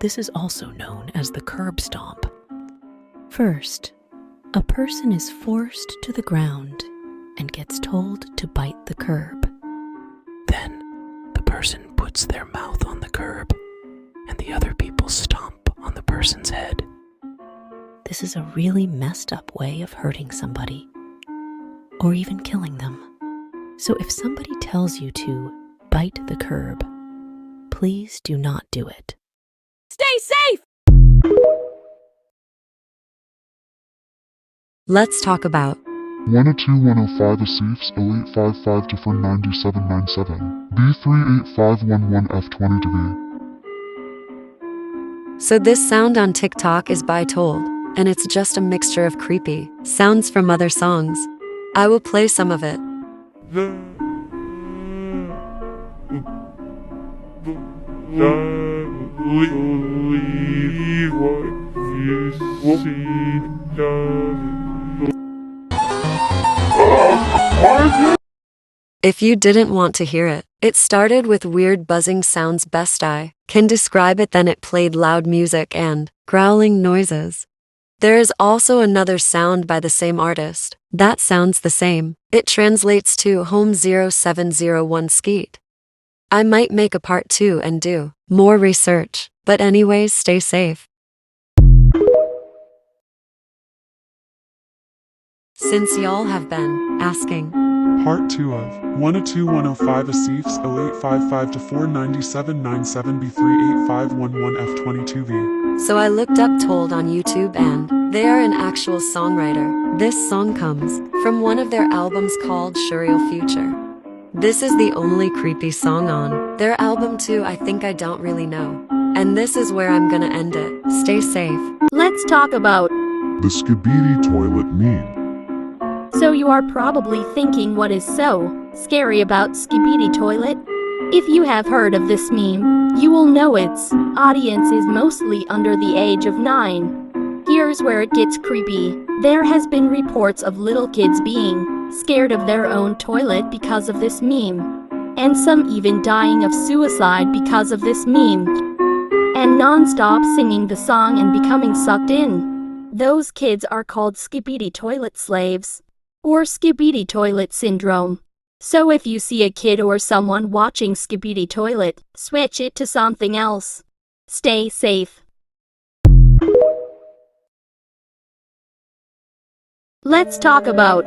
This is also known as the curb stomp. First, a person is forced to the ground and gets told to bite the curb. Then, the person puts their mouth on the curb, and the other people stomp on the person's head. This is a really messed up way of hurting somebody, or even killing them. So if somebody tells you to bite the curb, please do not do it. Stay safe! Let's talk about 102-105 A SAIS 0855 to 9797 B38511F20 So this sound on TikTok is by Told, and it's just a mixture of creepy sounds from other songs. I will play some of it. If you didn't want to hear it, it started with weird buzzing sounds. Best I can describe it. Then it played loud music and growling noises. There is also another sound by the same artist that sounds the same. It translates to Home 0701 Skeet. I might make a part 2 and do more research, but anyways, stay safe. Since y'all have been asking, Part 2 of 102-105 A SAIS 0855 to 49797 B38511F22V. so I looked up Told on YouTube, and they are an actual songwriter. This song comes from one of their albums called Surreal Future. This is the only creepy song on their album too. I think I don't really know. And this is where I'm gonna end it. Stay safe. Let's talk about. The Skibidi Toilet Meme. So you are probably thinking, what is so scary about Skibidi Toilet? If you have heard of this meme, you will know its audience is mostly under the age of 9. Here's where it gets creepy. There has been reports of little kids being scared of their own toilet because of this meme, and some even dying of suicide because of this meme, and non-stop singing the song and becoming sucked in. Those kids are called Skibidi Toilet slaves, or Skibidi Toilet syndrome. So if you see a kid or someone watching Skibidi Toilet, switch it to something else. Stay safe. Let's talk about.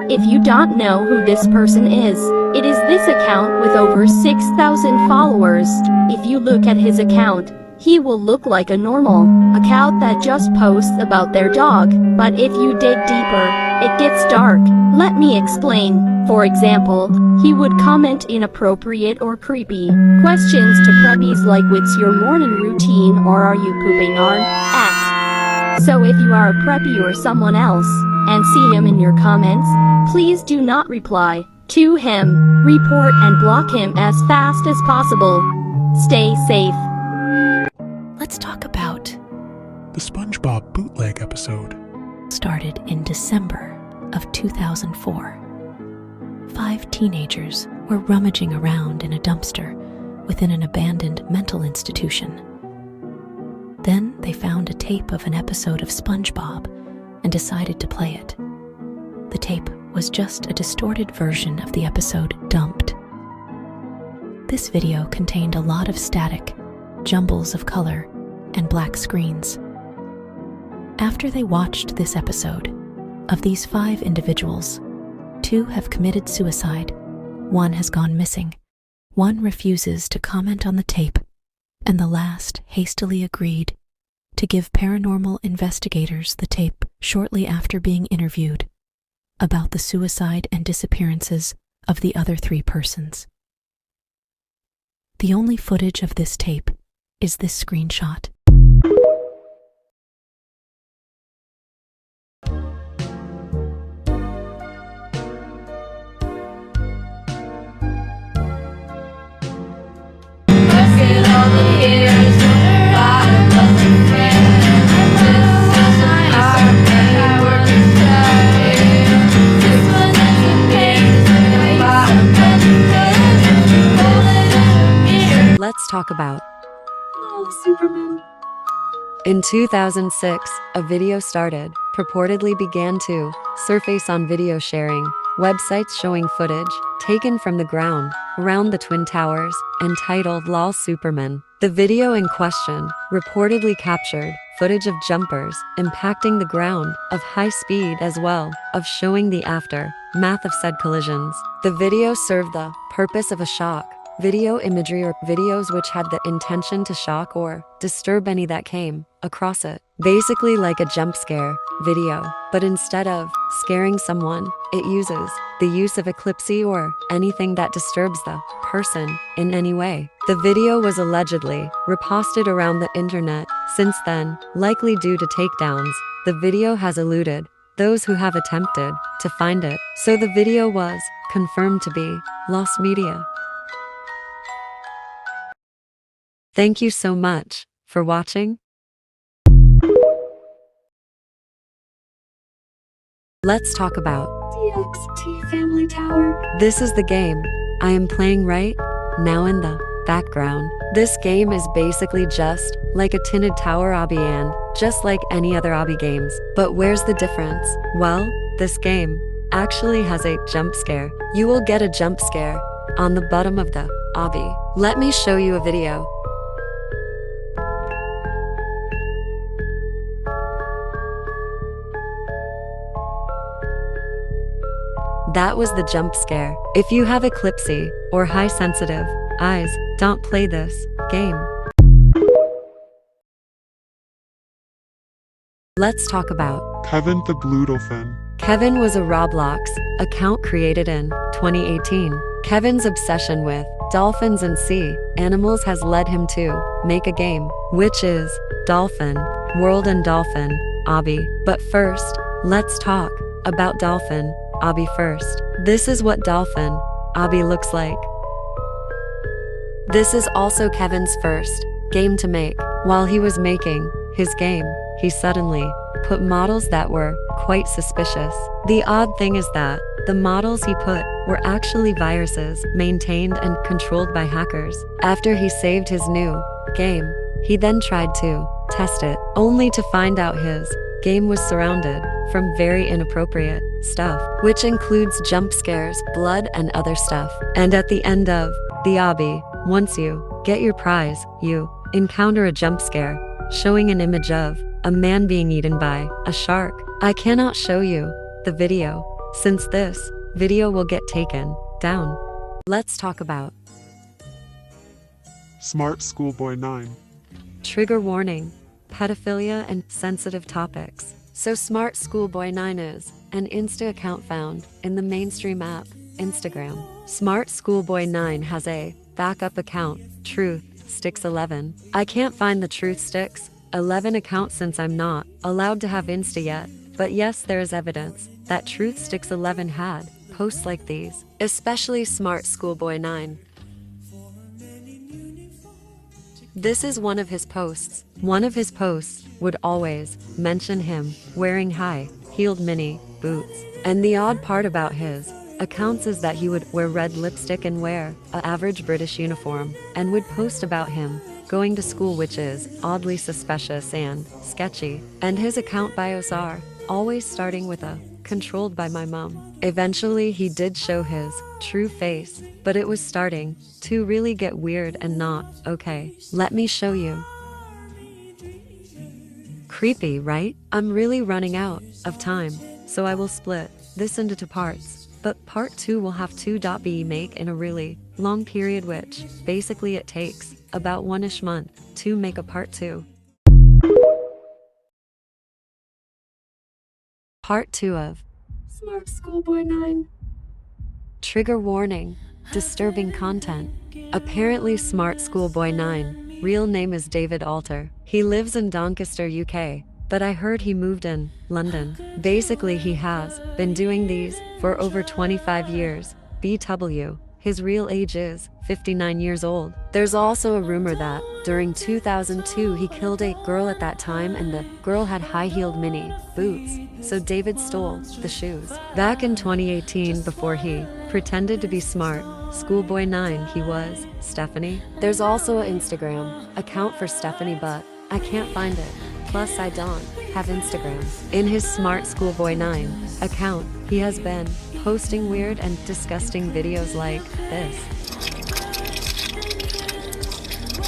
If you don't know who this person is, it is this account with over 6,000 followers. If you look at his account, he will look like a normal account that just posts about their dog. But if you dig deeper, it gets dark. Let me explain. For example, he would comment inappropriate or creepy questions to preppies like, what's your morning routine, or are you pooping on X? So if you are a preppy or someone else and see him in your comments, please do not reply to him. Report and block him as fast as possible. Stay safe. Let's talk about. The SpongeBob bootleg episode. Started in December of 2004. 5 teenagers were rummaging around in a dumpster within an abandoned mental institution. Then they found a tape of an episode of SpongeBob and decided to play it. The tape was just a distorted version of the episode Dumped. This video contained a lot of static, jumbles of color, and black screens. After they watched this episode, of these 5 individuals, 2 have committed suicide, 1 has gone missing, 1 refuses to comment on the tape, and the last hastily agreed to give paranormal investigators the tape shortly after being interviewed about the suicide and disappearances of the other 3 persons. The only footage of this tape is this screenshot. Let's talk about Superman. In 2006, a video purportedly began to surface on video sharing websites showing footage taken from the ground around the Twin Towers and titled "Lol Superman." The video in question reportedly captured footage of jumpers impacting the ground of high speed as well of showing the aftermath of said collisions. The video served the purpose of a shock video imagery or videos which had the intention to shock or disturb any that came across it. Basically like a jump scare video, but instead of scaring someone, it uses the use of eclipse or anything that disturbs the person in any way. The video was allegedly reposted around the internet since then, likely due to takedowns. The video has eluded those who have attempted to find it, so the video was confirmed to be lost media. Thank you so much for watching. Let's talk about DXT Family Tower. This is the game I am playing right now in the background. This game is basically just like a tinted tower obby and just like any other obby games. But where's the difference? Well, this game actually has a jump scare. You will get a jump scare on the bottom of the obby. Let me show you a video. That was the jump scare. If you have eclipse or high sensitive eyes, don't play this game. Let's talk about Kevin the Blue Dolphin. Kevin was a Roblox account created in 2018. Kevin's obsession with dolphins and sea animals has led him to make a game, which is Dolphin World and Dolphin Obby. But first, let's talk about Dolphin Obby first. This is what Dolphin Obby looks like. This is also Kevin's first game to make. While he was making his game, he suddenly put models that were quite suspicious. The odd thing is that the models he put were actually viruses maintained and controlled by hackers. After he saved his new game, he then tried to test it, only to find out his game was surrounded from very inappropriate stuff, which includes jump scares, blood, and other stuff. And at the end of the obby, once you get your prize, you encounter a jump scare showing an image of a man being eaten by a shark. I cannot show you the video since this video will get taken down. Let's talk about Smart Schoolboy 9. trigger warning, pedophilia, and sensitive topics. So Smart Schoolboy 9 is an Insta account found in the mainstream app, Instagram. Smart Schoolboy 9 has a backup account, Truth Sticks 11. I can't find the Truth Sticks 11 account since I'm not allowed to have Insta yet, but yes, there is evidence that Truth Sticks 11 had posts like these, especially Smart Schoolboy 9. This is one of his posts. One of his posts would always mention him wearing high-heeled mini boots. And the odd part about his accounts is that he would wear red lipstick and wear an average British uniform, and would post about him going to school, which is oddly suspicious and sketchy. And his account bios are always starting with a "controlled by my mom." Eventually he did show his true face, but it was starting to really get weird and not okay. Let me show you. Creepy, right? I'm really running out of time, so I will split this into 2 parts. But part 2 will have to be make in a really long period, which basically it takes about 1-ish month to make a part 2. Part 2 of Smart Schoolboy 9. Trigger warning, disturbing content. Apparently Smart Schoolboy 9, real name is David Alter. He lives in Doncaster, UK, but I heard he moved in London. Basically he has been doing these for over 25 years. BW, His real age is 59 years old. There's also a rumor that during 2002 he killed a girl at that time, and the girl had high-heeled mini boots, so David stole the shoes. Back in 2018, before he pretended to be smart, Schoolboy 9, he was Stephanie. There's also an Instagram account for Stephanie, but I can't find it. Plus, I don't have Instagram. In his smart Schoolboy 9 account, he has been posting weird and disgusting videos like this.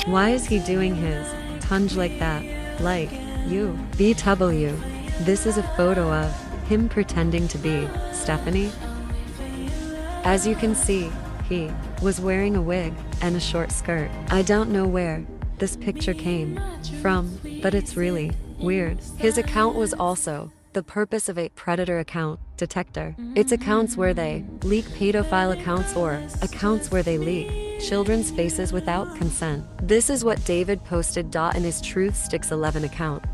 Why is he doing his tongue like that? Like, you. BW. This is a photo of him pretending to be Stephanie. As you can see, he was wearing a wig and a short skirt. I don't know where this picture came from, but it's really weird. His account was also the purpose of a predator account detector. It's accounts where they leak pedophile accounts or accounts where they leak children's faces without consent. This is what David posted in his Truth Sticks 11 account.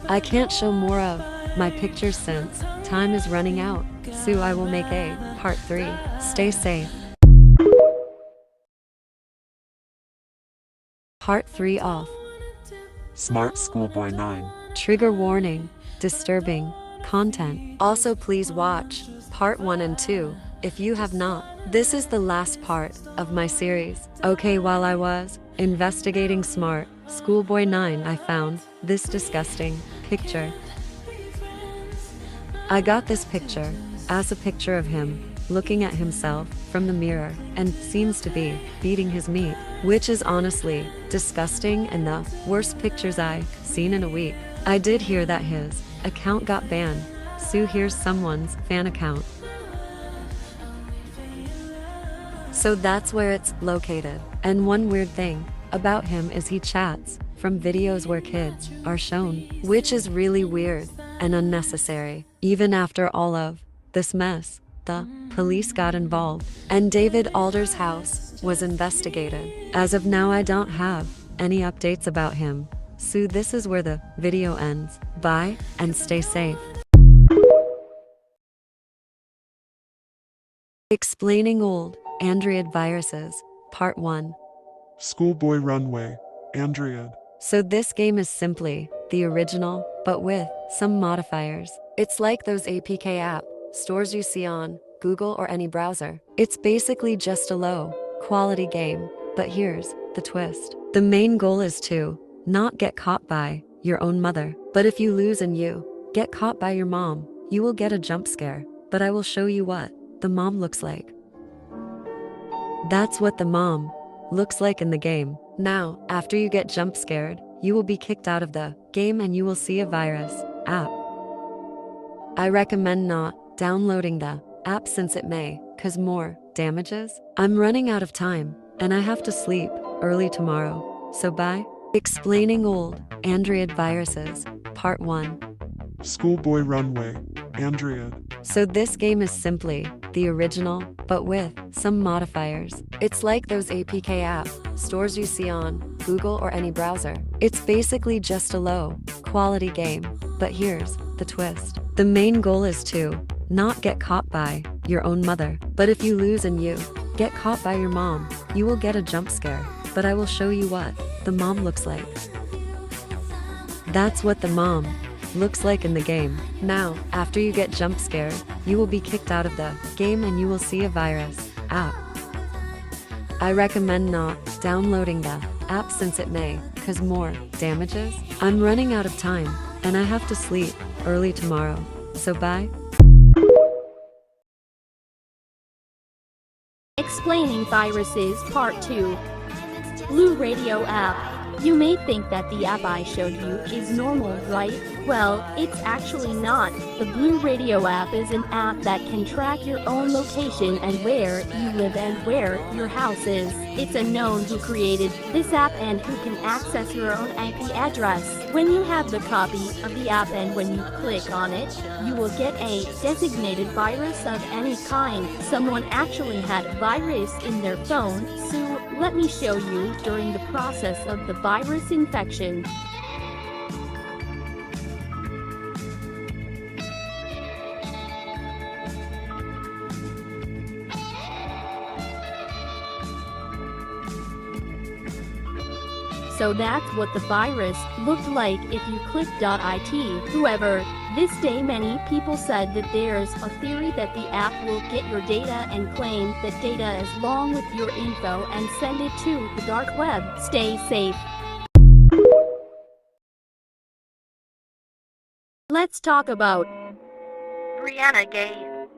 I can't show more of my pictures since time is running out, so I will make a part 3. Stay safe. Part 3 off. Smart Schoolboy 9. Trigger warning, disturbing content. Also, please watch part 1 and 2 if you have not. This is the last part of my series. Okay, while I was investigating Smart Schoolboy 9, I found this disgusting picture. I got this picture as a picture of him looking at himself from the mirror and seems to be beating his meat, which is honestly disgusting and the worst pictures I've seen in a week. I did hear that his account got banned, so here's someone's fan account. So that's where it's located. And one weird thing about him is he chats from videos where kids are shown, which is really weird and unnecessary. Even after all of this mess, the police got involved, and David Alder's house was investigated. As of now, I don't have any updates about him, so this is where the video ends. Bye, and stay safe. Explaining old Android viruses, Part 1. Schoolboy Runway. Android. So this game is simply the original, but with some modifiers. It's like those APK app stores you see on Google or any browser. It's basically just a low-quality game, but here's the twist. The main goal is to not get caught by your own mother. But if you lose and you get caught by your mom, you will get a jump scare. But I will show you what the mom looks like. That's what the mom looks like in the game. Now, after you get jump scared, you will be kicked out of the game and you will see a virus app. I recommend not downloading the app since it may cause more damages. I'm running out of time and I have to sleep early tomorrow, so bye. Explaining old Android viruses, Part 1. Schoolboy Runway. Android. So this game is simply the original, but with some modifiers. It's like those APK app stores you see on Google or any browser. It's basically just a low-quality game, but here's the twist. The main goal is to not get caught by your own mother. But if you lose and you get caught by your mom, you will get a jump scare. But I will show you what the mom looks like. That's what the mom looks like in the game. Now, after you get jump scared, you will be kicked out of the game and you will see a virus app. I recommend not downloading the app since it may cause more damages. I'm running out of time and I have to sleep early tomorrow, so bye. Explaining viruses, Part 2. Blue Radio app. You may think that the app I showed you is normal, right? Well, it's actually not. The Blue Radio app is an app that can track your own location and where you live and where your house is. It's unknown who created this app and who can access your own IP address. When you have the copy of the app and when you click on it, you will get a designated virus of any kind. Someone actually had a virus in their phone, so let me show you during the process of the virus infection. So that's what the virus looked like if you clicked .it. However, this day many people said that there's a theory that the app will get your data and claim that data along with your info and send it to the dark web. Stay safe. Let's talk about Brianna Gay.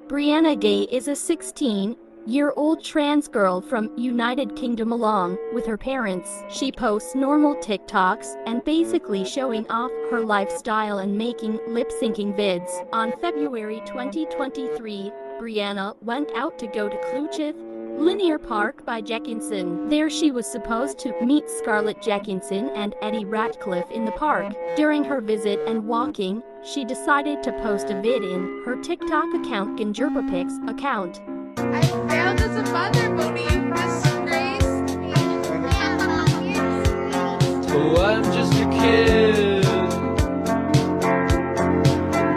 Brianna Gay is a 16-year-old trans girl from United Kingdom. Along with her parents, she posts normal TikToks and basically showing off her lifestyle and making lip-syncing vids. On February 2023, Brianna went out to go to Cuties Linear Park by Jenkinson. There she was supposed to meet Scarlett Jenkinson and Eddie Ratcliffe in the park. During her visit and walking, she decided to post a vid in her TikTok account, Gingerpapics account. I failed as a mother, Moni. You disgraced me. Oh, I'm just a kid.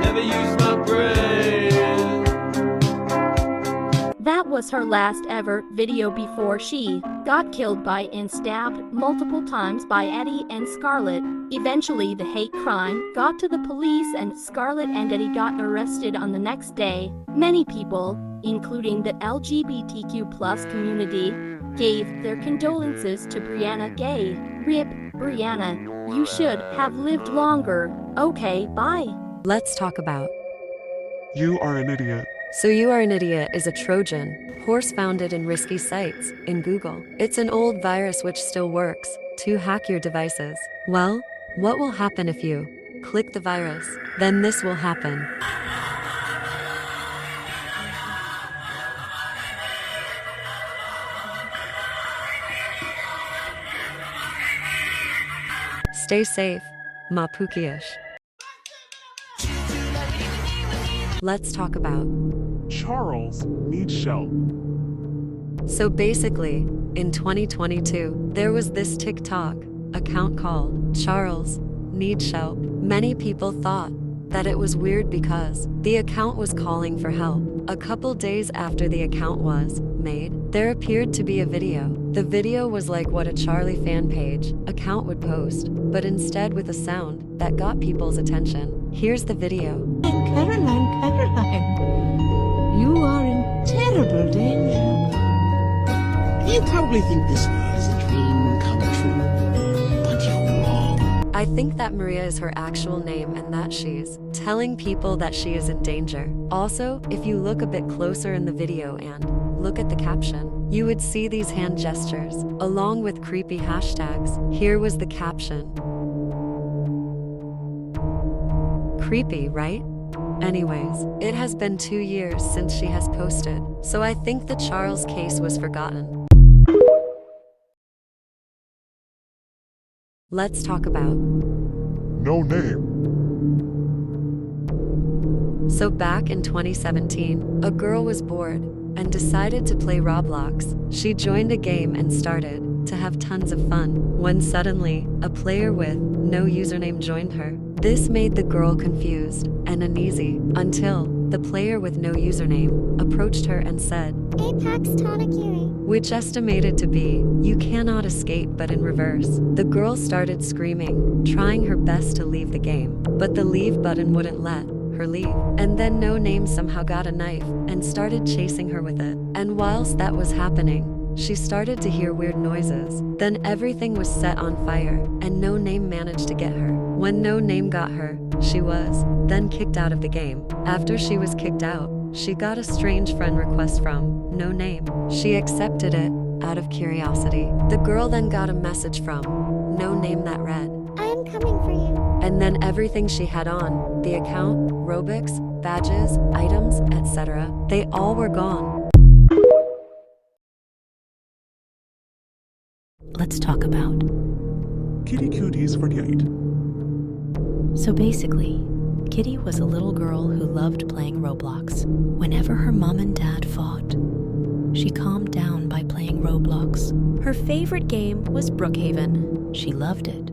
Never use my brain. That was her last ever video before she got killed by and stabbed multiple times by Eddie and Scarlett. Eventually, the hate crime got to the police and Scarlett and Eddie got arrested on the next day. Many people, including the LGBTQ+ community, gave their condolences to Brianna Gay. RIP, Brianna, you should have lived longer. Okay, bye. Let's talk about. You are an idiot. So You Are an Idiot is a Trojan horse founded in risky sites in Google. It's an old virus which still works to hack your devices. Well, what will happen if you click the virus? Then this will happen. Stay safe, Mapukiish. Let's talk about. Charles needs help. So basically, in 2022, there was this TikTok account called Charles Needs Help. Many people thought that it was weird because the account was calling for help. A couple days after the account was made, there appeared to be a video. The video was like what a Charlie fan page account would post, but instead with a sound that got people's attention. Here's the video. Caroline, you are in terrible danger. You probably think this world is a dream come true, but you're wrong. I think that Maria is her actual name and that she's telling people that she is in danger. Also, if you look a bit closer in the video and look at the caption, you would see these hand gestures, along with creepy hashtags. Here was the caption. Creepy, right? Anyways, it has been 2 years since she has posted, so I think the Charles case was forgotten. Let's talk about. No name. So back in 2017, a girl was bored and decided to play Roblox. She joined a game and started to have tons of fun, when suddenly, a player with no username joined her. This made the girl confused and uneasy until the player with no username approached her and said, Apex Tanakiri. which estimated to be, you cannot escape, but in reverse. The girl started screaming, trying her best to leave the game, but the leave button wouldn't let her leave. And then No Name somehow got a knife and started chasing her with it. And whilst that was happening, she started to hear weird noises. Then everything was set on fire, and No Name managed to get her. When No Name got her, she was then kicked out of the game. After she was kicked out, she got a strange friend request from No Name. She accepted it out of curiosity. The girl then got a message from No Name that read, I am coming for you. and then everything she had on, the account, Robux, badges, items, etc., they all were gone. Let's talk about. Kitty Cuties 48. So basically, Kitty was a little girl who loved playing Roblox. Whenever her mom and dad fought, she calmed down by playing Roblox. Her favorite game was Brookhaven. She loved it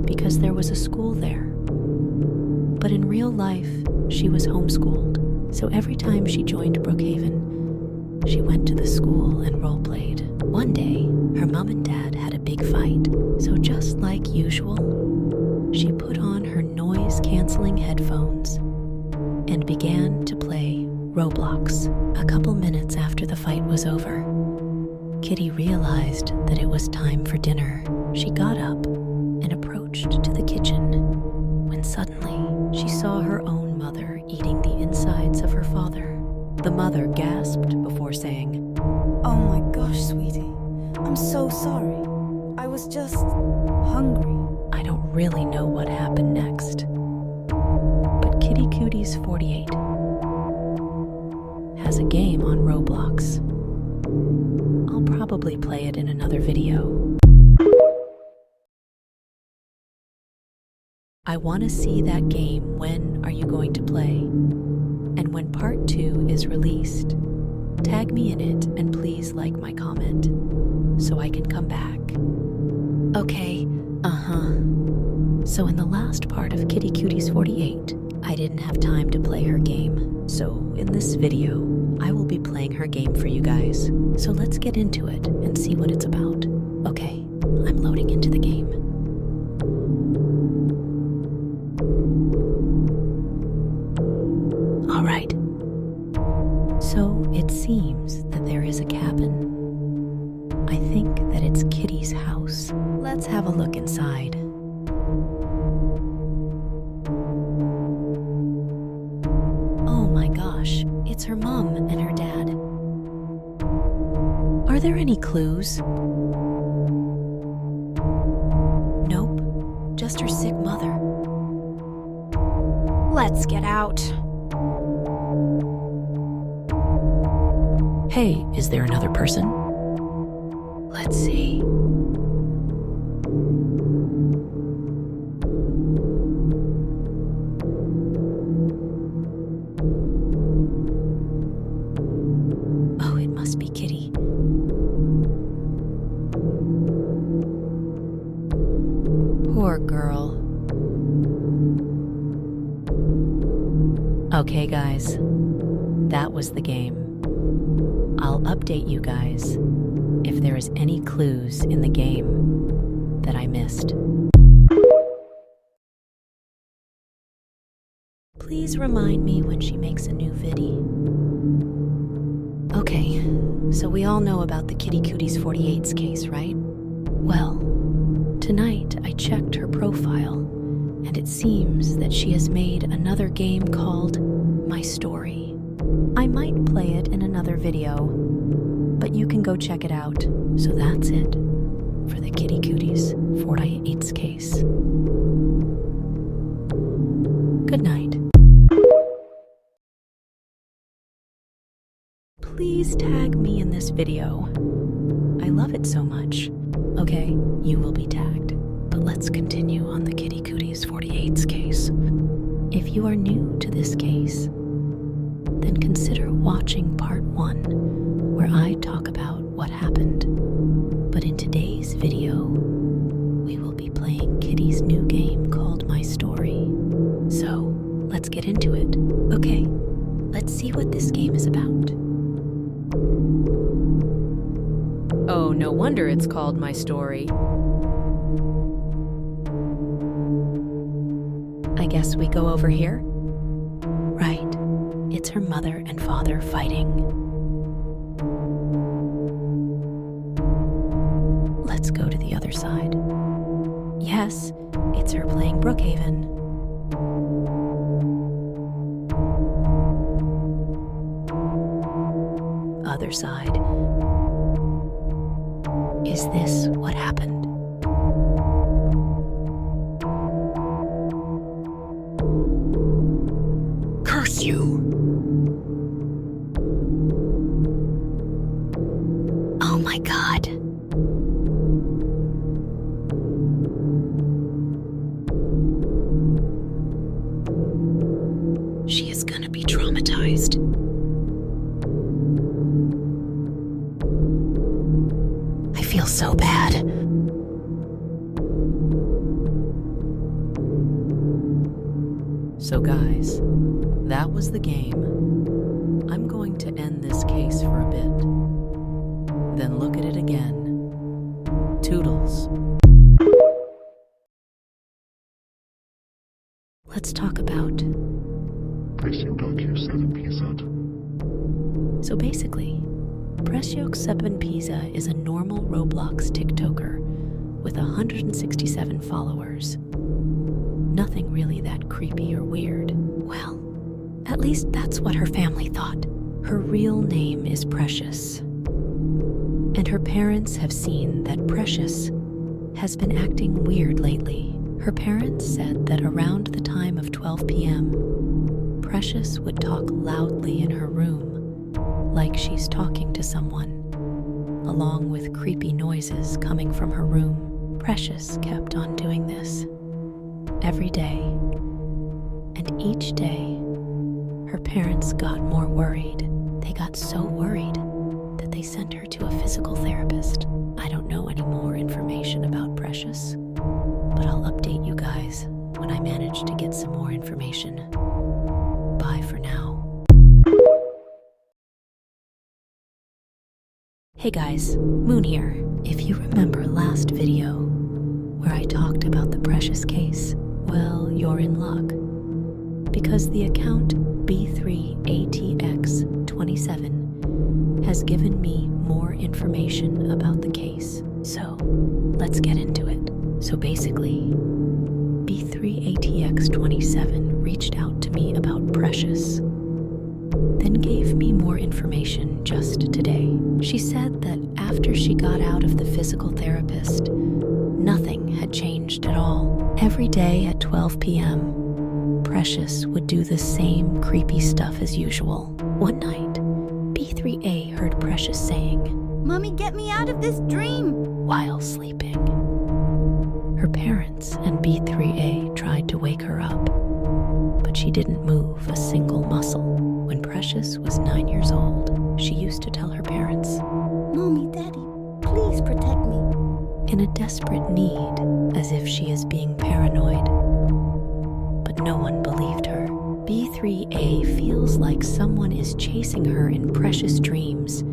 because there was a school there. But in real life, she was homeschooled. So every time she joined Brookhaven, she went to the school and roleplayed. One day, Her mom and dad had a big fight, so just like usual, she put on her noise-canceling headphones and began to play Roblox. A couple minutes after the fight was over, Kitty realized that it was time for dinner. She got up and approached to the kitchen when suddenly she saw her own mother eating the insides of her father. The mother gasped before saying, "Oh my gosh, sweetie. I'm so sorry. I was just hungry." I don't really know what happened next, but Kitty Cuties 48 has a game on Roblox. I'll probably play it in another video. I want to see that game. When are you going to play? And when part 2 is released, tag me in it and please like my comment so I can come back. Okay, So in the last part of Kitty Cuties 48, I didn't have time to play her game. So in this video, I will be playing her game for you guys. So let's get into it and see what it's about. Okay, I'm loading into the game. All right. So it seems that there is a cabin. I think that it's Kitty's house. Let's have a look inside. Oh my gosh, it's her mom and her dad. Are there any clues? Nope, just her sick mother. Let's get out. Hey, is there another person? Let's see. Oh, it must be Kitty. Poor girl. Okay, guys, that was the game. I'll update you guys if there is any clues in the game that I missed. Please remind me when she makes a new video. Okay, so we all know about the Kitty Cuties 48's case, right? Well, tonight I checked her profile, and it seems that she has made another game called My Story. I might play it in another video, but you can go check it out. So that's it for the Kitty Cuties 48's case. Good night. Please tag me in this video. I love it so much. Okay, you will be tagged, but let's continue on the Kitty Cuties 48's case. If you are new to this case, then consider watching part 1, where I talk about what happened. But in today's video, we will be playing Kitty's new game called My Story. So, let's get into it. Okay, let's see what this game is about. Oh, no wonder it's called My Story. I guess we go over here? Right. It's her mother and father fighting. Let's go to the other side. Yes, it's her playing Brookhaven. Other side. Is this what happened? Curse you! Oh my God. She is gonna be traumatized. I feel so bad. So guys, that was the game. I'm going to end this case for a bit, then look at it again, Toodles. Let's talk about... So basically, Pressiox7pizza is a normal Roblox TikToker with 167 followers. Nothing really that creepy or weird. Well, at least that's what her family thought. Her real name is Precious. And her parents have seen that Precious has been acting weird lately. Her parents said that around the time of 12 p.m., Precious would talk loudly in her room, like she's talking to someone, along with creepy noises coming from her room. Precious kept on doing this every day, and each day, her parents got more worried. They got so worried that they sent her to a physical therapist. I don't know any more information about Precious, but I'll update you guys when I manage to get some more information. Bye for now. Hey guys, Moon here. If you remember last video where I talked about the Precious case, well, you're in luck. Because the account B3ATX27 has given me more information about the case. So, let's get into it. So basically, B3ATX27 reached out to me about Precious, then gave me more information just today. She said that after she got out of the physical therapist, nothing had changed at all. Every day at 12 p.m., Precious would do the same creepy stuff as usual. One night, B3A heard Precious saying, Mommy, get me out of this dream! While sleeping. Her parents and B3A tried to wake her up, but she didn't move a single muscle. When Precious was 9 years old, she used to tell her parents, Mommy, Daddy, please protect me. In a desperate need, as if she is being paranoid. But no one believed her. B3A feels like someone is chasing her in Precious dreams,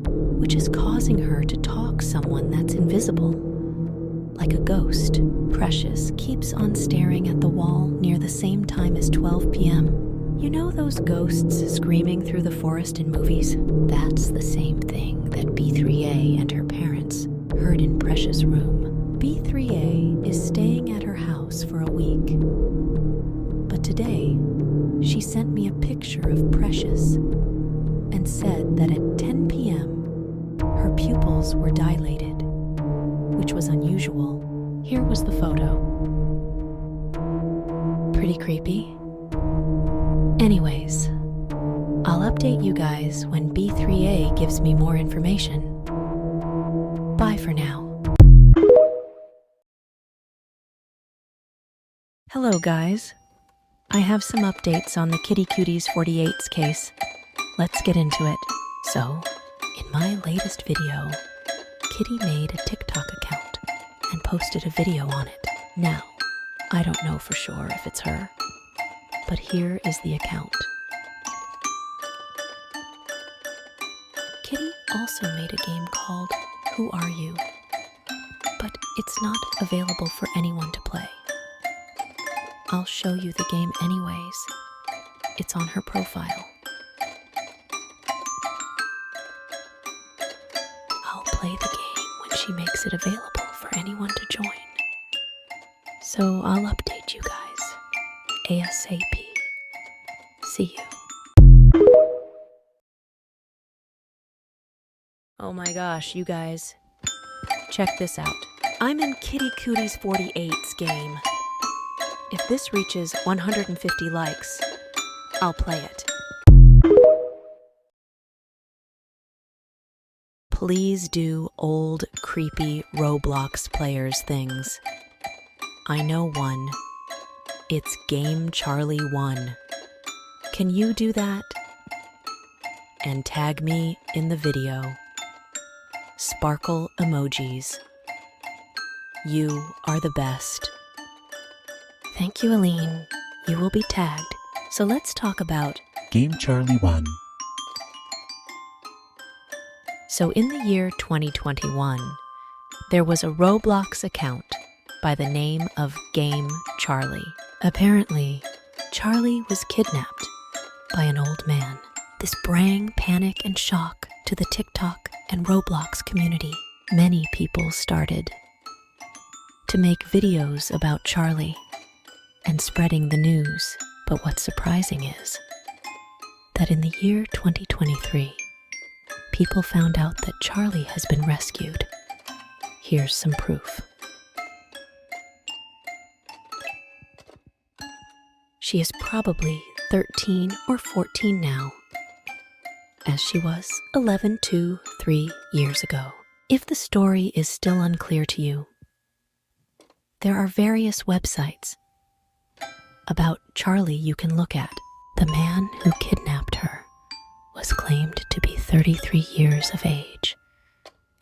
which is causing her to talk someone that's invisible. Like a ghost, Precious keeps on staring at the wall near the same time as 12 p.m. You know those ghosts screaming through the forest in movies? That's the same thing that B3A and her parents heard in Precious' room. B3A is staying at her house for a week. But today, she sent me a picture of Precious and said that at 10 p.m., her pupils were dilated, which was unusual. Here was the photo. Pretty creepy. Anyways, I'll update you guys when B3A gives me more information. Bye for now. Hello guys. I have some updates on the Kitty Cuties 48's case. Let's get into it. So, in my latest video, Kitty made a TikTok account and posted a video on it. Now, I don't know for sure if it's her, but here is the account. Kitty also made a game called Who Are You? But it's not available for anyone to play. I'll show you the game anyways. It's on her profile. I'll play the game when she makes it available for anyone to join. So I'll update you guys ASAP. See you. Oh my gosh, you guys. Check this out. I'm in Kitty Cuties 48's game. If this reaches 150 likes, I'll play it. Please do old, creepy Roblox players things. I know one. It's Game Charlie 1. Can you do that? And tag me in the video. Sparkle emojis. You are the best. Thank you, Aline. You will be tagged. So let's talk about Game Charlie 1. So in the year 2021, there was a Roblox account by the name of Game Charlie. Apparently, Charlie was kidnapped by an old man. This brought panic and shock to the TikTok and Roblox community. Many people started to make videos about Charlie and spreading the news. But what's surprising is that in the year 2023, people found out that Charlie has been rescued. Here's some proof. She is probably 13 or 14 now, as she was 11 to 3 years ago. If the story is still unclear to you, there are various websites about Charlie you can look at. The man who kidnapped her was claimed to be 33 years of age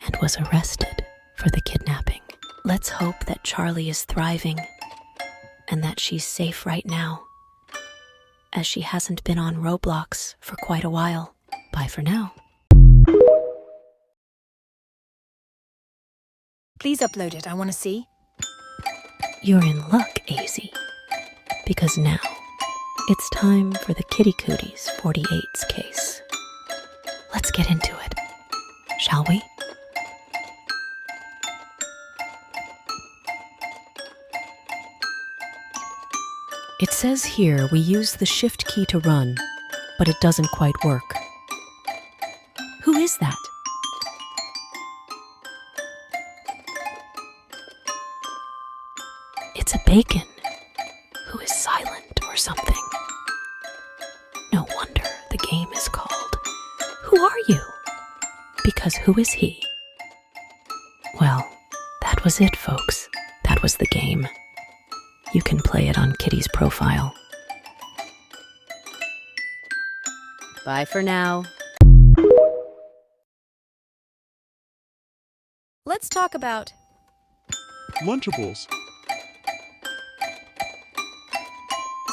and was arrested for the kidnapping. Let's hope that Charlie is thriving and that she's safe right now, as she hasn't been on Roblox for quite a while. Bye for now. Please upload it. I want to see. You're in luck, AZ, because now it's time for the Cuties 48's case. Let's get into it, shall we? It says here we use the shift key to run, but it doesn't quite work. Who is that? It's a bacon who is silent or something. No wonder the game is called Who Are You? Because who is he? Well, that was it, folks. That was the game. You can play it on Kitty's profile. Bye for now. Let's talk about Lunchables.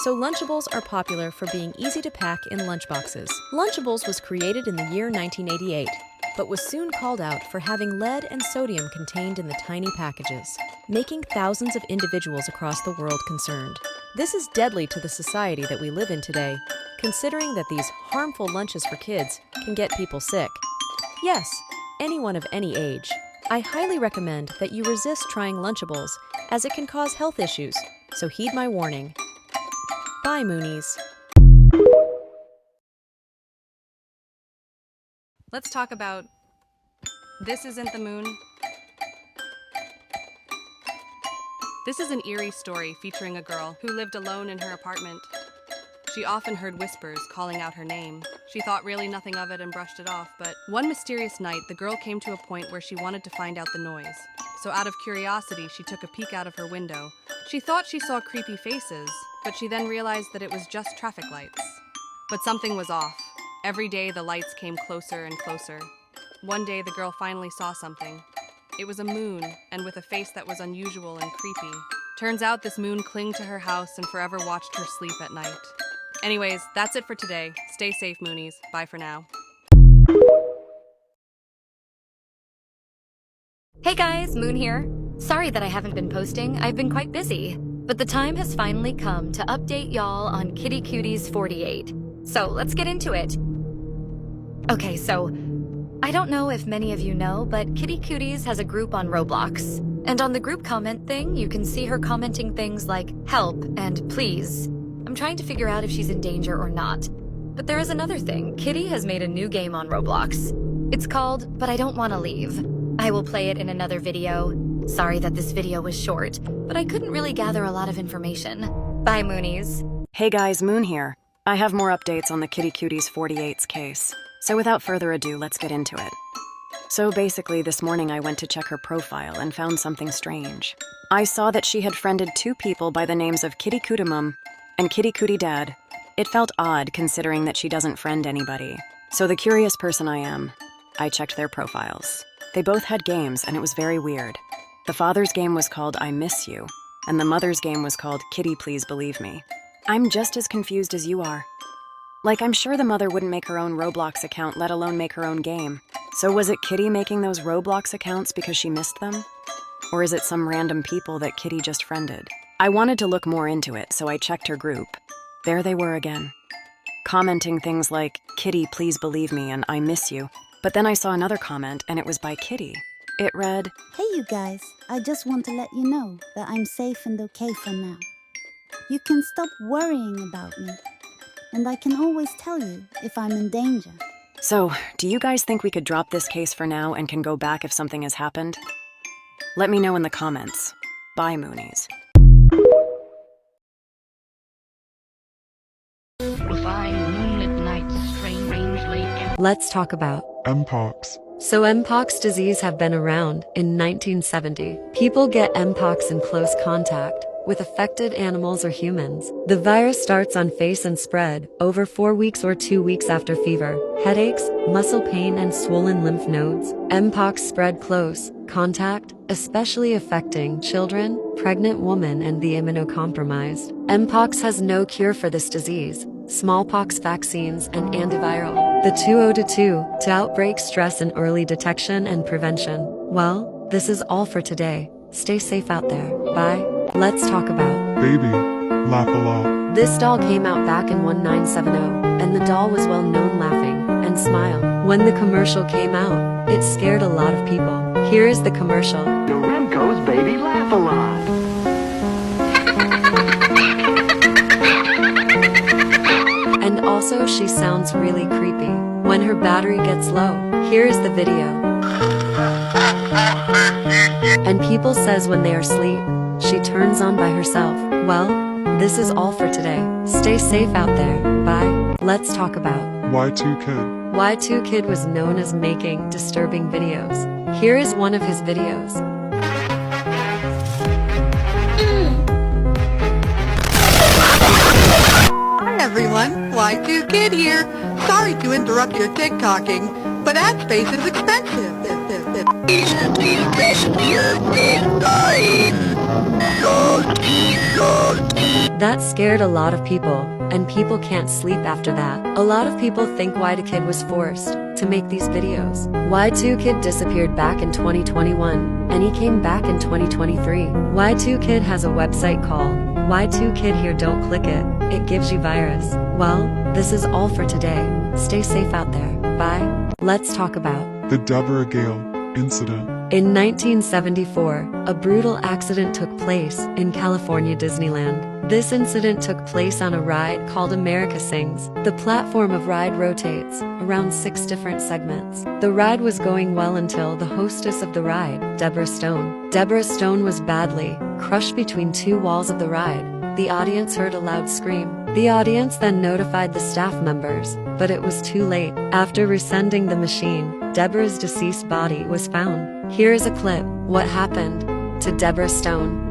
So Lunchables are popular for being easy to pack in lunchboxes. Lunchables was created in the year 1988, but was soon called out for having lead and sodium contained in the tiny packages, making thousands of individuals across the world concerned. This is deadly to the society that we live in today, considering that these harmful lunches for kids can get people sick. Yes, anyone of any age. I highly recommend that you resist trying Lunchables, as it can cause health issues, so heed my warning. Bye, Moonies. Let's talk about This Isn't the Moon. This is an eerie story featuring a girl who lived alone in her apartment. She often heard whispers calling out her name. She thought really nothing of it and brushed it off, but one mysterious night, the girl came to a point where she wanted to find out the noise. So out of curiosity, she took a peek out of her window. She thought she saw creepy faces, but she then realized that it was just traffic lights. But something was off. Every day, the lights came closer and closer. One day, the girl finally saw something. It was a moon, and with a face that was unusual and creepy. Turns out this moon clung to her house and forever watched her sleep at night. Anyways, that's it for today. Stay safe, Moonies. Bye for now. Hey guys, Moon here. Sorry that I haven't been posting, I've been quite busy. But the time has finally come to update y'all on Kitty Cuties 48. So let's get into it. Okay, so I don't know if many of you know, but Kitty Cuties has a group on Roblox. And on the group comment thing, you can see her commenting things like help and please. I'm trying to figure out if she's in danger or not. But there is another thing. Kitty has made a new game on Roblox. It's called But I Don't Want to Leave. I will play it in another video. Sorry that this video was short, but I couldn't really gather a lot of information. Bye, Moonies. Hey guys, Moon here. I have more updates on the Kitty Cuties 48's case. So without further ado, let's get into it. So basically, this morning I went to check her profile and found something strange. I saw that she had friended two people by the names of Kitty Cootamum and Kitty Cootie Dad. It felt odd considering that she doesn't friend anybody. So the curious person I am, I checked their profiles. They both had games and it was very weird. The father's game was called I Miss You, and the mother's game was called Kitty Please Believe Me. I'm just as confused as you are. Like, I'm sure the mother wouldn't make her own Roblox account, let alone make her own game. So was it Kitty making those Roblox accounts because she missed them? Or is it some random people that Kitty just friended? I wanted to look more into it, so I checked her group. There they were again, commenting things like, "Kitty, please believe me," and "I miss you." But then I saw another comment, and it was by Kitty. It read, "Hey you guys, I just want to let you know that I'm safe and okay for now. You can stop worrying about me, and I can always tell you if I'm in danger." So, do you guys think we could drop this case for now and can go back if something has happened? Let me know in the comments. Bye, Moonies. Let's talk about Mpox. So Mpox disease have been around in 1970. People get Mpox in close contact with affected animals or humans. The virus starts on face and spread over 4 weeks or 2 weeks after fever, headaches, muscle pain, and swollen lymph nodes. Mpox spread close contact, especially affecting children, pregnant women, and the immunocompromised. Mpox has no cure for this disease. Smallpox vaccines and antiviral. The 202 to outbreak stress and early detection and prevention. Well, this is all for today. Stay safe out there. Bye. Let's talk about Baby, laugh a lot. This doll came out back in 1970, and the doll was well known laughing and smile. When the commercial came out, it scared a lot of people. Here is the commercial. Remco's Baby Laugh a Lot. And also she sounds really creepy when her battery gets low. Here is the video. And people says when they are asleep, she turns on by herself. Well, this is all for today. Stay safe out there. Bye. Let's talk about Y2Kid. Y2Kid was known as making disturbing videos. Here is one of his videos. Hi everyone, Y2Kid here. Sorry to interrupt your TikToking, but ad space is expensive. That scared a lot of people, and people can't sleep after that. A lot of people think Y2Kid was forced to make these videos. Y2Kid disappeared back in 2021, and he came back in 2023. Y2Kid has a website called Y2Kid Here. Don't click it, it gives you virus. Well, this is all for today. Stay safe out there. Bye. Let's talk about the Deborah Gale incident. In 1974, a brutal accident took place in California Disneyland. This incident took place on a ride called America Sings. The platform of ride rotates around 6 different segments. The ride was going well until the hostess of the ride, Deborah Stone. Deborah Stone was badly crushed between 2 walls of the ride. The audience heard a loud scream. The audience then notified the staff members, but it was too late. After resending the machine, Deborah's deceased body was found. Here is a clip. What happened to Deborah Stone?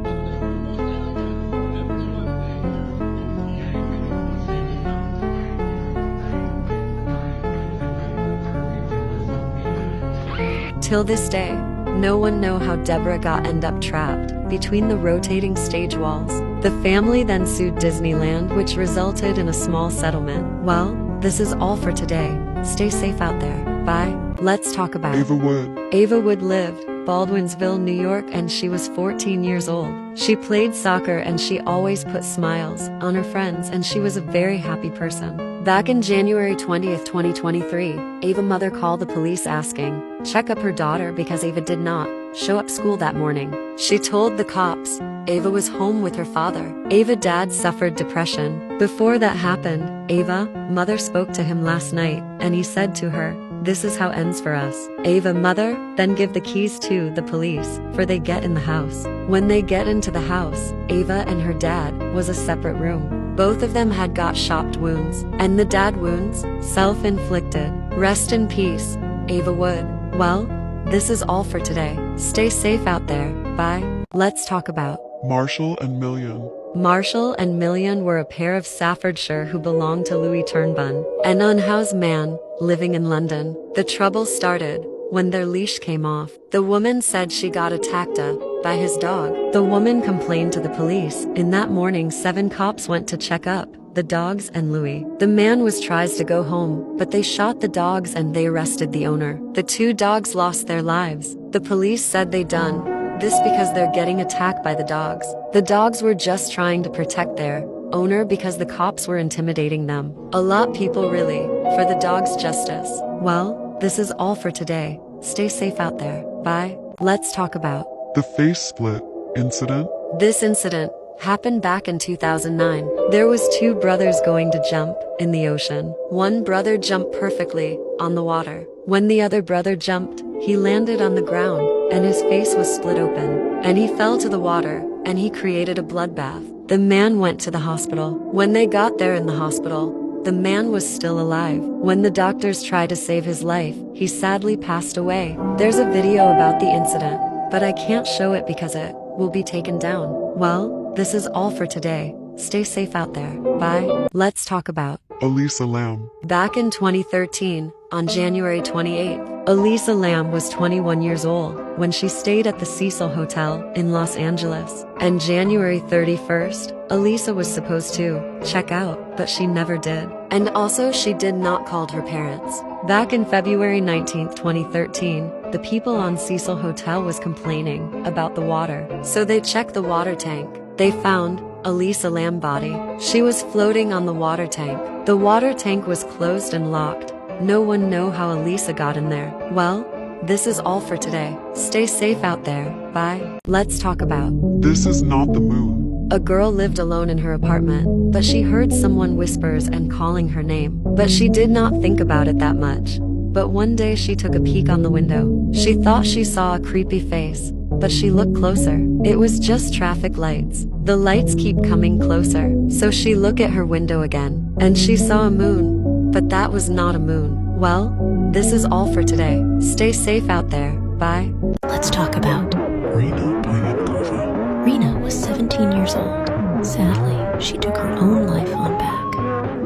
Till this day, no one know how Deborah end up trapped between the rotating stage walls. The family then sued Disneyland, which resulted in a small settlement. Well, this is all for today. Stay safe out there. Bye. Let's talk about Ava Wood. Ava Wood lived Baldwinsville, New York, and she was 14 years old. She played soccer and she always put smiles on her friends, and she was a very happy person. Back in January 20th, 2023, Ava mother called the police asking, check up her daughter because Ava did not show up school that morning. She told the cops Ava was home with her father. Ava dad suffered depression. Before that happened, Ava mother spoke to him last night, and he said to her, this is how ends for us. Ava mother then give the keys to the police for they get in the house. When they get into the house, Ava and her dad was a separate room. Both of them had got shot wounds, and the dad wounds, self-inflicted. Rest in peace, Ava Wood. Well, this is all for today. Stay safe out there. Bye. Let's talk about Marshall and Million. Marshall and Million were a pair of Staffordshire who belonged to Louis Turnbun, an unhoused man living in London. The trouble started when their leash came off. The woman said she got attacked by his dog. The woman complained to the police. In that morning, 7 cops went to check up the dogs and Louis. The man was tries to go home, but they shot the dogs and they arrested the owner. The 2 dogs lost their lives. The police said they done This because they're getting attacked by the dogs. The dogs were just trying to protect their owner because the cops were intimidating them. A lot people really, for the dog's justice. Well, this is all for today. Stay safe out there. Bye. Let's talk about the face split incident. This incident happened back in 2009. There was two brothers going to jump in the ocean. One brother jumped perfectly on the water. When the other brother jumped, he landed on the ground and his face was split open. And he fell to the water and he created a bloodbath. The man went to the hospital. When they got there in the hospital, the man was still alive. When the doctors tried to save his life, he sadly passed away. There's a video about the incident, but I can't show it because it will be taken down. Well, this is all for today. Stay safe out there. Bye. Let's talk about Elisa Lam. Back in 2013, on January 28th, Elisa Lam was 21 years old when she stayed at the Cecil Hotel in Los Angeles. And January 31st, Elisa was supposed to check out, but she never did. And also she did not call her parents. Back in February 19th, 2013, the people on Cecil Hotel was complaining about the water. So they checked the water tank. They found Elisa Lam body. She was floating on the water tank. The water tank was closed and locked. No one know how Elisa got in there. Well, this is all for today. Stay safe out there. Bye. Let's talk about This is not the moon. A girl lived alone in her apartment, but she heard someone whispers and calling her name. But she did not think about it that much. But one day she took a peek on the window. She thought she saw a creepy face, but she looked closer. It was just traffic lights. The lights keep coming closer. So she looked at her window again, and she saw a moon, but that was not a moon. Well, this is all for today. Stay safe out there. Bye. Let's talk about Rena Payatkova. Rena was 17 years old. Sadly, she took her own life on back.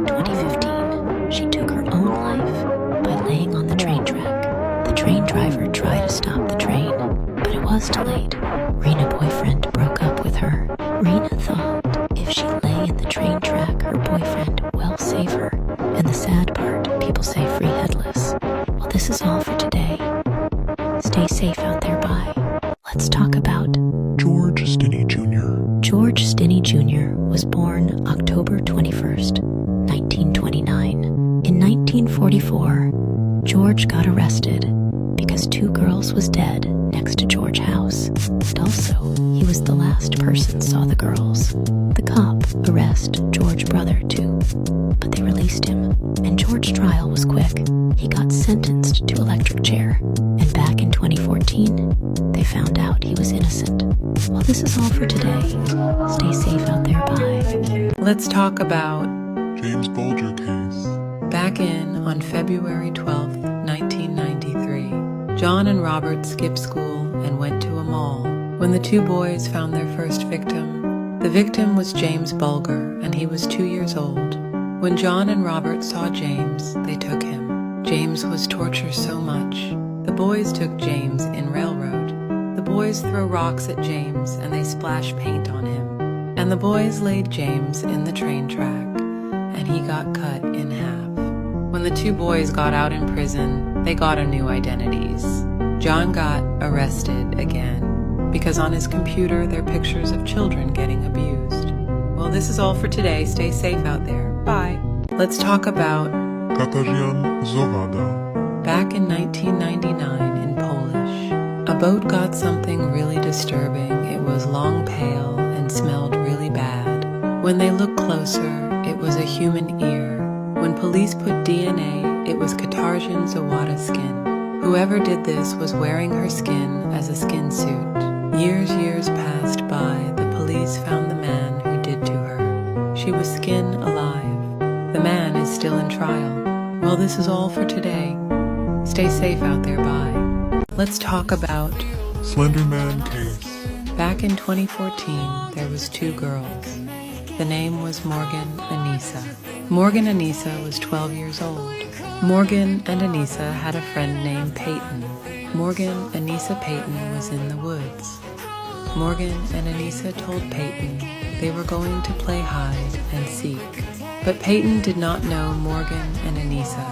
2015, she took her own life by laying on the train track. The train driver tried to stop the train, but it was too late. Rena's boyfriend broke up with her. Rena thought if she lay in the train track, her boyfriend will save her. And the sad part, people say free headless. Well, this is all for today. Stay safe out there. Bye. Let's talk about George Stinney Jr. George Stinney Jr. was born October 21st, 1929. In 1944, George got arrested because two girls was dead next to George's house. And also, he was the last person saw the girls. The cop arrested George's brother too, but they released him, and George's trial was quick. He got sentenced to electric chair, and back in 2014, they found out he was innocent. Well, this is all for today. Stay safe out there. Bye. Let's talk about James Bulger case. Back on February 12th, 1993, John and Robert skipped school and went to a mall. When the two boys found their first victim, the victim was James Bulger, and he was 2 years old. When John and Robert saw James, they took him. James was tortured so much. The boys took James in railroad. The boys throw rocks at James and they splash paint on him. And the boys laid James in the train track, and he got cut in half. When the two boys got out in prison, they got a new identities. John got arrested again because on his computer there are pictures of children getting abused. Well, this is all for today. Stay safe out there. Bye. Let's talk about Katarzyna Zawada. Back in 1999 in Polish, a boat got something really disturbing. It was long, pale, and smelled really bad. When they looked closer, it was a human ear. When police put DNA, it was Katarzyna Zawada's skin. Whoever did this was wearing her skin as a skin suit. Years passed by. The police found the man who did to her. She was skin alive. The man is still in trial. Well, this is all for today. Stay safe out there. Bye. Let's talk about Slenderman case. Back in 2014, there was two girls. The name was Morgan Anissa. Morgan Anissa was 12 years old. Morgan and Anissa had a friend named Peyton. Morgan, Anissa, Peyton was in the woods. Morgan and Anissa told Peyton they were going to play hide and seek. But Peyton did not know Morgan and Anissa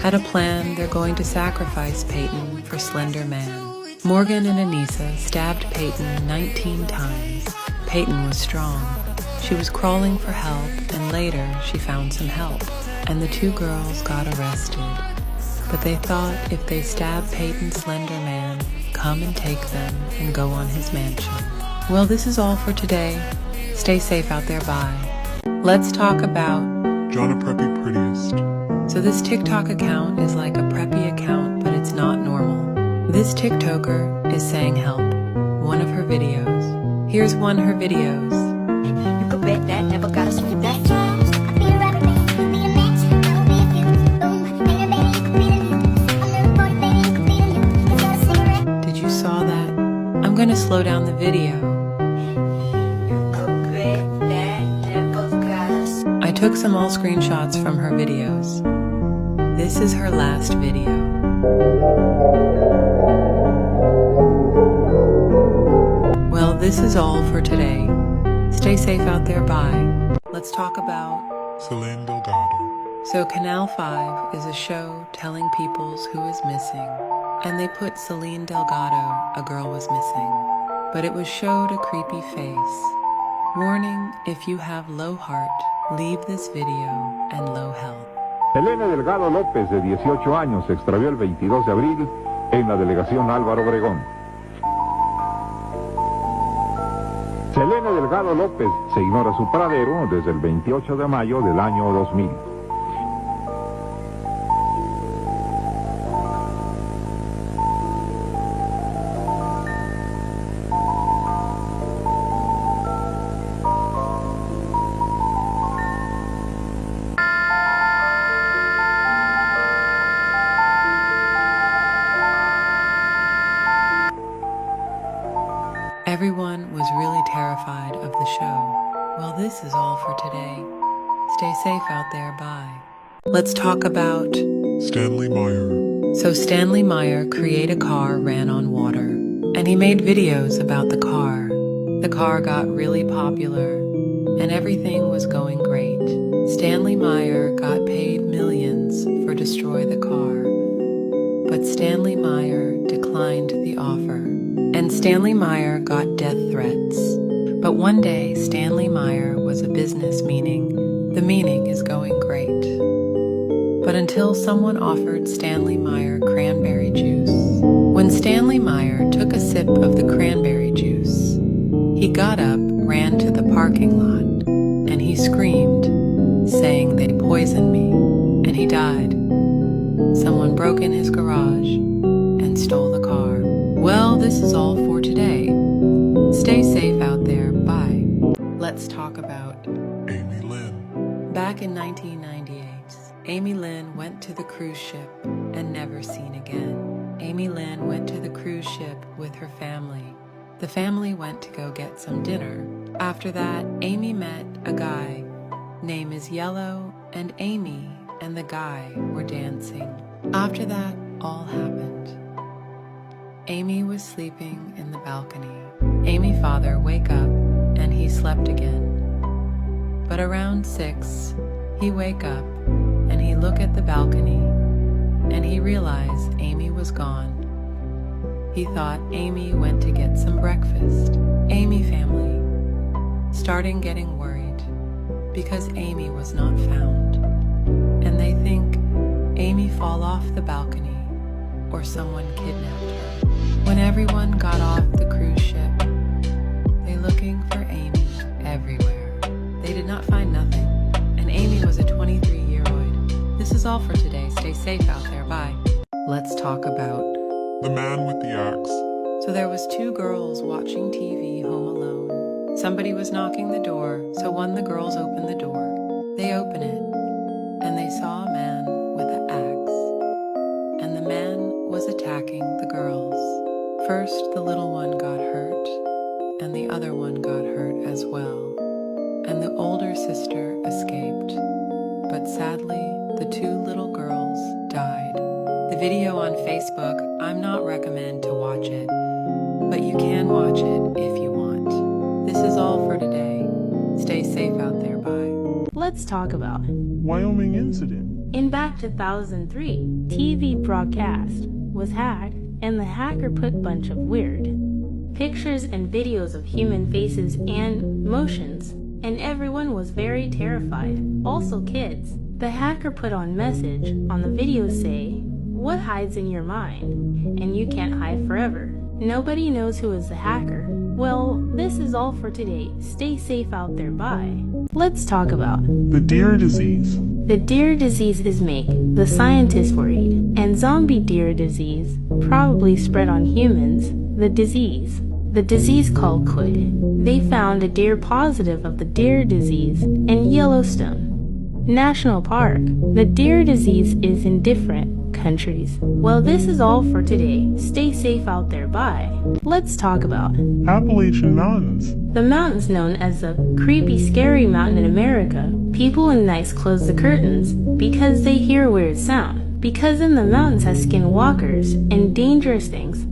had a plan. They're going to sacrifice Peyton for Slender Man. Morgan and Anissa stabbed Peyton 19 times. Peyton was strong. She was crawling for help, and later she found some help, and the two girls got arrested. But they thought if they stabbed Peyton's slender man, come and take them and go on his mansion. Well, this is all for today. Stay safe out there, bye. Let's talk about John a Preppy Prettiest. So this TikTok account is like a preppy account, but it's not normal. This TikToker is saying help. One of her videos. Here's one of her videos. You could bet that, never gotta sweep that. Did you saw that? I'm gonna slow down the video. I took some all screenshots from her videos. This is her last video. Well, this is all for today. Stay safe out there, bye. Let's talk about Celine Delgado. So Canal 5 is a show telling peoples who is missing. And they put Celine Delgado, a girl was missing. But it was showed a creepy face. Warning, if you have low heart, leave this video and low health. Selene Delgado López, de 18 años, se extravió el 22 de abril en la delegación Álvaro Obregón. Selene Delgado López se ignora su paradero desde el 28 de mayo del año 2000. Everyone was really terrified of the show. Well, this is all for today. Stay safe out there, bye. Let's talk about Stanley Meyer. So Stanley Meyer created a car ran on water, and he made videos about the car. The car got really popular, and everything was going great. Stanley Meyer got paid millions for Destroy the Car, but Stanley Meyer declined the offer. And Stanley Meyer got death threats. But one day, Stanley Meyer was a business meeting. The meeting is going great. But until someone offered Stanley Meyer cranberry juice. When Stanley Meyer took a sip of the cranberry juice, he got up, ran to the parking lot, and he screamed, saying they poisoned me, and he died. Someone broke in his garage and stole the car. Well, this is all for today. Stay safe out there, bye. Let's talk about Amy Lynn. Back in 1998, Amy Lynn went to the cruise ship and never seen again. Amy Lynn went to the cruise ship with her family. The family went to go get some dinner. After that, Amy met a guy. Name is Yellow, and Amy and the guy were dancing. After that, all happened. Amy was sleeping in the balcony. Amy father wake up and he slept again. But around 6, he wake up and he look at the balcony and he realized Amy was gone. He thought Amy went to get some breakfast. Amy family starting getting worried because Amy was not found. And they think Amy fall off the balcony or someone kidnapped her. When everyone got off the cruise ship, they looking for Amy everywhere. They did not find nothing, and Amy was a 23-year-old. This is all for today. Stay safe out there. Bye. Let's talk about The Man with the Axe. So there was 2 girls watching TV home alone. Somebody was knocking the door, so one of the girls opened the door. They open it, and they saw a man with an axe, and the man was attacking the girls. First, the little one got hurt, and the other one got hurt as well, and the older sister escaped. But sadly, the 2 little girls died. The video on Facebook, I'm not recommend to watch it, but you can watch it if you want. This is all for today. Stay safe out there, bye. Let's talk about Wyoming incident. In back 2003, TV broadcast was hacked and the hacker put bunch of weird pictures and videos of human faces and motions, and everyone was very terrified, also kids. The hacker put on message on the video say, "What hides in your mind? And you can't hide forever." Nobody knows who is the hacker. Well, this is all for today. Stay safe out there, bye. Let's talk about the deer disease. The deer disease is make the scientists worried, and zombie deer disease probably spread on humans. The disease called Cuties. They found a deer positive of the deer disease in Yellowstone National Park. The deer disease is in different countries. Well, this is all for today. Stay safe out there, bye. Let's talk about Appalachian Mountains. The mountains known as the creepy, scary mountain in America. People in nights close the curtains because they hear weird sound. Because in the mountains has skinwalkers and dangerous things.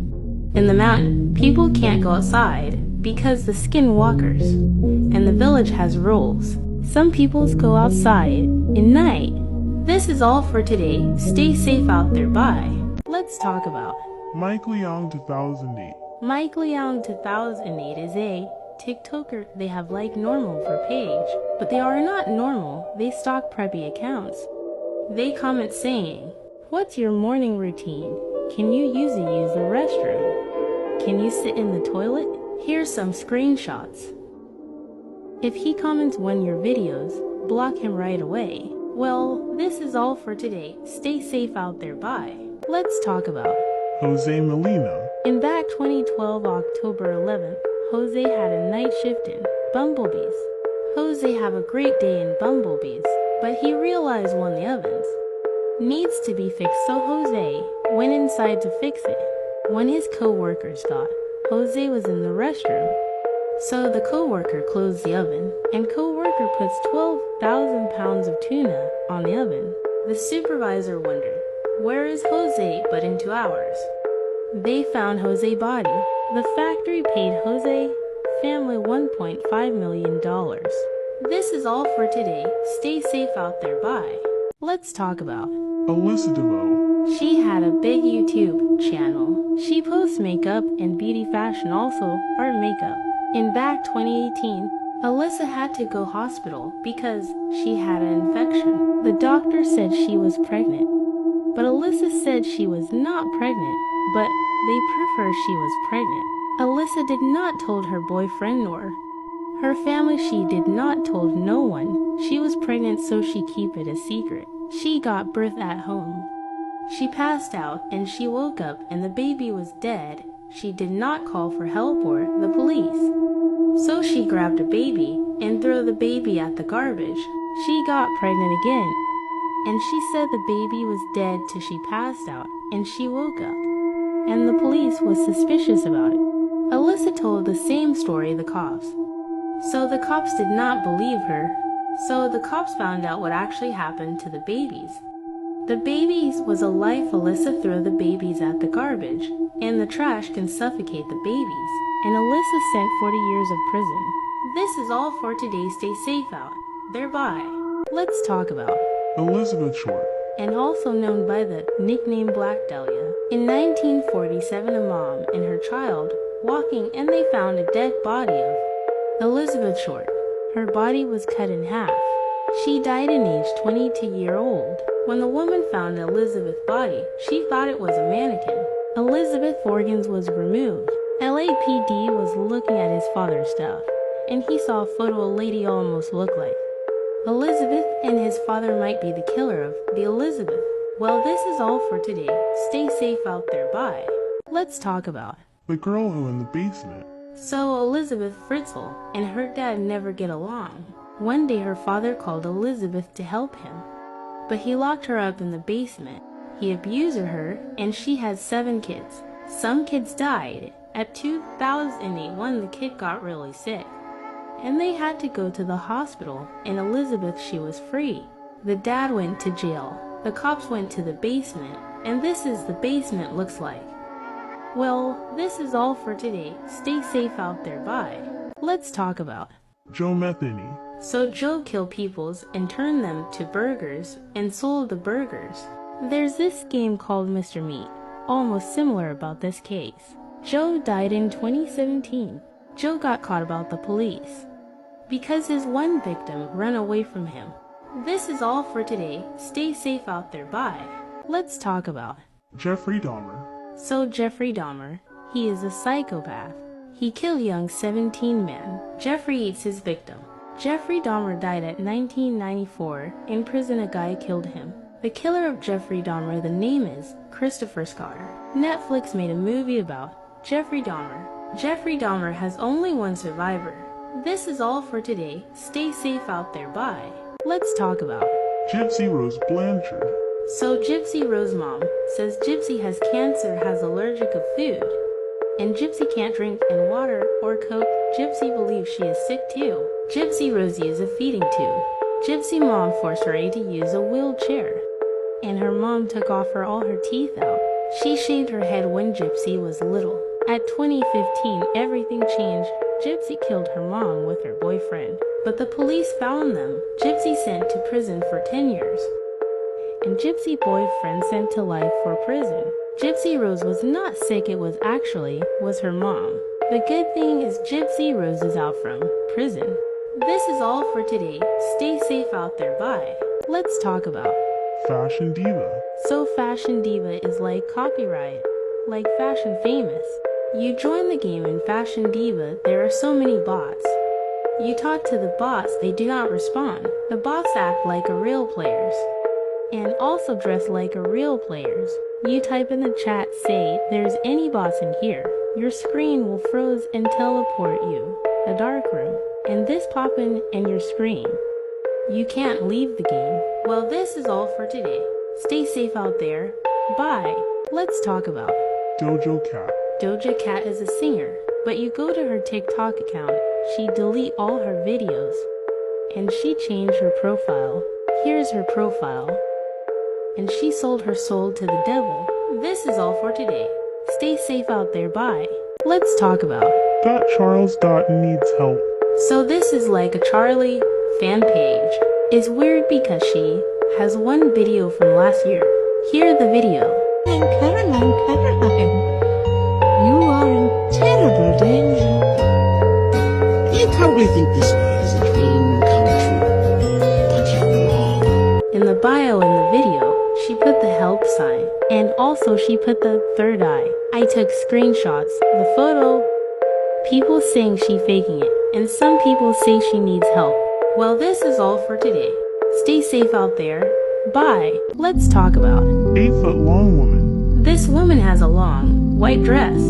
In the mountain, people can't go outside because the skinwalkers. And the village has rules. Some peoples go outside in night. This is all for today. Stay safe out there, bye. Let's talk about Mike Leong 2008. Mike Leong 2008 is a TikToker. They have like normal for page, but they are not normal. They stalk preppy accounts. They comment saying, "What's your morning routine? Can you use the restroom? Can you sit in the toilet? Here's some screenshots." If he comments one of your videos, block him right away. Well, this is all for today. Stay safe out there, bye. Let's talk about Jose Molina. In back 2012 October 11th, Jose had a night shift in Bumblebees. Jose have a great day in Bumblebees, but he realized one of the ovens needs to be fixed, so Jose went inside to fix it. When his co-workers thought Jose was in the restroom, so the co-worker closed the oven, and co-worker puts 12,000 pounds of tuna on the oven. The supervisor wondered, where is Jose? But in 2 hours, they found Jose's body. The factory paid Jose family $1.5 million. This is all for today. Stay safe out there, bye. Let's talk about Alyssa DeVoe. She had a big YouTube channel. She posts makeup and beauty fashion, also art makeup. In back 2018, Alyssa had to go hospital because she had an infection. The doctor said she was pregnant, but Alyssa said she was not pregnant, but they prefer she was pregnant. Alyssa did not told her boyfriend nor her family. She did not told no one she was pregnant, so she keep it a secret. She got birth at home. She passed out and she woke up and the baby was dead. She did not call for help or the police. So she grabbed a baby and threw the baby at the garbage. She got pregnant again, and she said the baby was dead till she passed out and she woke up, and the police was suspicious about it. Alyssa told the same story to the cops. So the cops did not believe her. So the cops found out what actually happened to the babies. The babies was a life. Alyssa threw the babies at the garbage, and the trash can suffocate the babies. And Alyssa sent 40 years of prison. This is all for today. Stay safe out there, bye. Let's talk about Elizabeth Short. And also known by the nickname Black Dahlia. In 1947, a mom and her child walking, and they found a dead body of Elizabeth Short. Her body was cut in half. She died in age 22-year-old. When the woman found Elizabeth's body, she thought it was a mannequin. Elizabeth's organs was removed. LAPD was looking at his father's stuff, and he saw a photo a lady almost looked like Elizabeth, and his father might be the killer of the Elizabeth. Well, this is all for today. Stay safe out there, bye. Let's talk about the girl who in the basement. So Elizabeth Fritzl and her dad never get along. One day her father called Elizabeth to help him, but he locked her up in the basement. He abused her, and she had 7 kids. Some kids died. At 2008, the kid got really sick, and they had to go to the hospital, and Elizabeth, she was free. The dad went to jail. The cops went to the basement, and this is the basement looks like. Well, this is all for today. Stay safe out there, bye. Let's talk about Joe Metheny. So Joe killed peoples and turned them to burgers and sold the burgers. There's this game called Mr. Meat. almost similar about this case. Joe died in 2017. Joe got caught about the police because his one victim ran away from him. This is all for today. Stay safe out there. Bye. Let's talk about Jeffrey Dahmer. So Jeffrey Dahmer, he is a psychopath. He killed young 17 men. Jeffrey eats his victim. Jeffrey Dahmer died at 1994. In prison, a guy killed him. The killer of Jeffrey Dahmer, the name is Christopher Scotter. Netflix made a movie about Jeffrey Dahmer. Jeffrey Dahmer has only one survivor. This is all for today. Stay safe out there. Bye. Let's talk about Gypsy Rose Blanchard. So Gypsy Rose mom says Gypsy has cancer, has allergic of food, and Gypsy can't drink and water or Coke. Gypsy believes she is sick too. Gypsy Rose used a feeding tube. Gypsy mom forced her to use a wheelchair, and her mom took off all her teeth out. She shaved her head when Gypsy was little. At 2015, everything changed. Gypsy killed her mom with her boyfriend, but the police found them. Gypsy sent to prison for 10 years, and Gypsy boyfriend sent to life for prison. Gypsy Rose was not sick, it was her mom. The good thing is Gypsy Rose is out from prison. This is all for today. Stay safe out there. Bye. Let's talk about Fashion Diva. So Fashion Diva is like copyright, like Fashion Famous. You join the game in Fashion Diva, there are so many bots. You talk to the bots, they do not respond. The bots act like a real players, and also dress like a real players. You type in the chat, say, there's any bots in here. Your screen will froze and teleport you a dark room, and this pop in your screen. You can't leave the game. Well, this is all for today. Stay safe out there. Bye. Let's talk about Doja Cat. Doja Cat is a singer, but you go to her TikTok account, she delete all her videos, and she changed her profile. Here's her profile, and she sold her soul to the devil. This is all for today. Stay safe out there. Bye. Let's talk about That Charles Dot needs help. So this is like a Charlie fan page. It's weird because she has one video from last year. Hear the video. Caroline, you are in terrible danger. You probably think this was a dream come true, but you're wrong. In the bio in the video, she put the help sign, and also she put the third eye. I took screenshots. The photo, people saying she faking it, and some people say she needs help. Well, this is all for today. Stay safe out there. Bye. Let's talk about 8-foot-long woman. This woman has a long, white dress.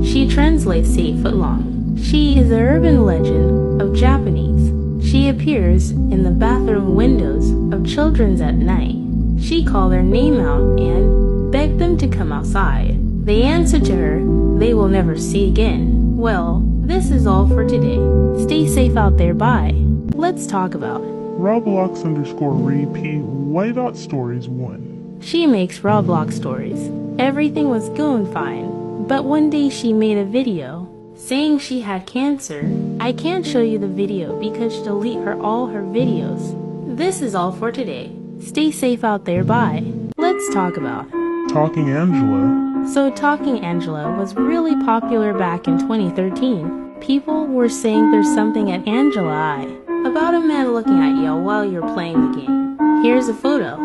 She translates 8 foot long. She is an urban legend of Japanese. She appears in the bathroom windows of children at night. She called their name out and begged them to come outside. They answered to her, they will never see again. Well, this is all for today. Stay safe out there. Bye. Let's talk about Roblox _repeat Whiteout Stories 1. She makes Roblox stories. Everything was going fine, but one day she made a video saying she had cancer. I can't show you the video because she deleted all her videos. This is all for today. Stay safe out there. Bye. Let's talk about Talking Angela. So Talking Angela was really popular back in 2013. People were saying there's something at Angela Eye about a man looking at you while you're playing the game. Here's a photo.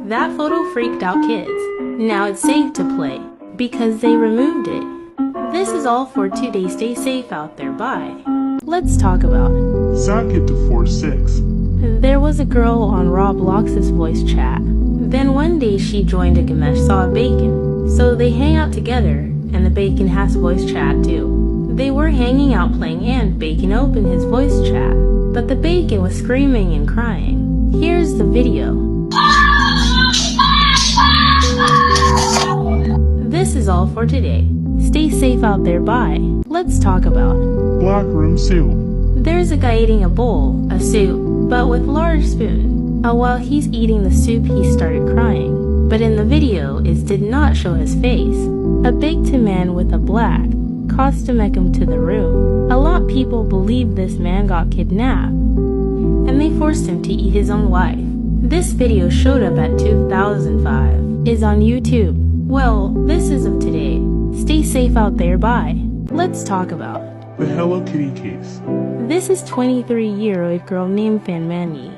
That photo freaked out kids. Now it's safe to play because they removed it. This is all for today. Stay safe out there. Bye. Let's talk about Zacket to 46. There was a girl on Roblox's voice chat. Then one day she joined a game and saw a bacon. So they hang out together, and the bacon has voice chat too. They were hanging out playing and Bacon opened his voice chat, but the bacon was screaming and crying. Here's the video. This is all for today. Stay safe out there. Bye. Let's talk about Black Room Soup. There's a guy eating a bowl, a soup, but with large spoon. While he's eating the soup, he started crying. But in the video, it did not show his face. A big man with a black costume came to the room. A lot of people believe this man got kidnapped, and they forced him to eat his own wife. This video showed up at 2005. Is on YouTube. Well, this is of today. Stay safe out there, bye. Let's talk about the Hello Kitty case. This is 23-year-old girl named Fan Man-yi.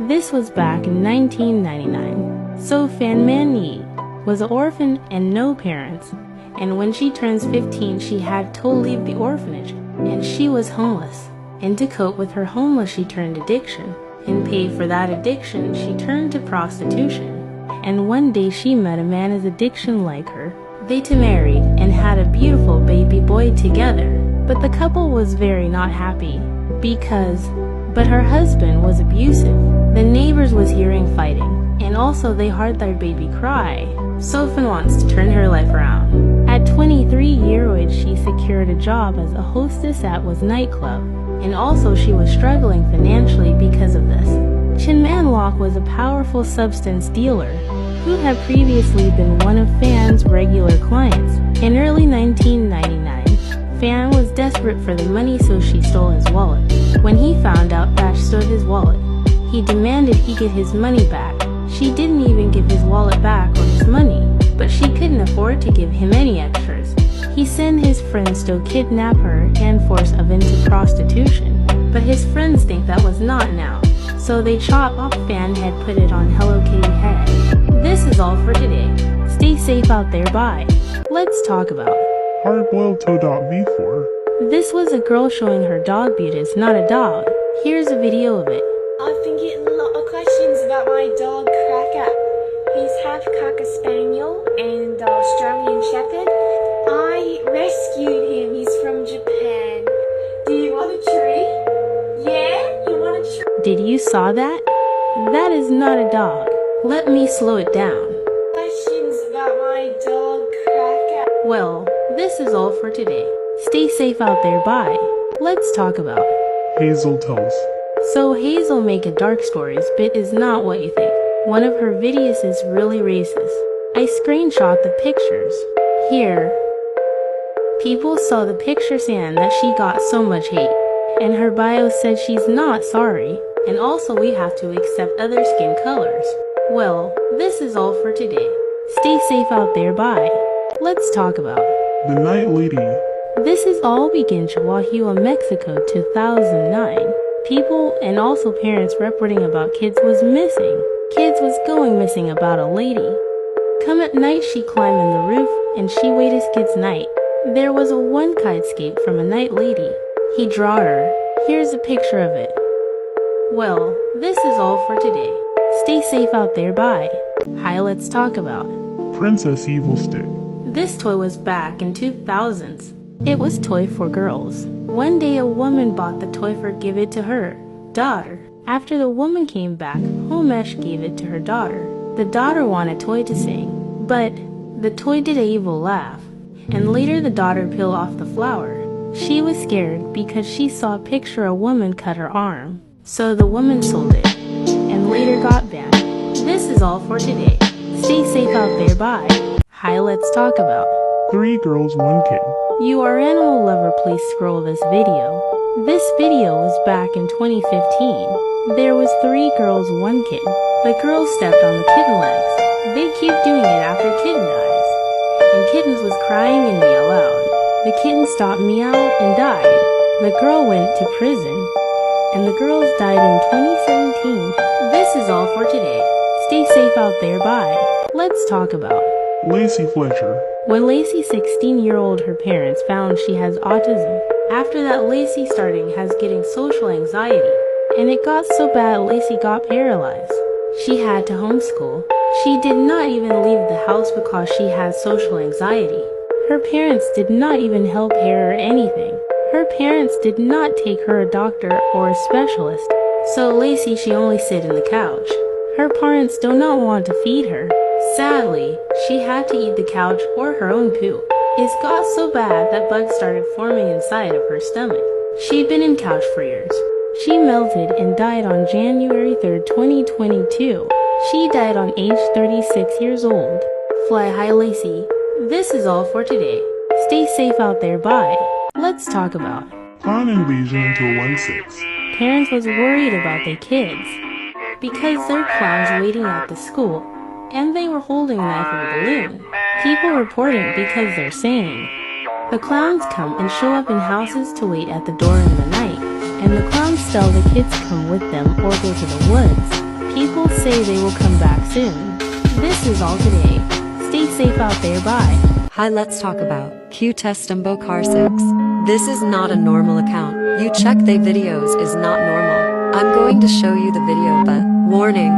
This was back in 1999. So Fan Man-yi was an orphan and no parents. And when she turns 15, she had to leave the orphanage. And she was homeless. And to cope with her homeless, she turned addiction. And paid for that addiction, she turned to prostitution. And one day she met a man as addiction like her. They two married and had a beautiful baby boy together. But the couple was very not happy but her husband was abusive. The neighbors was hearing fighting, and also they heard their baby cry. Sophie wants to turn her life around. At 23-year-old, she secured a job as a hostess at was nightclub, and also she was struggling financially because of this. Chin Man Lok was a powerful substance dealer who had previously been one of Fan's regular clients. In early 1999, Fan was desperate for the money, so she stole his wallet. When he found out that she stole his wallet, he demanded he get his money back. She didn't even give his wallet back or his money, but she couldn't afford to give him any extras. He sent his friends to kidnap her and force her into prostitution, but his friends think that was not now. So they chop off Fan head, put it on Hello Kitty head. This is all for today. Stay safe out there, bye. Let's talk about Hard-boiled toe.v4. This was a girl showing her dog beauties, not a dog. Here's a video of it. I've been getting a lot of questions about my dog Cracker. He's half Cocker Spaniel and Australian Shepherd. I rescued him. He's from Japan. Do you want a tree? Yeah? You want a tree? Did you saw that? That is not a dog. Let me slow it down. Questions about my dog Cracker. Well, this is all for today. Stay safe out there, bye. Let's talk about Hazel tells. So Hazel make a dark stories, but is not what you think. One of her videos is really racist. I screenshot the pictures. Here. People saw the picture saying that she got so much hate. And her bio said she's not sorry. And also we have to accept other skin colors. Well, this is all for today. Stay safe out there, bye. Let's talk about the Night Lady. This is all begin Chihuahua, Mexico, 2009. People and also parents reporting about kids was missing. Kids was going missing about a lady. Come at night, she climbed in the roof and she waited kids night. There was a one kite escape from a night lady. He draw her. Here's a picture of it. Well, this is all for today. Stay safe out there, bye. Hi, let's talk about Princess Evil Stick. This toy was back in 2000s. It was toy for girls. One day a woman bought the toy for give it to her daughter. After the woman came back, Homesh gave it to her daughter. The daughter wanted a toy to sing, but the toy did an evil laugh. And later the daughter peeled off the flower. She was scared because she saw a picture of a woman cut her arm. So the woman sold it, and later got banned. This is all for today. Stay safe out there, bye. Hi, let's talk about 3 girls, 1 kid. You are animal lover, please scroll this video. This video was back in 2015. There was 3 girls, 1 kitten. The girls stepped on the kitten legs. They keep doing it after kitten dies. And kittens was crying and meow loud. The kitten stopped meow and died. The girl went to prison. And the girls died in 2017. This is all for today. Stay safe out there, bye. Let's talk about Lacey Fletcher. When Lacey, 16-year-old, her parents found she has autism. After that, Lacey has getting social anxiety. And it got so bad Lacey got paralyzed. She had to homeschool. She did not even leave the house because she had social anxiety. Her parents did not even help her or anything. Her parents did not take her a doctor or a specialist. So Lacey, she only sit in the couch. Her parents do not want to feed her. Sadly, she had to eat the couch or her own poo. It got so bad that bugs started forming inside of her stomach. She'd been in couch for years. She melted and died on January 3rd, 2022. She died on age 36 years old. Fly high, Lacey. This is all for today. Stay safe out there, bye. Let's talk about Clown invasion until 1/6. Parents was worried about their kids because their clowns waiting at the school, and they were holding a knife of a balloon. People report it because they're saying. The clowns come and show up in houses to wait at the door in the night, and the clowns tell the kids come with them or go to the woods. People say they will come back soon. This is all today. Stay safe out there, bye. Hi, let's talk about Cuties Hoaxes. This is not a normal account. You check they videos is not normal. I'm going to show you the video, but warning,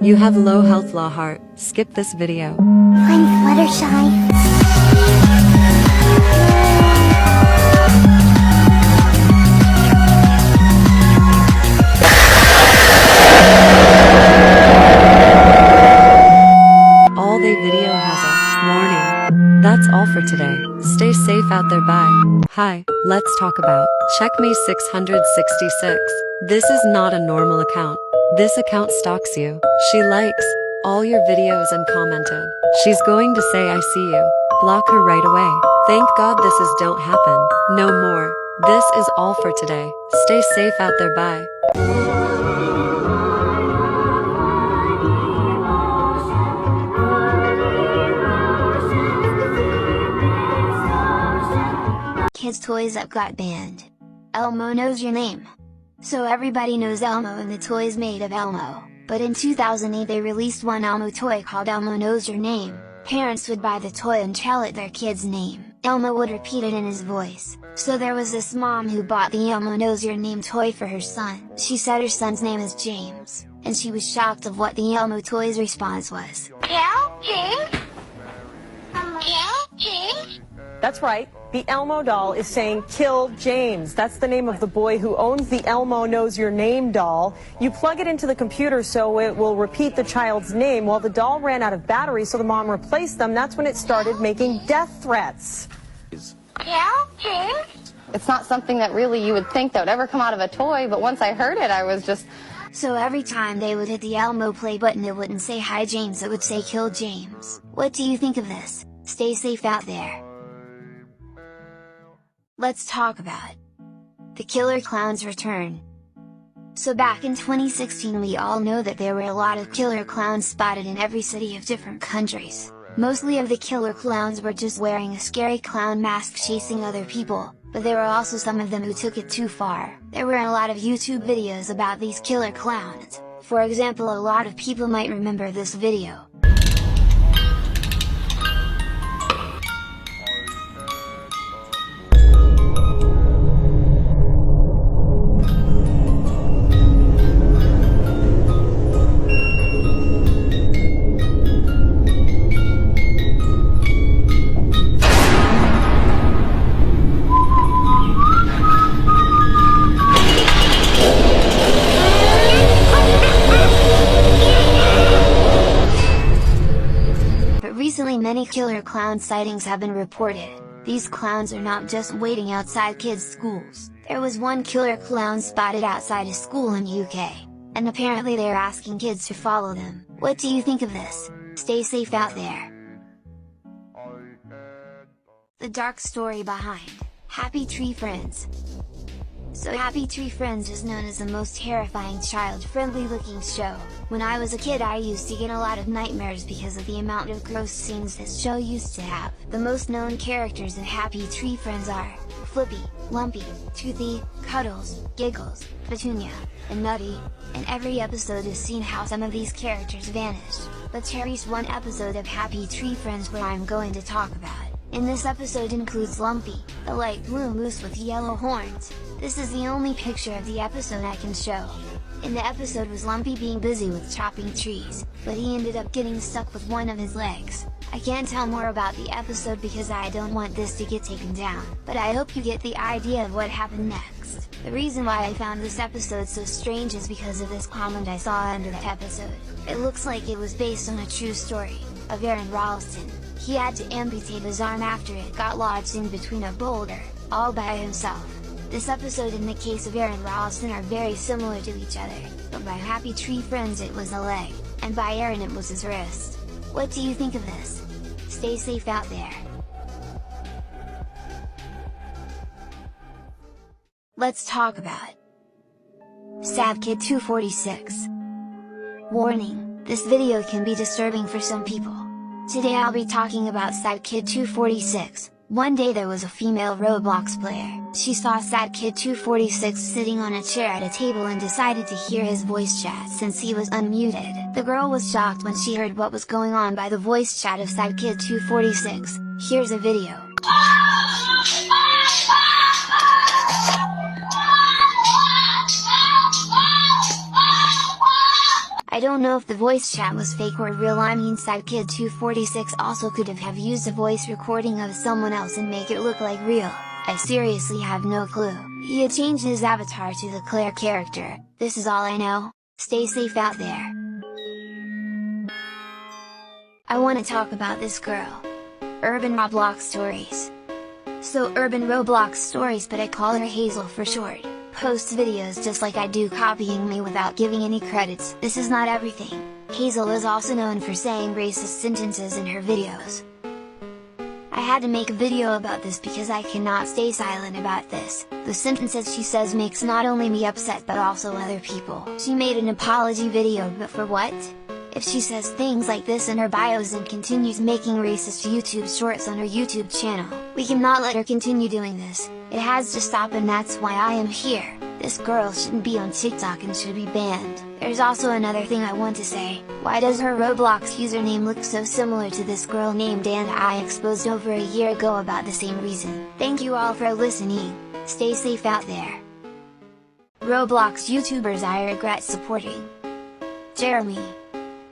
you have low health law heart. Skip this video. I'm Fluttershy. All they video has a warning. That's all for today. Stay safe out there, bye. Hi, let's talk about Check Me 666. This is not a normal account. This account stalks you. She likes all your videos and commented. She's going to say I see you. Block her right away. Thank God this is don't happen. No more. This is all for today. Stay safe out there, bye. Kids' toys that got banned. Elmo knows your name. So everybody knows Elmo and the toys made of Elmo, but in 2008 they released one Elmo toy called Elmo Knows Your Name. Parents would buy the toy and tell it their kid's name. Elmo would repeat it in his voice. So there was this mom who bought the Elmo Knows Your Name toy for her son. She said her son's name is James, and she was shocked of what the Elmo toy's response was. Kill James? Kill James? That's right. The Elmo doll is saying, "Kill James." That's the name of the boy who owns the Elmo Knows Your Name doll. You plug it into the computer so it will repeat the child's name. Well, the doll ran out of battery, so the mom replaced them. That's when it started making death threats. Kill James? It's not something that really you would think that would ever come out of a toy, but once I heard it, I was just... So every time they would hit the Elmo play button, it wouldn't say "Hi James," it would say "Kill James." What do you think of this? Stay safe out there. Let's talk about the killer clowns return. So back in 2016 we all know that there were a lot of killer clowns spotted in every city of different countries. Mostly of the killer clowns were just wearing a scary clown mask chasing other people, but there were also some of them who took it too far. There were a lot of YouTube videos about these killer clowns. For example, a lot of people might remember this video. Recently many killer clown sightings have been reported. These clowns are not just waiting outside kids' schools. There was one killer clown spotted outside a school in UK, and apparently they're asking kids to follow them. What do you think of this? Stay safe out there. The dark story behind Happy Tree Friends. So Happy Tree Friends is known as the most terrifying child-friendly looking show. When I was a kid I used to get a lot of nightmares because of the amount of gross scenes this show used to have. The most known characters in Happy Tree Friends are Flippy, Lumpy, Toothy, Cuddles, Giggles, Petunia, and Nutty, and every episode has seen how some of these characters vanished. Let's release one episode of Happy Tree Friends where I'm going to talk about. In this episode includes Lumpy, the light blue moose with yellow horns. This is the only picture of the episode I can show. In the episode was Lumpy being busy with chopping trees, but he ended up getting stuck with one of his legs. I can't tell more about the episode because I don't want this to get taken down, but I hope you get the idea of what happened next. The reason why I found this episode so strange is because of this comment I saw under the episode. It looks like it was based on a true story of Aaron Ralston. He had to amputate his arm after it got lodged in between a boulder, all by himself. This episode and the case of Aaron Ralston are very similar to each other, but by Happy Tree Friends it was a leg, and by Aaron it was his wrist. What do you think of this? Stay safe out there. Let's talk about Sad Kid 246. Warning, this video can be disturbing for some people. Today I'll be talking about Sad Kid 246. One day there was a female Roblox player. She saw Sad Kid 246 sitting on a chair at a table and decided to hear his voice chat since he was unmuted. The girl was shocked when she heard what was going on by the voice chat of Sad Kid 246. Here's a video. I don't know if the voice chat was fake or real. I mean, Sad Kid 246 also could have used a voice recording of someone else and make it look like real. I seriously have no clue. He had changed his avatar to the Claire character. This is all I know. Stay safe out there. I want to talk about this girl. Urban Roblox Stories. So Urban Roblox Stories, but I call her Hazel for short. Posts videos just like I do, copying me without giving any credits. This is not everything. Hazel is also known for saying racist sentences in her videos. I had to make a video about this because I cannot stay silent about this. The sentences she says makes not only me upset but also other people. She made an apology video, but for what? If she says things like this in her bios and continues making racist YouTube shorts on her YouTube channel, we cannot let her continue doing this. It has to stop, and that's why I am here. This girl shouldn't be on TikTok and should be banned. There's also another thing I want to say. Why does her Roblox username look so similar to this girl named Anne I exposed over a year ago about the same reason? Thank you all for listening. Stay safe out there. Roblox YouTubers I regret supporting. Jeremy.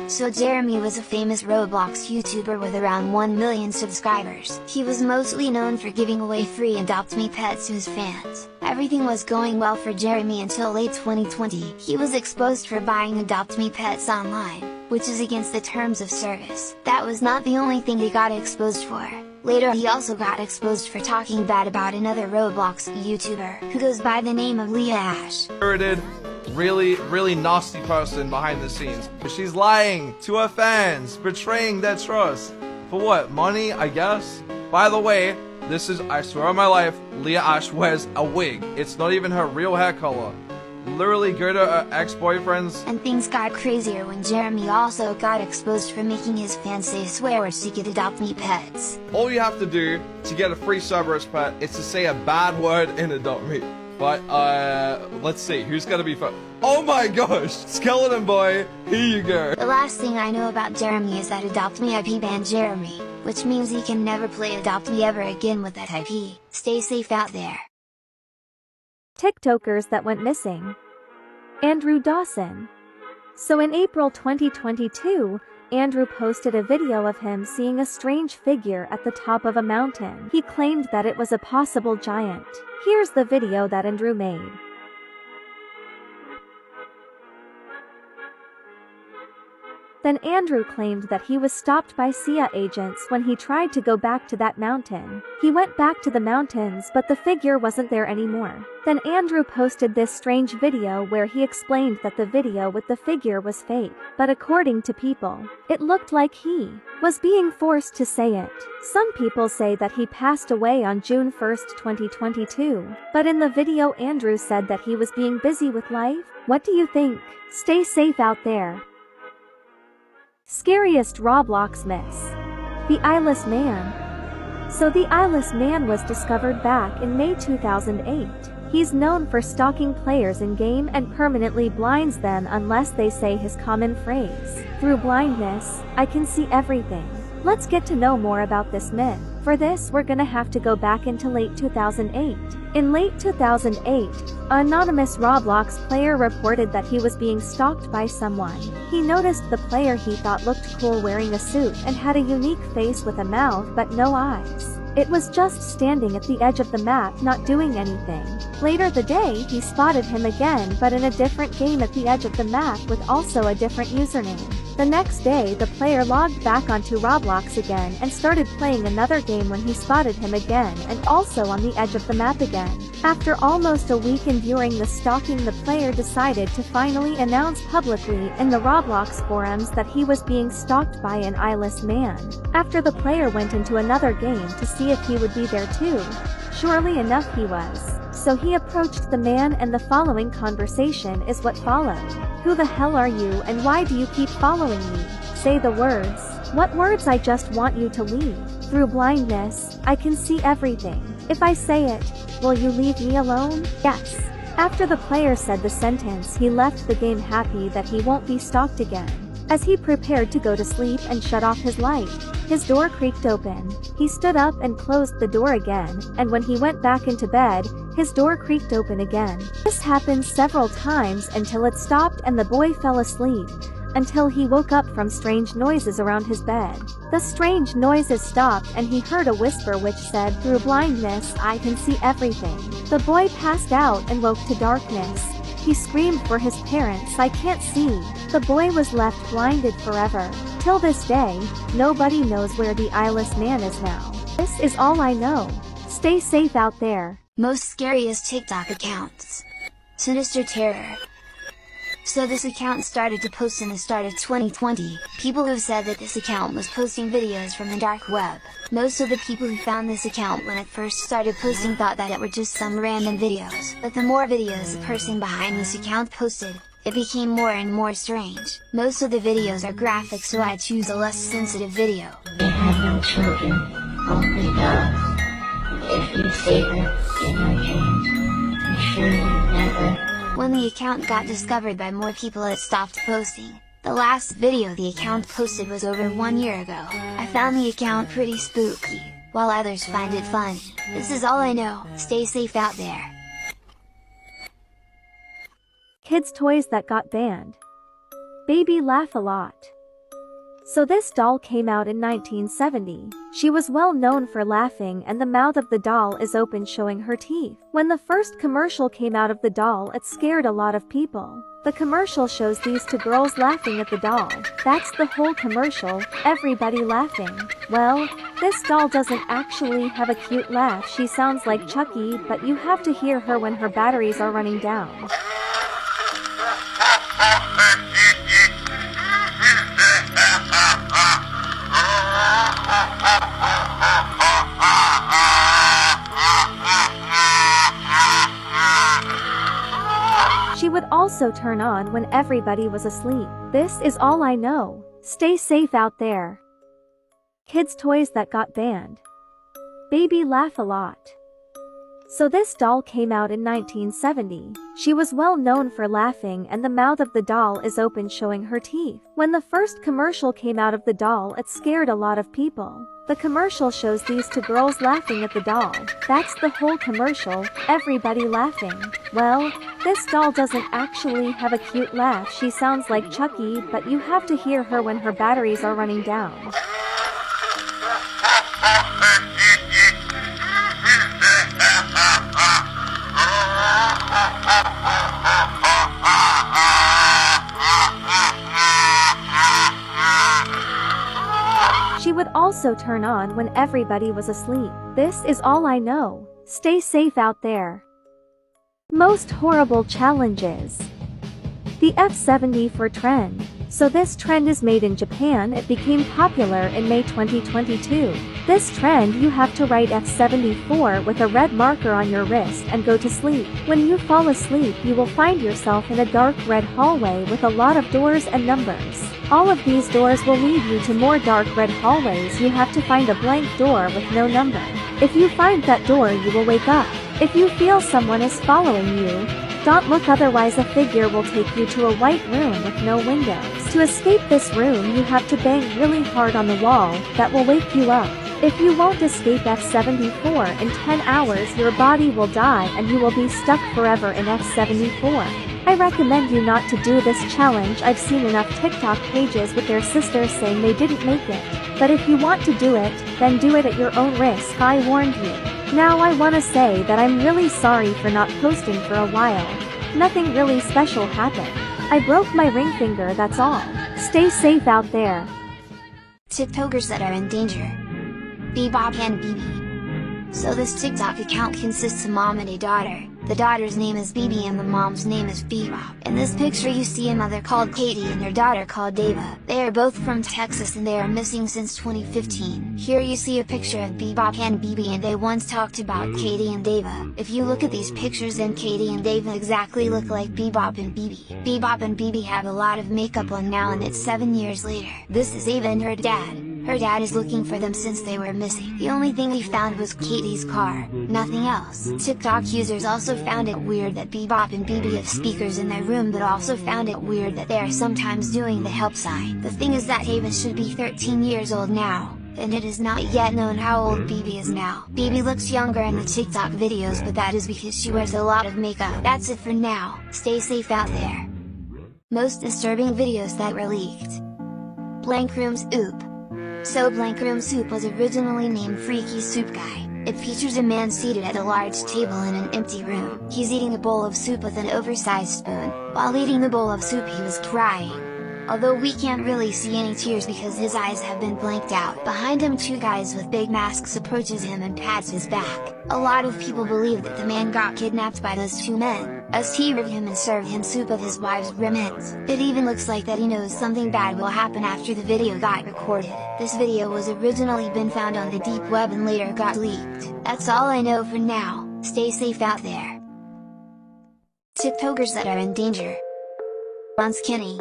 So Jeremy was a famous Roblox YouTuber with around 1 million subscribers. He was mostly known for giving away free Adopt Me pets to his fans. Everything was going well for Jeremy until late 2020. He was exposed for buying Adopt Me pets online, which is against the terms of service. That was not the only thing he got exposed for. Later he also got exposed for talking bad about another Roblox YouTuber, who goes by the name of Leah Ash. Really nasty person behind the scenes. But she's lying to her fans, betraying their trust. For what? Money, I guess? By the way, this is, I swear on my life, Leah Ash wears a wig. It's not even her real hair color. Literally go to her ex-boyfriends. And things got crazier when Jeremy also got exposed for making his fans say swear words to get Adopt Me pets. All you have to do to get a free Cerberus pet is to say a bad word in Adopt Me. But, let's see, who's gonna be fun? Oh my gosh! Skeleton Boy, here you go! The last thing I know about Jeremy is that Adopt Me IP banned Jeremy, which means he can never play Adopt Me ever again with that IP. Stay safe out there. TikTokers that went missing. Andrew Dawson. So in April 2022, Andrew posted a video of him seeing a strange figure at the top of a mountain. He claimed that it was a possible giant. Here's the video that Andrew made. Then Andrew claimed that he was stopped by CIA agents when he tried to go back to that mountain. He went back to the mountains, but the figure wasn't there anymore. Then Andrew posted this strange video where he explained that the video with the figure was fake, but according to people, it looked like he was being forced to say it. Some people say that he passed away on June 1st, 2022, but in the video Andrew said that he was being busy with life. What do you think? Stay safe out there. Scariest Roblox myths. The Eyeless Man. So the Eyeless Man was discovered back in May 2008. He's known for stalking players in-game and permanently blinds them unless they say his common phrase, "Through blindness, I can see everything." Let's get to know more about this myth. For this, we're gonna have to go back into late 2008. In late 2008, an anonymous Roblox player reported that he was being stalked by someone. He noticed the player he thought looked cool wearing a suit and had a unique face with a mouth but no eyes. It was just standing at the edge of the map, not doing anything. Later the day, he spotted him again, but in a different game at the edge of the map with also a different username. The next day, the player logged back onto Roblox again and started playing another game when he spotted him again and also on the edge of the map again. After almost a week enduring the stalking, the player decided to finally announce publicly in the Roblox forums that he was being stalked by an eyeless man. After the player went into another game to see if he would be there too. Surely enough, he was. So he approached the man and the following conversation is what followed. "Who the hell are you and why do you keep following me? Say the words." What words? I just want you to leave. Through blindness, I can see everything. If I say it, will you leave me alone? Yes. After the player said the sentence, he left the game happy that he won't be stalked again. As he prepared to go to sleep and shut off his light, his door creaked open. He stood up and closed the door again, and when he went back into bed, his door creaked open again. This happened several times until it stopped and the boy fell asleep, until he woke up from strange noises around his bed. The strange noises stopped and he heard a whisper which said, "Through blindness, I can see everything." The boy passed out and woke to darkness. He screamed for his parents, "I can't see." The boy was left blinded forever. Till this day, nobody knows where the eyeless man is now. This is all I know. Stay safe out there. Most scariest TikTok accounts. Sinister Terror. So this account started to post in the start of 2020. People have said that this account was posting videos from the dark web. Most of the people who found this account when it first started posting thought that it were just some random videos. But the more videos the person behind this account posted, it became more and more strange. Most of the videos are graphic, so I choose a less sensitive video. They have no children, only dogs. If you see them in your dreams, I'm sure you never. When the account got discovered by more people, it stopped posting. The last video the account posted was over 1 year ago. I found the account pretty spooky, while others find it fun. This is all I know. Stay safe out there. Kids' toys that got banned. Baby laugh a lot. So this doll came out in 1970. She was well known for laughing and the mouth of the doll is open showing her teeth. When the first commercial came out of the doll, it scared a lot of people. The commercial shows these two girls laughing at the doll. That's the whole commercial, everybody laughing. Well, this doll doesn't actually have a cute laugh. She sounds like Chucky, but you have to hear her when her batteries are running down. She would also turn on when everybody was asleep. This is all I know. Stay safe out there. Kids' toys that got banned. Baby laugh a lot. So this doll came out in 1970. She was well known for laughing and the mouth of the doll is open showing her teeth. When the first commercial came out of the doll, it scared a lot of people. The commercial shows these two girls laughing at the doll. That's the whole commercial, everybody laughing. Well, this doll doesn't actually have a cute laugh. She sounds like Chucky, but you have to hear her when her batteries are running down. She would also turn on when everybody was asleep. This is all I know. Stay safe out there. Most horrible challenges. The F74 trend. So this trend is made in Japan. It became popular in May 2022. This trend, you have to write F74 with a red marker on your wrist and go to sleep. When you fall asleep, you will find yourself in a dark red hallway with a lot of doors and numbers. All of these doors will lead you to more dark red hallways. You have to find a blank door with no number. If you find that door, you will wake up. If you feel someone is following you, don't look, otherwise a figure will take you to a white room with no windows. To escape this room, you have to bang really hard on the wall. That will wake you up. If you won't escape F74 in 10 hours, your body will die and you will be stuck forever in F74. I recommend you not to do this challenge. I've seen enough TikTok pages with their sisters saying they didn't make it. But if you want to do it, then do it at your own risk. I warned you. Now I wanna say that I'm really sorry for not posting for a while. Nothing really special happened. I broke my ring finger, that's all. Stay safe out there. TikTokers that are in danger. Bebop and BB. So this TikTok account consists of mom and a daughter. The daughter's name is Bibi and the mom's name is Bebop. In this picture you see a mother called Katie and her daughter called Dava. They are both from Texas and they are missing since 2015. Here you see a picture of Bebop and Bibi and they once talked about Katie and Dava. If you look at these pictures then Katie and Dava exactly look like Bebop and Bibi. Bebop and Bibi have a lot of makeup on now and it's 7 years later. This is Ava and her dad. Her dad is looking for them since they were missing. The only thing he found was Katie's car, nothing else. TikTok users also found it weird that Bebop and Bibi have speakers in their room but also found it weird that they are sometimes doing the help sign. The thing is that Ava should be 13 years old now, and it is not yet known how old Bibi is now. Bibi looks younger in the TikTok videos but that is because she wears a lot of makeup. That's it for now, stay safe out there. Most disturbing videos that were leaked. Blank Room's Oop. So Blank Room Soup was originally named Freaky Soup Guy. It features a man seated at a large table in an empty room. He's eating a bowl of soup with an oversized spoon. While eating the bowl of soup he was crying. Although we can't really see any tears because his eyes have been blanked out. Behind him 2 guys with big masks approaches him and pats his back. A lot of people believe that the man got kidnapped by those 2 men, as he raped him and served him soup of his wife's remains. It even looks like that he knows something bad will happen after the video got recorded. This video was originally been found on the deep web and later got leaked. That's all I know for now, stay safe out there. TikTokers that are in danger. Skinny.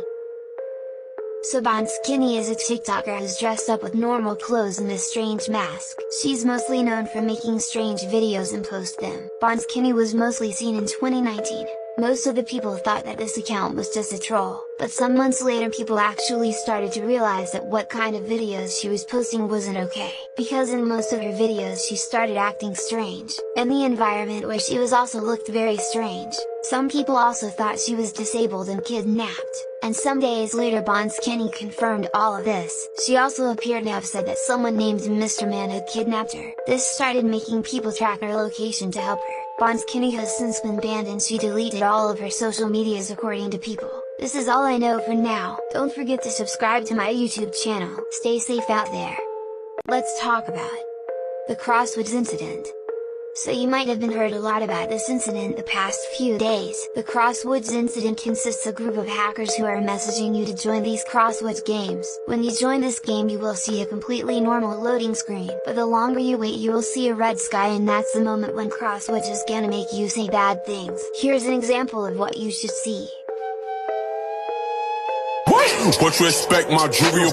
So Skinny is a TikToker who's dressed up with normal clothes and a strange mask. She's mostly known for making strange videos and post them. Skinny was mostly seen in 2019. Most of the people thought that this account was just a troll, but some months later people actually started to realize that what kind of videos she was posting wasn't okay, because in most of her videos she started acting strange, and the environment where she was also looked very strange. Some people also thought she was disabled and kidnapped, and some days later Skinny confirmed all of this. She also appeared to have said that someone named Mr. Man had kidnapped her. This started making people track her location to help her. Skinny has since been banned and she deleted all of her social medias according to people. This is all I know for now. Don't forget to subscribe to my YouTube channel. Stay safe out there. Let's talk about the Crosswoods incident. So you might have been heard a lot about this incident the past few days. The Crosswoods incident consists of a group of hackers who are messaging you to join these Crosswoods games. When you join this game you will see a completely normal loading screen, but the longer you wait you will see a red sky and that's the moment when Crosswoods is gonna make you say bad things. Here's an example of what you should see. But respect my jewelry.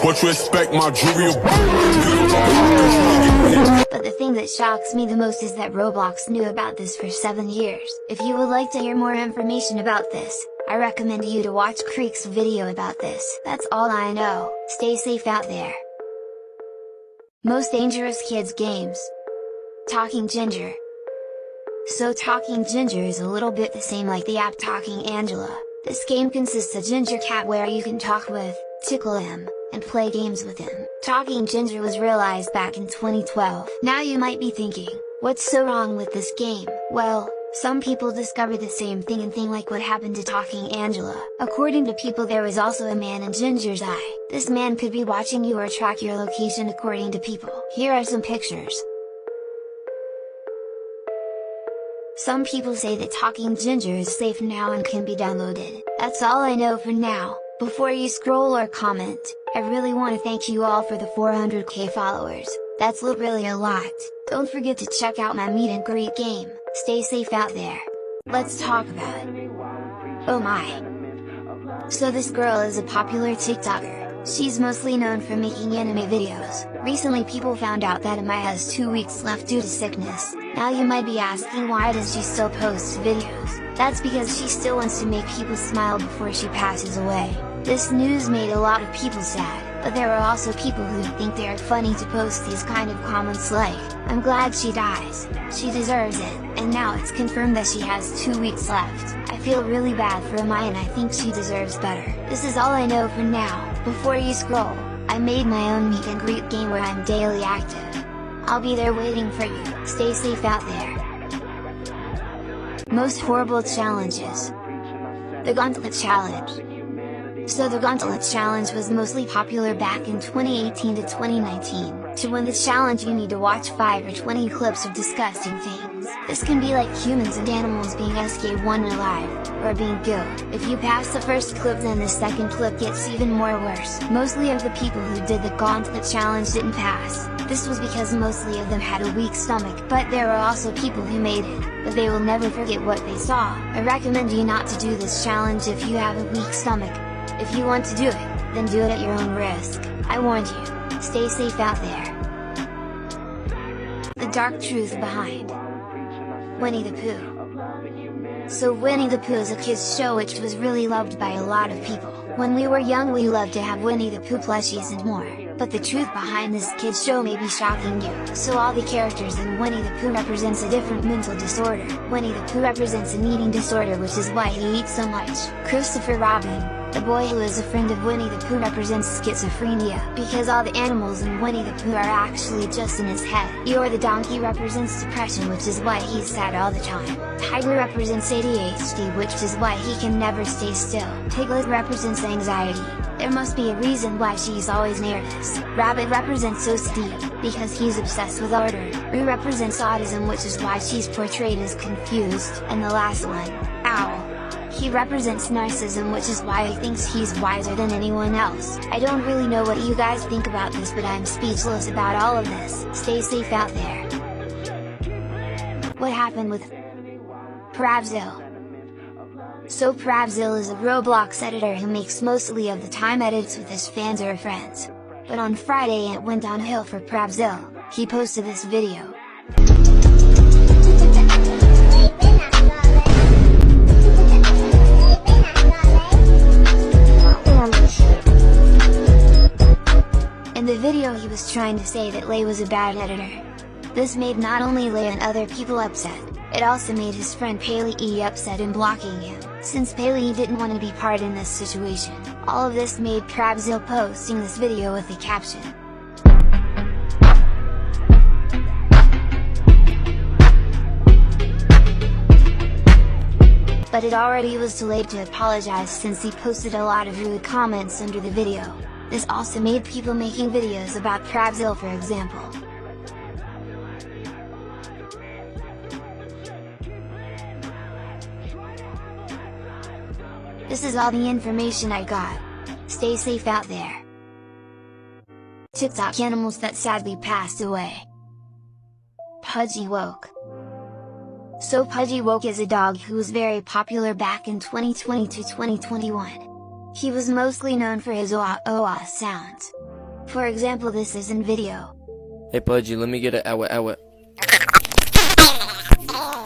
But respect my jewelry. But the thing that shocks me the most is that Roblox knew about this for 7 years. If you would like to hear more information about this, I recommend you to watch Creek's video about this. That's all I know. Stay safe out there. Most dangerous kids games. Talking Ginger. So Talking Ginger is a little bit the same like the app Talking Angela. This game consists of Ginger Cat where you can talk with, tickle him, and play games with him. Talking Ginger was realized back in 2012. Now you might be thinking, what's so wrong with this game? Well, some people discovered the same thing and think like what happened to Talking Angela. According to people there was also a man in Ginger's eye. This man could be watching you or track your location according to people. Here are some pictures. Some people say that Talking Ginger is safe now and can be downloaded. That's all I know for now. Before you scroll or comment, I really want to thank you all for the 400k followers. That's really a lot. Don't forget to check out my meet and greet game. Stay safe out there. Let's talk about it. Oh my. So this girl is a popular TikToker. She's mostly known for making anime videos. Recently people found out that Amai has 2 weeks left due to sickness. Now you might be asking why does she still post videos? That's because she still wants to make people smile before she passes away. This news made a lot of people sad, but there are also people who think they are funny to post these kind of comments like, I'm glad she dies, she deserves it, and now it's confirmed that she has 2 weeks left. I feel really bad for Amai and I think she deserves better. This is all I know for now. Before you scroll, I made my own meet and greet game where I'm daily active. I'll be there waiting for you. Stay safe out there. Most horrible challenges. The Gauntlet Challenge. So the Gauntlet Challenge was mostly popular back in 2018 to 2019. To win this challenge you need to watch 5 or 20 clips of disgusting things. This can be like humans and animals being SK1 alive, or being killed. If you pass the first clip then the second clip gets even more worse. Mostly of the people who did the Gauntlet Challenge didn't pass. This was because mostly of them had a weak stomach, but there were also people who made it, but they will never forget what they saw. I recommend you not to do this challenge if you have a weak stomach. If you want to do it, then do it at your own risk. I warned you, stay safe out there. The dark truth behind Winnie the Pooh. So Winnie the Pooh is a kids show which was really loved by a lot of people. When we were young we loved to have Winnie the Pooh plushies and more. But the truth behind this kids show may be shocking you. So all the characters in Winnie the Pooh represents a different mental disorder. Winnie the Pooh represents an eating disorder which is why he eats so much. Christopher Robin, the boy who is a friend of Winnie the Pooh, represents schizophrenia, because all the animals in Winnie the Pooh are actually just in his head. Eeyore the donkey represents depression which is why he's sad all the time. Tiger represents ADHD which is why he can never stay still. Piglet represents anxiety. There must be a reason why she's always nervous. Rabbit represents OCD, because he's obsessed with order. Roo represents autism which is why she's portrayed as confused. And the last one, Owl. He represents narcissism which is why he thinks he's wiser than anyone else. I don't really know what you guys think about this but I'm speechless about all of this. Stay safe out there. What happened with Pravzil? So Pravzil is a Roblox editor who makes mostly of the time edits with his fans or friends. But on Friday it went downhill for Pravzil. He posted this video. In the video he was trying to say that Lay was a bad editor. This made not only Lay and other people upset, it also made his friend Paley E upset and blocking him, since Paley didn't want to be part in this situation. All of this made Pravzil posting this video with the caption. But it already was too late to apologize since he posted a lot of rude comments under the video. This also made people making videos about Pravzil, for example. This is all the information I got. Stay safe out there. TikTok animals that sadly passed away. Pudgy Woke. So Pudgy Woke is a dog who was very popular back in 2020 to 2021. He was mostly known for his "oah-oah" sounds. For example, this is in video. Hey Pudgy, let me get an ow.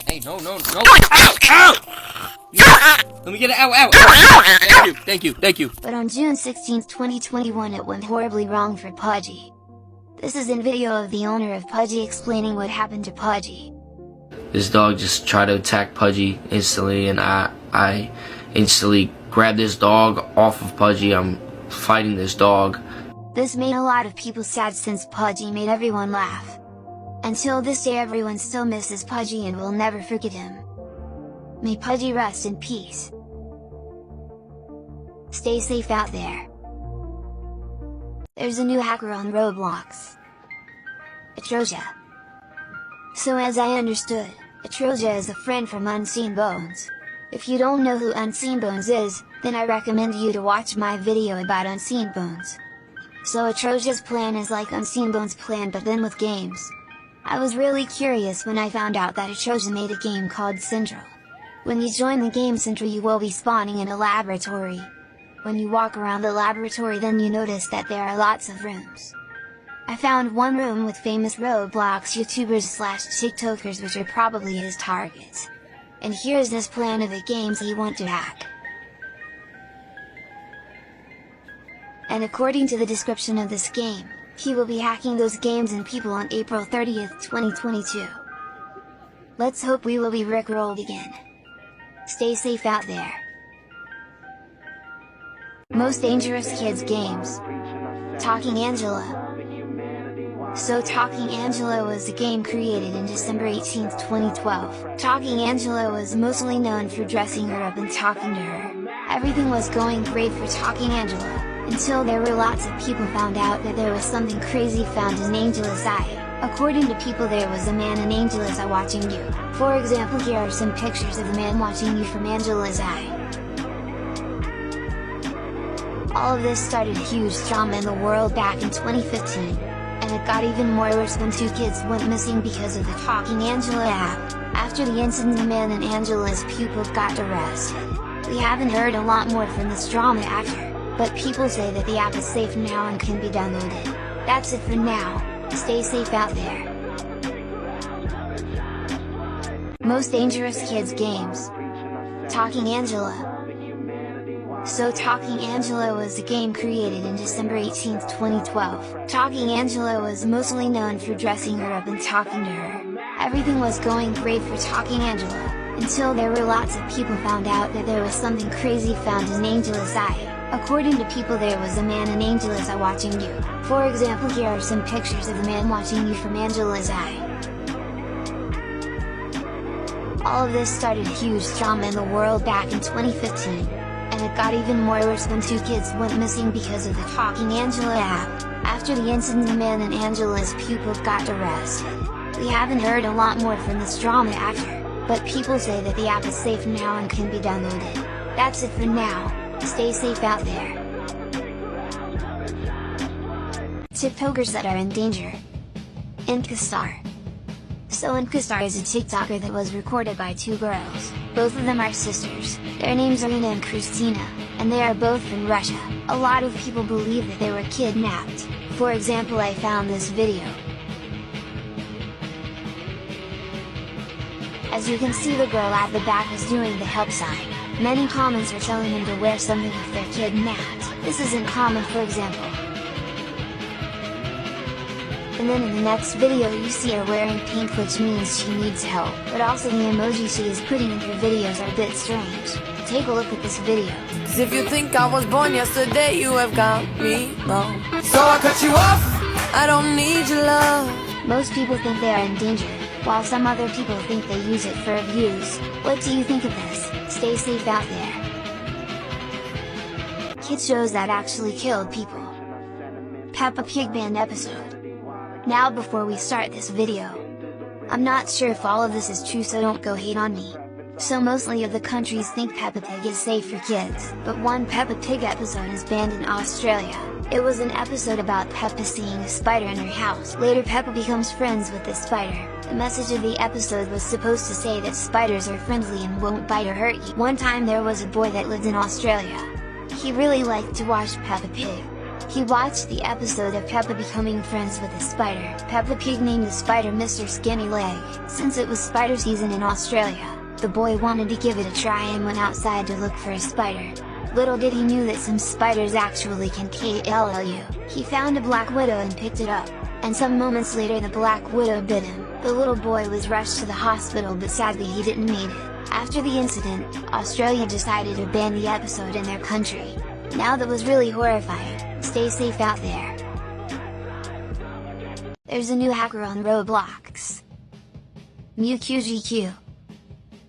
Hey, no. Ow! Let me get an ow. Thank you. But on June 16, 2021 it went horribly wrong for Pudgy. This is in video of the owner of Pudgy explaining what happened to Pudgy. This dog just tried to attack Pudgy instantly, and I instantly grabbed this dog off of Pudgy. I'm fighting this dog. This made a lot of people sad since Pudgy made everyone laugh. Until this day everyone still misses Pudgy and will never forget him. May Pudgy rest in peace. Stay safe out there. There's a new hacker on Roblox. Atroja. So as I understood, Atroja is a friend from Unseen Bones. If you don't know who Unseen Bones is, then I recommend you to watch my video about Unseen Bones. So Atroja's plan is like Unseen Bones' plan but then with games. I was really curious when I found out that Atroja made a game called Central. When you join the game Central you will be spawning in a laboratory. When you walk around the laboratory then you notice that there are lots of rooms. I found one room with famous Roblox YouTubers/TikTokers which are probably his targets. And here's this plan of the games he wants to hack. And according to the description of this game, he will be hacking those games and people on April 30th, 2022. Let's hope we will be rickrolled again. Stay safe out there. Most dangerous kids games. Talking Angela. So Talking Angela was a game created in December 18, 2012. Talking Angela was mostly known for dressing her up and talking to her. Everything was going great for Talking Angela, until there were lots of people found out that there was something crazy found in Angela's eye. According to people, there was a man in Angela's eye watching you. For example, here are some pictures of the man watching you from Angela's eye. All of this started a huge drama in the world back in 2015. And it got even more worse when 2 kids went missing because of the Talking Angela app. After the incident, the man in Angela's pupil got arrested. We haven't heard a lot more from this drama actor, but people say that the app is safe now and can be downloaded. That's it for now. Stay safe out there. Most Dangerous Kids Games. Talking Angela. So Talking Angela was a game created in December 18, 2012. Talking Angela was mostly known for dressing her up and talking to her. Everything was going great for Talking Angela, until there were lots of people found out that there was something crazy found in Angela's eye. According to people, there was a man in Angela's eye watching you. For example, here are some pictures of the man watching you from Angela's eye. All of this started a huge drama in the world back in 2015. And it got even more worse when 2 kids went missing because of the Talking Angela app. After the incident, the man in Angela's pupil got arrested. We haven't heard a lot more from this drama actor, but people say that the app is safe now and can be downloaded. That's it for now. Stay safe out there. TikTokers that are in danger. Inkastar. So Inkastar is a TikToker that was recorded by 2 girls. Both of them are sisters. Their names are Ina and Christina, and they are both from Russia. A lot of people believe that they were kidnapped. For example, I found this video. As you can see, the girl at the back is doing the help sign. Many comments are telling them to wear something if they're kidnapped. This isn't common, for example. And then in the next video you see her wearing pink, which means she needs help. But also the emoji she is putting in her videos are a bit strange. Take a look at this video. Cause if you think I was born yesterday, you have got me wrong. So I cut you off, I don't need your love. Most people think they are in danger, while some other people think they use it for views. What do you think of this? Stay safe out there. Kids shows that actually killed people. Peppa Pig banned episode. Now before we start this video, I'm not sure if all of this is true, so don't go hate on me. So mostly of the countries think Peppa Pig is safe for kids, but one Peppa Pig episode is banned in Australia. It was an episode about Peppa seeing a spider in her house. Later Peppa becomes friends with the spider. The message of the episode was supposed to say that spiders are friendly and won't bite or hurt you. One time there was a boy that lived in Australia. He really liked to watch Peppa Pig. He watched the episode of Peppa becoming friends with a spider. Peppa Pig named the spider Mr. Skinny Leg. Since it was spider season in Australia, the boy wanted to give it a try and went outside to look for a spider. Little did he knew that some spiders actually can kill you. He found a black widow and picked it up, and some moments later the black widow bit him. The little boy was rushed to the hospital, but sadly he didn't make it. After the incident, Australia decided to ban the episode in their country. Now that was really horrifying. Stay safe out there. There's a new hacker on Roblox. MewQGQ.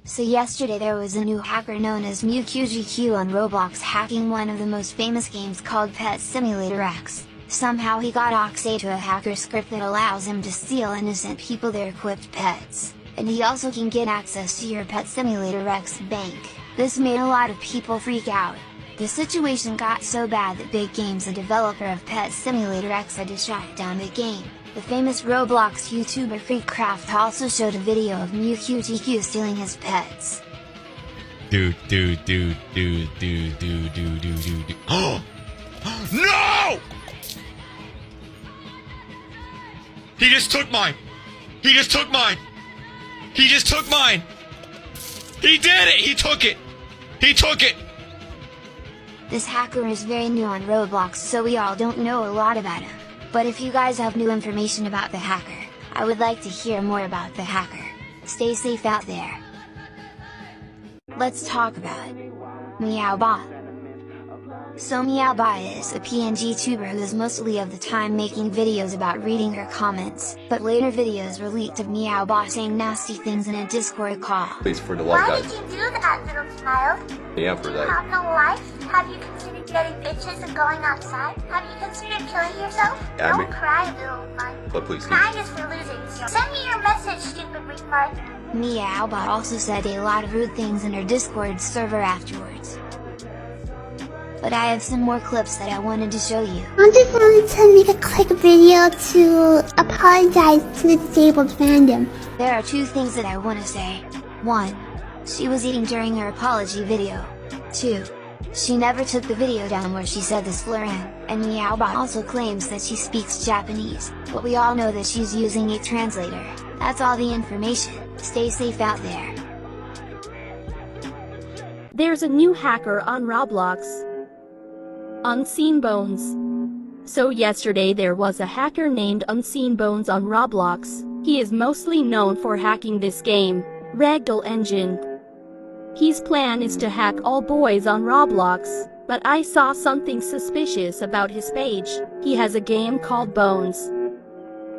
So yesterday there was a new hacker known as MewQGQ on Roblox hacking one of the most famous games called Pet Simulator X. Somehow he got access to a hacker script that allows him to steal innocent people their equipped pets. And he also can get access to your Pet Simulator X bank. This made a lot of people freak out. The situation got so bad that Big Games, a developer of Pet Simulator X, had to shut down the game. The famous Roblox YouTuber Freakcraft also showed a video of MewQGQ stealing his pets. Dude. No! He just took mine! He just took mine! He just took mine! He did it! He took it! He took it! This hacker is very new on Roblox, so we all don't know a lot about him. But if you guys have new information about the hacker, I would like to hear more about the hacker. Stay safe out there. Let's talk about Meowbot. So Meowbot is a PNG tuber who is mostly of the time making videos about reading her comments, but later videos were leaked of Meowbot saying nasty things in a Discord call. Please, for the love Why God. did you do that, little child? Yeah, for You that. have no life? Have you considered getting bitches and going outside? Have you considered killing yourself? Yeah, Don't cry, little one. But please, Crying is for losers. Send me your message, stupid retard. Meowbot also said a lot of rude things in her Discord server afterwards. But I have some more clips that I wanted to show you. I just wanted to make a quick video to apologize to the disabled fandom. There are two things that I want to say. 1. She was eating during her apology video. 2. She never took the video down where she said the slur and Meowbot also claims that she speaks Japanese, but we all know that she's using a translator. That's all the information. Stay safe out there. There's a new hacker on Roblox. Unseen Bones. So yesterday there was a hacker named Unseen Bones on Roblox. He is mostly known for hacking this game, Ragdoll Engine. His plan is to hack all boys on Roblox, but I saw something suspicious about his page. He has a game called Bones.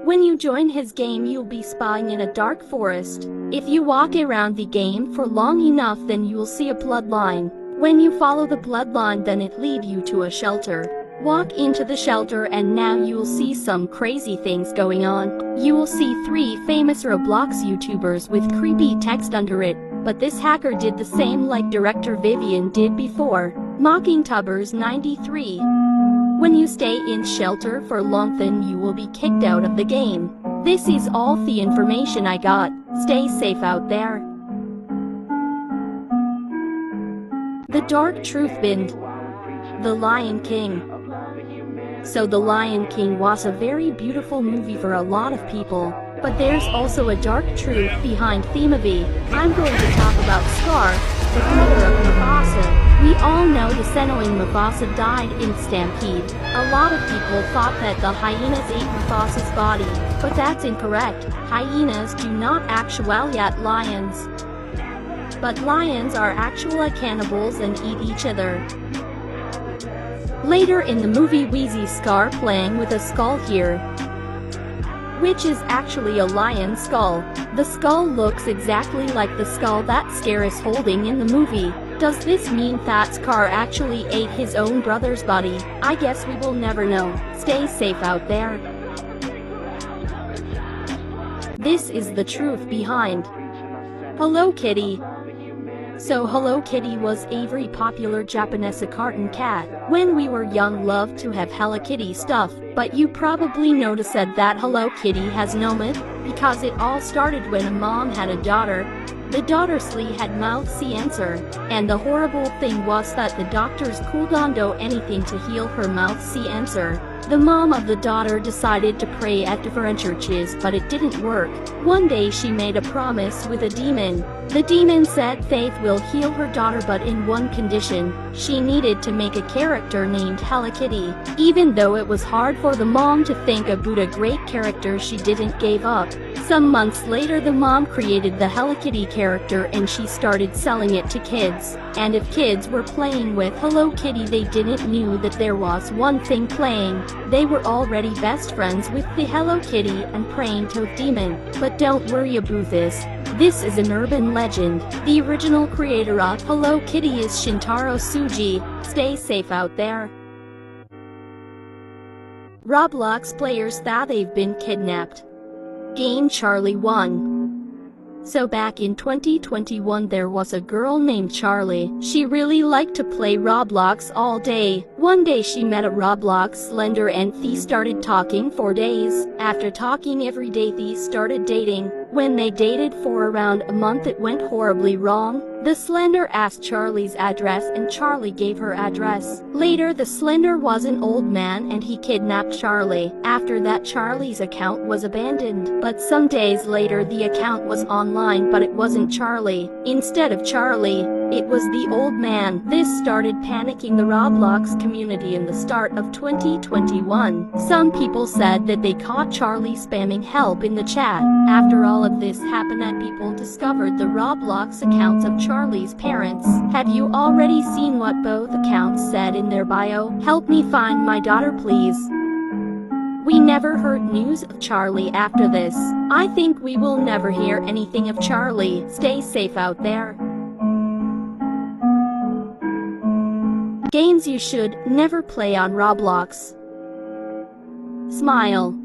When you join his game you'll be spying in a dark forest. If you walk around the game for long enough then you'll see a bloodline. When you follow the bloodline then it leads you to a shelter. Walk into the shelter and now you'll see some crazy things going on. You will see 3 famous Roblox YouTubers with creepy text under it, but this hacker did the same like director Vivian did before, mocking Tubbers 93. When you stay in shelter for long then you will be kicked out of the game. This is all the information I got. Stay safe out there. The Dark Truth Bind. The Lion King. So The Lion King was a very beautiful movie for a lot of people, but there's also a dark truth behind the movie. I'm going to talk about Scar, the brother of Mufasa. We all know the Senowing Mufasa died in Stampede. A lot of people thought that the hyenas ate Mufasa's body, but that's incorrect. Hyenas do not actually eat lions. But lions are actual cannibals and eat each other. Later in the movie we see Scar playing with a skull here, which is actually a lion skull. The skull looks exactly like the skull that Scar is holding in the movie. Does this mean that Scar actually ate his own brother's body? I guess we will never know. Stay safe out there. This is the truth behind Hello Kitty. So Hello Kitty was a very popular Japanese cartoon cat. When we were young loved to have Hello Kitty stuff, but you probably noticed that Hello Kitty has no myth, because it all started when a mom had a daughter. The daughter had mouth cancer, and the horrible thing was that the doctors couldn't do anything to heal her mouth cancer. The mom of the daughter decided to pray at different churches, but it didn't work. One day she made a promise with a demon. The demon said Faith will heal her daughter, but in one condition. She needed to make a character named Hello Kitty. Even though it was hard for the mom to think about a great character, she didn't give up. Some months later the mom created the Hello Kitty character and she started selling it to kids. And if kids were playing with Hello Kitty they didn't knew that there was one thing playing. They were already best friends with the Hello Kitty and praying to a demon. But don't worry about this. This is an urban legend. The original creator of Hello Kitty is Shintaro Tsuji. Stay safe out there. Roblox players that they've been kidnapped. Game Charlie 1. So back in 2021 there was a girl named Charlie. She really liked to play Roblox all day. One day she met a Roblox Slender and they started talking for days. After talking every day they started dating. When they dated for around a month it went horribly wrong. The Slender asked Charlie's address and Charlie gave her address. Later the Slender was an old man and he kidnapped Charlie. After that Charlie's account was abandoned. But some days later the account was online but it wasn't Charlie. Instead of Charlie, It was the old man. This started panicking the Roblox community in the start of 2021. Some people said that they caught Charlie spamming help in the chat. After all of this happened and people discovered the Roblox accounts of Charlie's parents. Have you already seen what both accounts said in their bio? Help me find my daughter, please. We never heard news of Charlie after this. I think we will never hear anything of Charlie. Stay safe out there. Games you should never play on Roblox. Smile.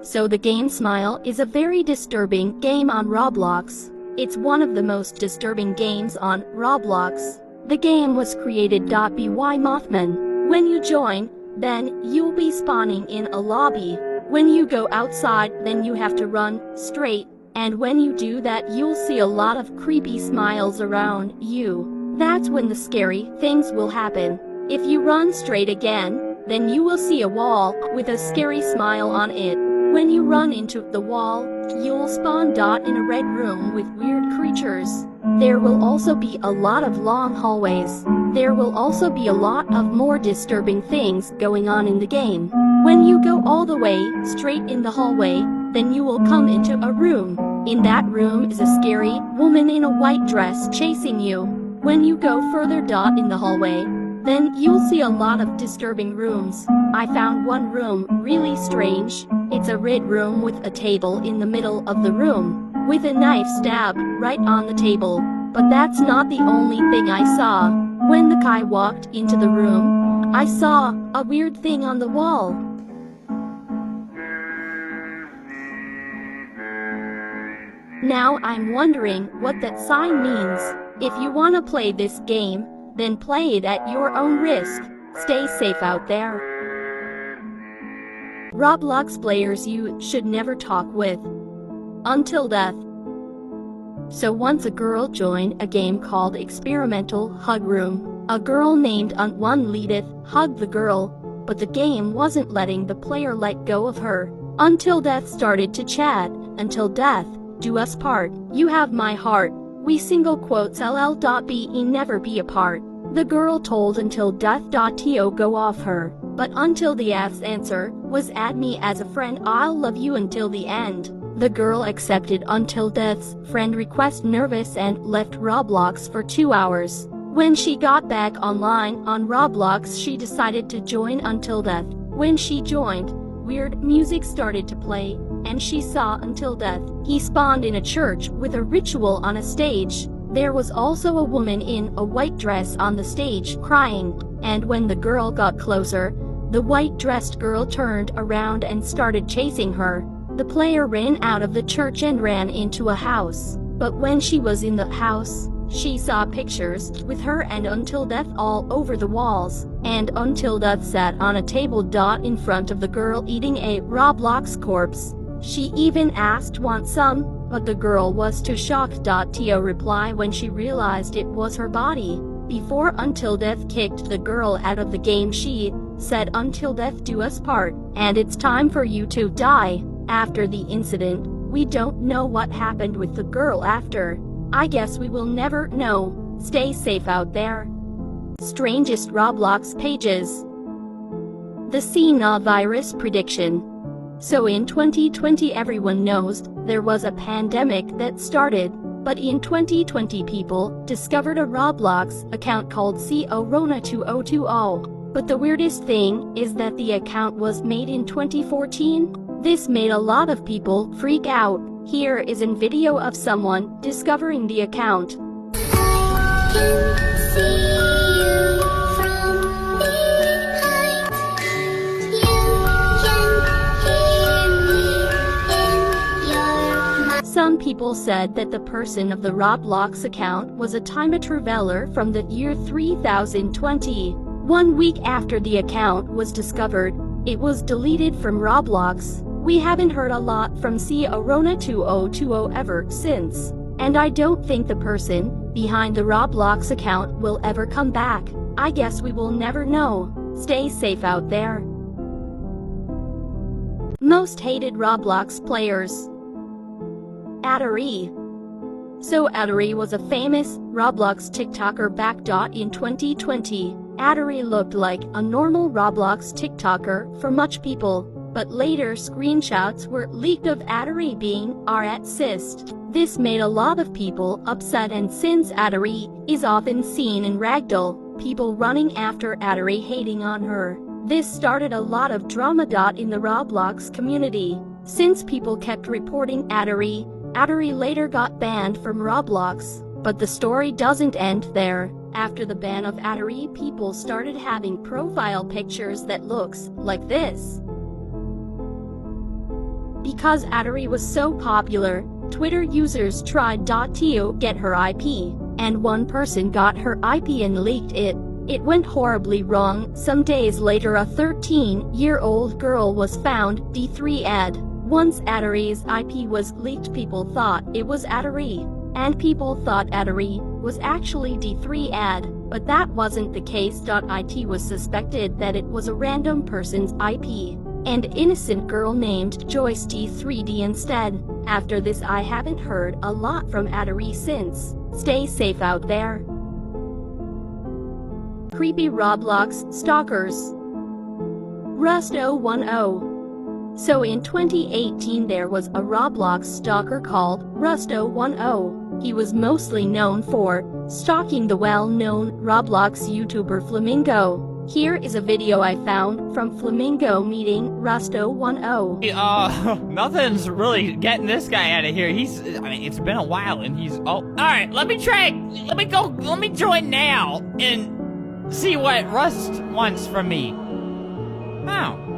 So the game Smile is a very disturbing game on Roblox. It's one of the most disturbing games on Roblox. The game was created by Mothman. When you join, then you'll be spawning in a lobby. When you go outside, then you have to run straight, and when you do that you'll see a lot of creepy smiles around you. That's when the scary things will happen. If you run straight again, then you will see a wall with a scary smile on it. When you run into the wall, you'll spawn in a red room with weird creatures. There will also be a lot of long hallways. There will also be a lot of more disturbing things going on in the game. When you go all the way straight in the hallway, then you will come into a room. In that room is a scary woman in a white dress chasing you. When you go further in the hallway, then you'll see a lot of disturbing rooms. I found one room really strange. It's a red room with a table in the middle of the room, with a knife stabbed right on the table. But that's not the only thing I saw. When the guy walked into the room, I saw a weird thing on the wall. Now I'm wondering what that sign means. If you want to play this game, then play it at your own risk. Stay safe out there. Roblox players you should never talk with. Until death. So once a girl joined a game called Experimental Hug Room. A girl named One Leadeth hugged the girl, but the game wasn't letting the player let go of her. Until Death started to chat. Until death do us part. You have my heart. We single quotes LL.be never be apart. The girl told Until Death.to go off her, but Until the F's answer was add me as a friend, I'll love you until the end. The girl accepted Until Death's friend request nervous and left Roblox for 2 hours. When she got back online on Roblox she decided to join Until Death. When she joined, weird music started to play, and she saw Until Death. He spawned in a church with a ritual on a stage. There was also a woman in a white dress on the stage crying, and when the girl got closer, the white-dressed girl turned around and started chasing her. The player ran out of the church and ran into a house, but when she was in the house, she saw pictures with her and Until Death all over the walls, and Until Death sat on a table in front of the girl eating a Roblox corpse. She even asked want some, but the girl was too shocked to reply when she realized it was her body. Before Until Death kicked the girl out of the game she said Until Death do us part, and it's time for you to die. After the incident, we don't know what happened with the girl after. I guess we will never know. Stay safe out there. Strangest Roblox pages. The Cena virus prediction. So in 2020 everyone knows there was a pandemic that started, but in 2020 people discovered a Roblox account called Corona2020. But the weirdest thing is that the account was made in 2014. This made a lot of people freak out. Here is a video of someone discovering the account. Some people said that the person of the Roblox account was a time traveler from the year 3020. 1 week after the account was discovered, it was deleted from Roblox. We haven't heard a lot from Corona2020 ever since, and I don't think the person behind the Roblox account will ever come back. I guess we will never know. Stay safe out there. Most hated Roblox players. Atari. So Adari was a famous Roblox TikToker back. In 2020, Adari looked like a normal Roblox TikToker for much people, but later screenshots were leaked of Adari being racist. This made a lot of people upset, and since Adari is often seen in ragdoll, people running after Adari hating on her. This started a lot of drama. In the Roblox community. Since people kept reporting Adari, Adari later got banned from Roblox. But the story doesn't end there. After the ban of Adari, people started having profile pictures that looks like this. Because Adari was so popular, Twitter users tried to get her IP, and one person got her IP and leaked it. It went horribly wrong. Some days later, a 13-year-old girl was found D3'd. Once Adari's IP was leaked, people thought it was Adari, and people thought Adari was actually D3'd, but that wasn't the case. It was suspected that it was a random person's IP, and innocent girl named Joyce D3D instead. After this, I haven't heard a lot from Adari since. Stay safe out there. Creepy Roblox stalkers. Rust010. So in 2018 there was a Roblox stalker called Rust010. He was mostly known for stalking the well-known Roblox YouTuber Flamingo. Here is a video I found from Flamingo meeting Rust010. Nothing's really getting this guy out of here. It's been a while and he's, alright, let me join now and see what Rust wants from me.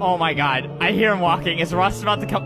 Oh my god, I hear him walking. Is Rust about to come?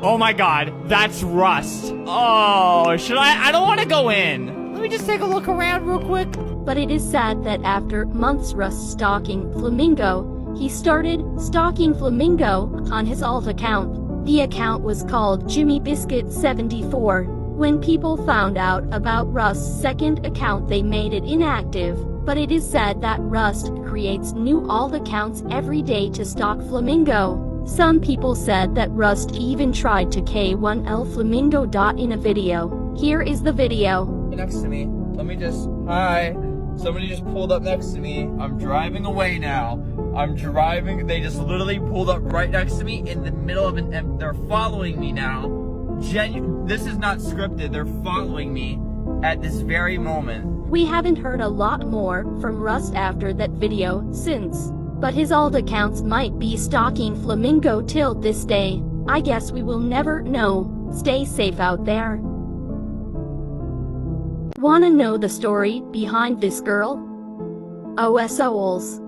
Oh my god, that's Rust. Oh, should I don't want to go in. Let me just take a look around real quick. But it is sad that after months Rust stalking Flamingo, he started stalking Flamingo on his alt account. The account was called Jimmy Biscuit 74. When people found out about Rust's second account, they made it inactive. But it is said that Rust creates new alt accounts every day to stalk Flamingo. Some people said that Rust even tried to K1L Flamingo. In a video. Here is the video. Next to me. Let me just, hi. Somebody just pulled up next to me. I'm driving away now. They just literally pulled up right next to me in the middle of and they're following me now. This is not scripted. They're following me at this very moment. We haven't heard a lot more from Rust after that video since, but his alt accounts might be stalking Flamingo till this day. I guess we will never know. Stay safe out there. Wanna know the story behind this girl? Souls.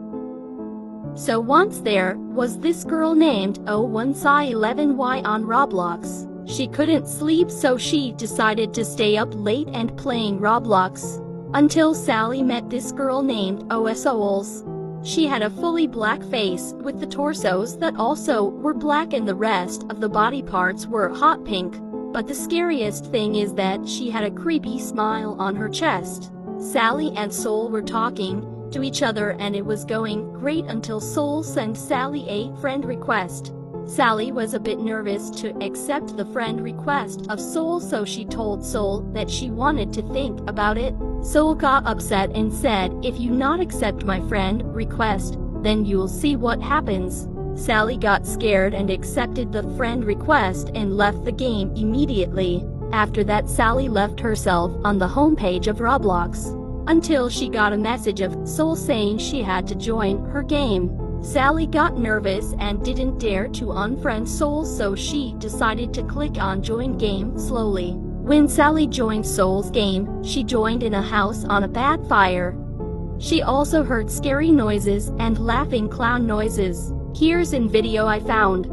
So once there was this girl named O1Sai11Y on Roblox. She couldn't sleep, so she decided to stay up late and playing Roblox. Until Sally met this girl named Souls. She had a fully black face with the torsos that also were black and the rest of the body parts were hot pink. But the scariest thing is that she had a creepy smile on her chest. Sally and Soul were talking to each other and it was going great until Soul sent Sally a friend request. Sally was a bit nervous to accept the friend request of Soul, so she told Soul that she wanted to think about it. Soul got upset and said, "If you not accept my friend request, then you'll see what happens." Sally got scared and accepted the friend request and left the game immediately. After that, Sally left herself on the homepage of Roblox until she got a message of Soul saying she had to join her game. Sally got nervous and didn't dare to unfriend Soul, so she decided to click on join game slowly. When Sally joined Soul's game, she joined in a house on a bad fire. She also heard scary noises and laughing clown noises. Here's in video I found.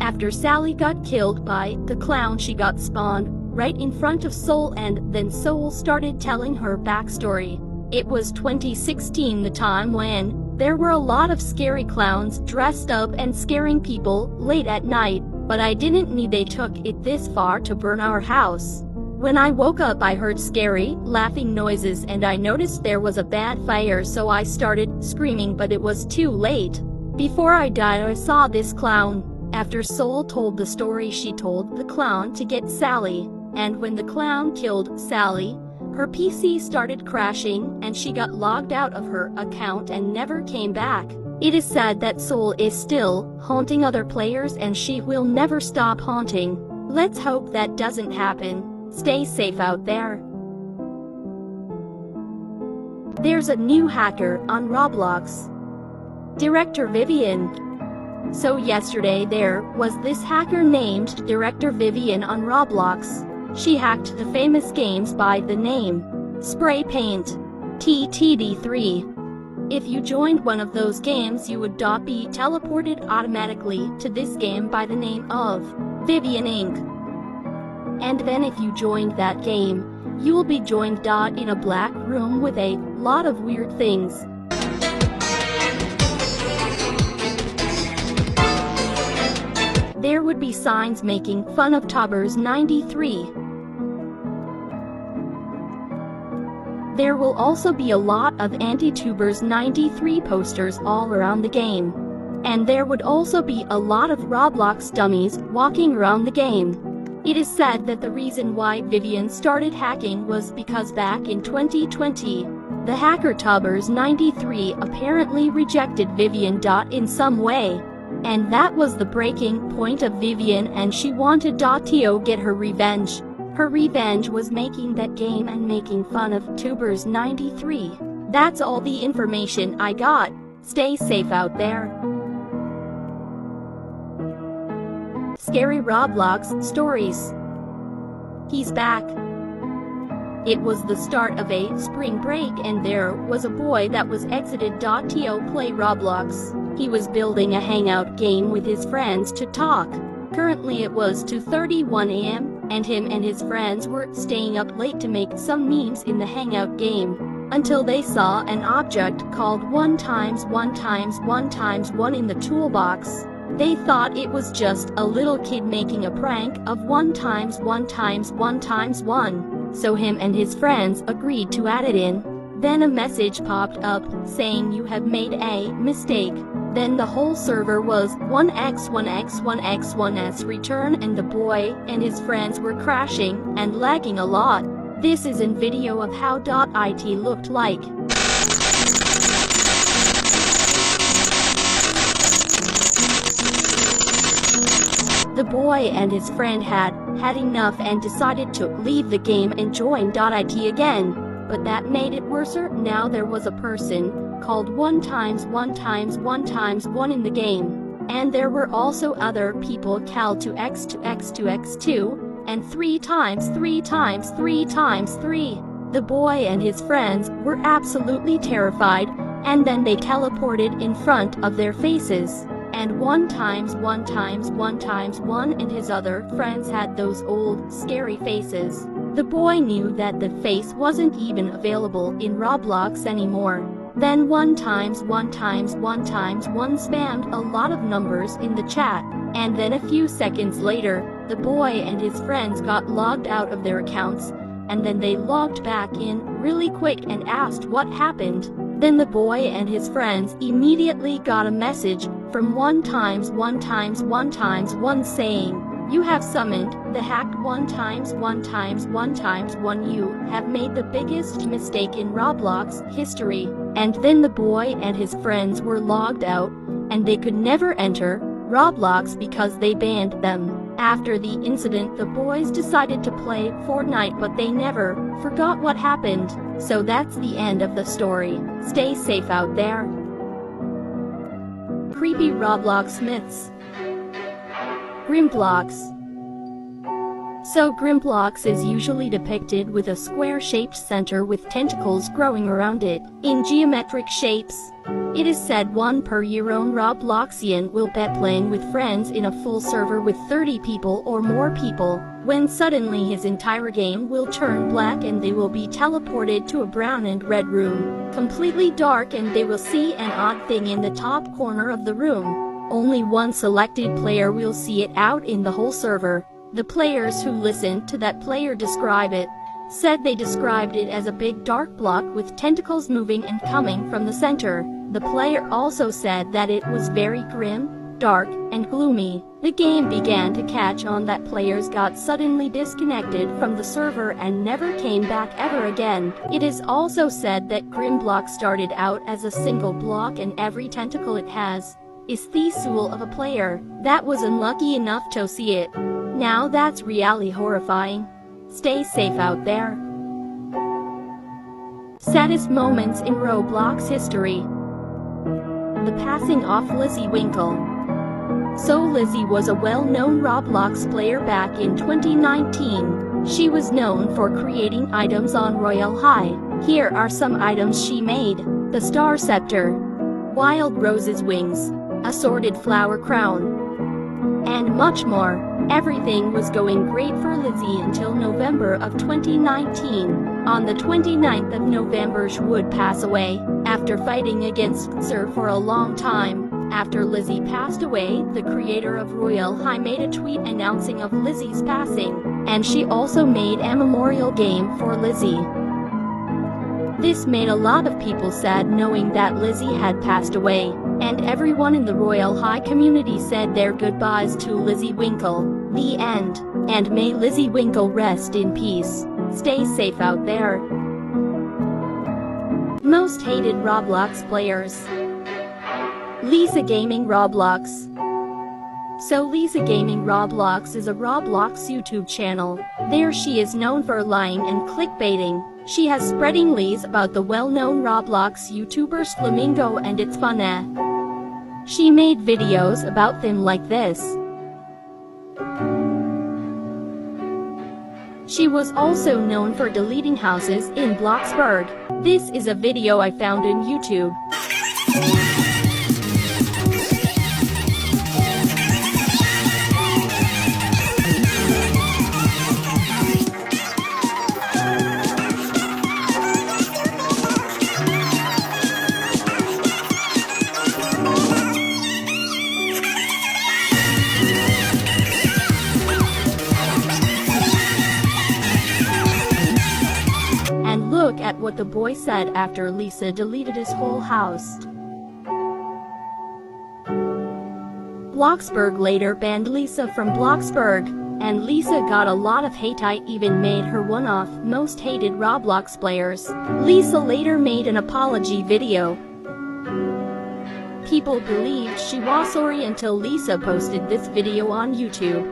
After Sally got killed by the clown, she got spawned right in front of Soul, and then Soul started telling her backstory. It was 2016, the time when there were a lot of scary clowns dressed up and scaring people late at night, but I didn't need they took it this far to burn our house. When I woke up, I heard scary, laughing noises and I noticed there was a bad fire, so I started screaming, but it was too late. Before I died, I saw this clown. After Soul told the story, she told the clown to get Sally. And when the clown killed Sally, her PC started crashing and she got logged out of her account and never came back. It is said that Soul is still haunting other players and she will never stop haunting. Let's hope that doesn't happen. Stay safe out there. There's a new hacker on Roblox. Director Vivian. So yesterday there was this hacker named Director Vivian on Roblox. She hacked the famous games by the name Spray Paint TTD3. If you joined one of those games, you would be teleported automatically to this game by the name of Vivian Inc. And then if you joined that game, you will be joined in a black room with a lot of weird things. There would be signs making fun of Tobbers 93. There will also be a lot of anti-Tubers 93 posters all around the game. And there would also be a lot of Roblox dummies walking around the game. It is said that the reason why Vivian started hacking was because back in 2020, the hacker Tobbers 93 apparently rejected Vivian in some way. And that was the breaking point of Vivian, and she wanted to get her revenge. Her revenge was making that game and making fun of Tubers 93. That's all the information I got. Stay safe out there. Scary Roblox stories. He's back. It was the start of a spring break and there was a boy that was exited to play Roblox. He was building a hangout game with his friends to talk. Currently it was 2:31 a.m. and him and his friends were staying up late to make some memes in the hangout game until they saw an object called 1x1x1x1 in the toolbox. They thought it was just a little kid making a prank of 1x1x1x1. So him and his friends agreed to add it in. Then a message popped up saying you have made a mistake. Then the whole server was 1x1x1x1s return and the boy and his friends were crashing and lagging a lot. This is a video of how .it looked like. The boy and his friend had enough and decided to leave the game and join .it again. But that made it worse. Now there was a person called 1x1x1x1 in the game. And there were also other people called 2x2x2x2 and 3x3x3x3. The boy and his friends were absolutely terrified, and then they teleported in front of their faces. And 1x1x1x1 and his other friends had those old, scary faces. The boy knew that the face wasn't even available in Roblox anymore. Then 1x1x1x1 spammed a lot of numbers in the chat. And then a few seconds later, the boy and his friends got logged out of their accounts. And then they logged back in really quick and asked what happened. Then the boy and his friends immediately got a message from 1x1x1x1 saying, "You have summoned the hacked 1x1x1x1. You have made the biggest mistake in Roblox history." And then the boy and his friends were logged out, and they could never enter Roblox because they banned them. After the incident, the boys decided to play Fortnite, but they never forgot what happened. So that's the end of the story. Stay safe out there. Creepy Roblox myths. Grimblocks. So Grimblocks is usually depicted with a square-shaped center with tentacles growing around it, in geometric shapes. It is said 1 per year own Robloxian will bet playing with friends in a full server with 30 people or more people, when suddenly his entire game will turn black and they will be teleported to a brown and red room, completely dark, and they will see an odd thing in the top corner of the room. Only one selected player will see it out in the whole server. The players who listened to that player describe it said they described it as a big dark block with tentacles moving and coming from the center. The player also said that it was very grim, dark, and gloomy. The game began to catch on that players got suddenly disconnected from the server and never came back ever again. It is also said that Grim Block started out as a single block and every tentacle it has is the soul of a player that was unlucky enough to see it. Now that's really horrifying. Stay safe out there. Saddest moments in Roblox history. The passing of Lizzie Winkle. So Lizzie was a well-known Roblox player back in 2019. She was known for creating items on Royal High. Here are some items she made: the Star Scepter, Wild Rose's Wings, Assorted Flower Crown, and much more. Everything was going great for Lizzie until November of 2019. On the 29th of November, she would pass away after fighting against Sir for a long time. After Lizzie passed away, the creator of Royal High made a tweet announcing of Lizzie's passing, and she also made a memorial game for Lizzie. This made a lot of people sad knowing that Lizzie had passed away, and everyone in the Royal High community said their goodbyes to Lizzie Winkle. The end. And may Lizzie Winkle rest in peace. Stay safe out there. Most hated Roblox players. Lisa Gaming Roblox. So Lisa Gaming Roblox is a Roblox YouTube channel. There she is known for lying and clickbaiting. She has spreading lies about the well-known Roblox YouTubers Flamingo and It's Funny. She made videos about them like this. She was also known for deleting houses in Bloxburg. This is a video I found on YouTube. Look at what the boy said after Lisa deleted his whole house. Bloxburg later banned Lisa from Bloxburg, and Lisa got a lot of hate. I even made her one of most hated Roblox players. Lisa later made an apology video. People believed she was sorry until Lisa posted this video on YouTube.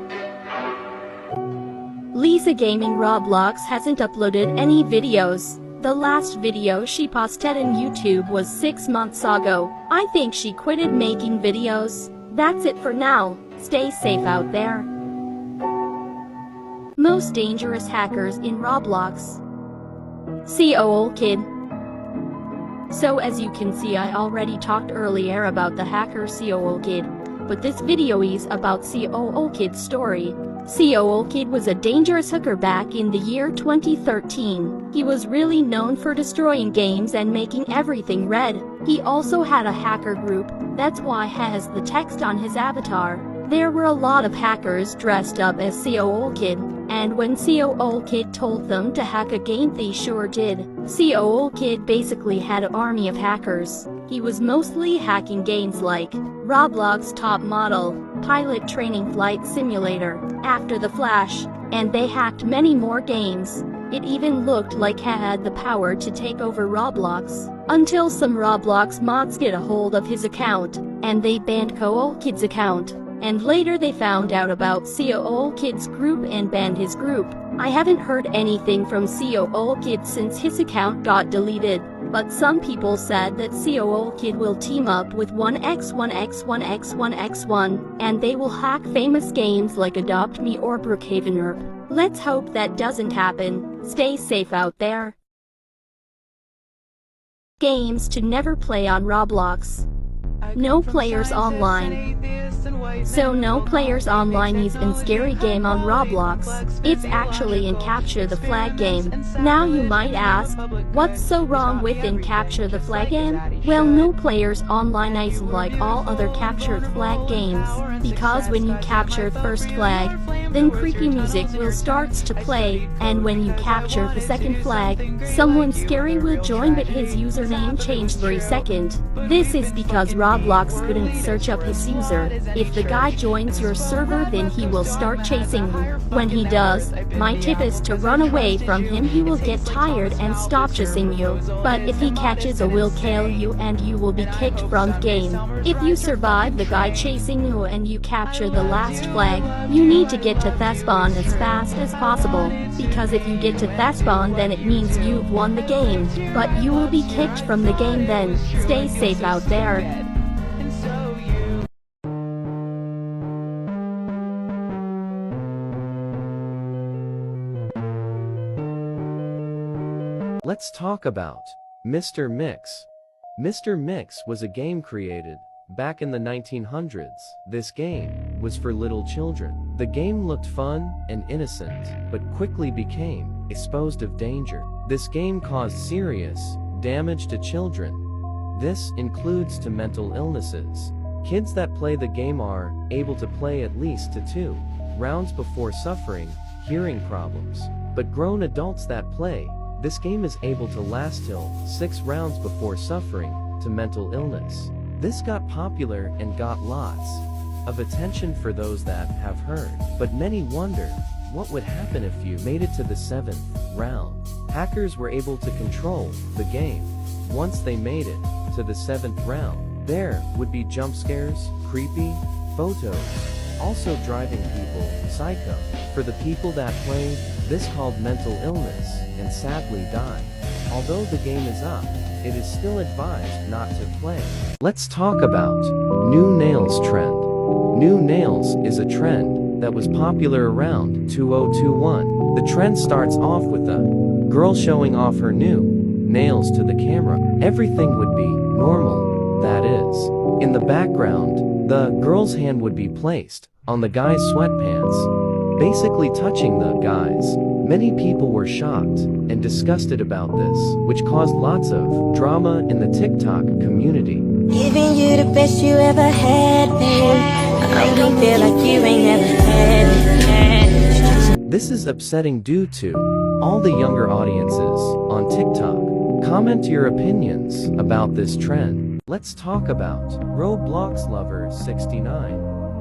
Lisa Gaming Roblox hasn't uploaded any videos. The last video she posted on YouTube was 6 months ago. I think she quitted making videos. That's it for now. Stay safe out there. Most dangerous hackers in Roblox. COO Kid. So as you can see, I already talked earlier about the hacker COO Kid, but this video is about COO Kid's story. COO Kid was a dangerous hacker back in the year 2013. He was really known for destroying games and making everything red. He also had a hacker group, that's why he has the text on his avatar. There were a lot of hackers dressed up as COO Kid, and when COO Kid told them to hack a game, they sure did. COO Kid basically had an army of hackers. He was mostly hacking games like Roblox Top Model, Pilot Training Flight Simulator, After the Flash, and they hacked many more games. It even looked like he had the power to take over Roblox, until some Roblox mods get a hold of his account, and they banned COO Kid's account. And later they found out about COO Kid's group and banned his group. I haven't heard anything from COO Kid since his account got deleted, but some people said that COO Kid will team up with 1x1x1x1x1, and they will hack famous games like Adopt Me or Brookhaven Herb. Let's hope that doesn't happen. Stay safe out there. Games to never play on Roblox. No players online. So no players online is in scary game on Roblox. It's actually in capture the flag game. Now you might ask, what's so wrong with in capture the flag game? Well, no players online is like all other captured flag games, because when you capture first flag, then creepy music will starts to play, and when you capture the second flag, someone scary will join but his username changed 3 seconds. This is because Roblox couldn't search up his user. If the guy joins your server, then he will start chasing you. When he does, my tip is to run away from him. He will get tired and stop chasing you. But if he catches or will kill you and you will be kicked from the game. If you survive the guy chasing you and you capture the last flag, you need to get to Thespawn as fast as possible, because if you get to Thespawn then it means you've won the game, but you will be kicked from the game then. Stay safe out there. Let's talk about Mr. Mix. Mr. Mix was a game created back in the 1900s. This game was for little children. The game looked fun and innocent, but quickly became exposed of danger. This game caused serious damage to children. This includes to mental illnesses. Kids that play the game are able to play at least to 2 rounds before suffering hearing problems. But grown adults that play this game is able to last till 6 rounds before suffering to mental illness. This got popular and got lots of attention for those that have heard. But many wonder, what would happen if you made it to the 7th round? Hackers were able to control the game. Once they made it to the 7th round, there would be jump scares, creepy photos, also driving people psycho. For the people that play this called mental illness and sadly die. Although the game is up, it is still advised not to play. Let's talk about new nails trend. New nails is a trend that was popular around 2021. The trend starts off with a girl showing off her new nails to the camera. Everything would be normal, that is. In the background, the girl's hand would be placed on the guy's sweatpants, basically touching the guy's. Many people were shocked and disgusted about this, which caused lots of drama in the TikTok community. Giving you the best you ever had, babe. I don't feel like you ain't ever had it. This is upsetting due to all the younger audiences on TikTok. Comment your opinions about this trend. Let's talk about Roblox Lover 69.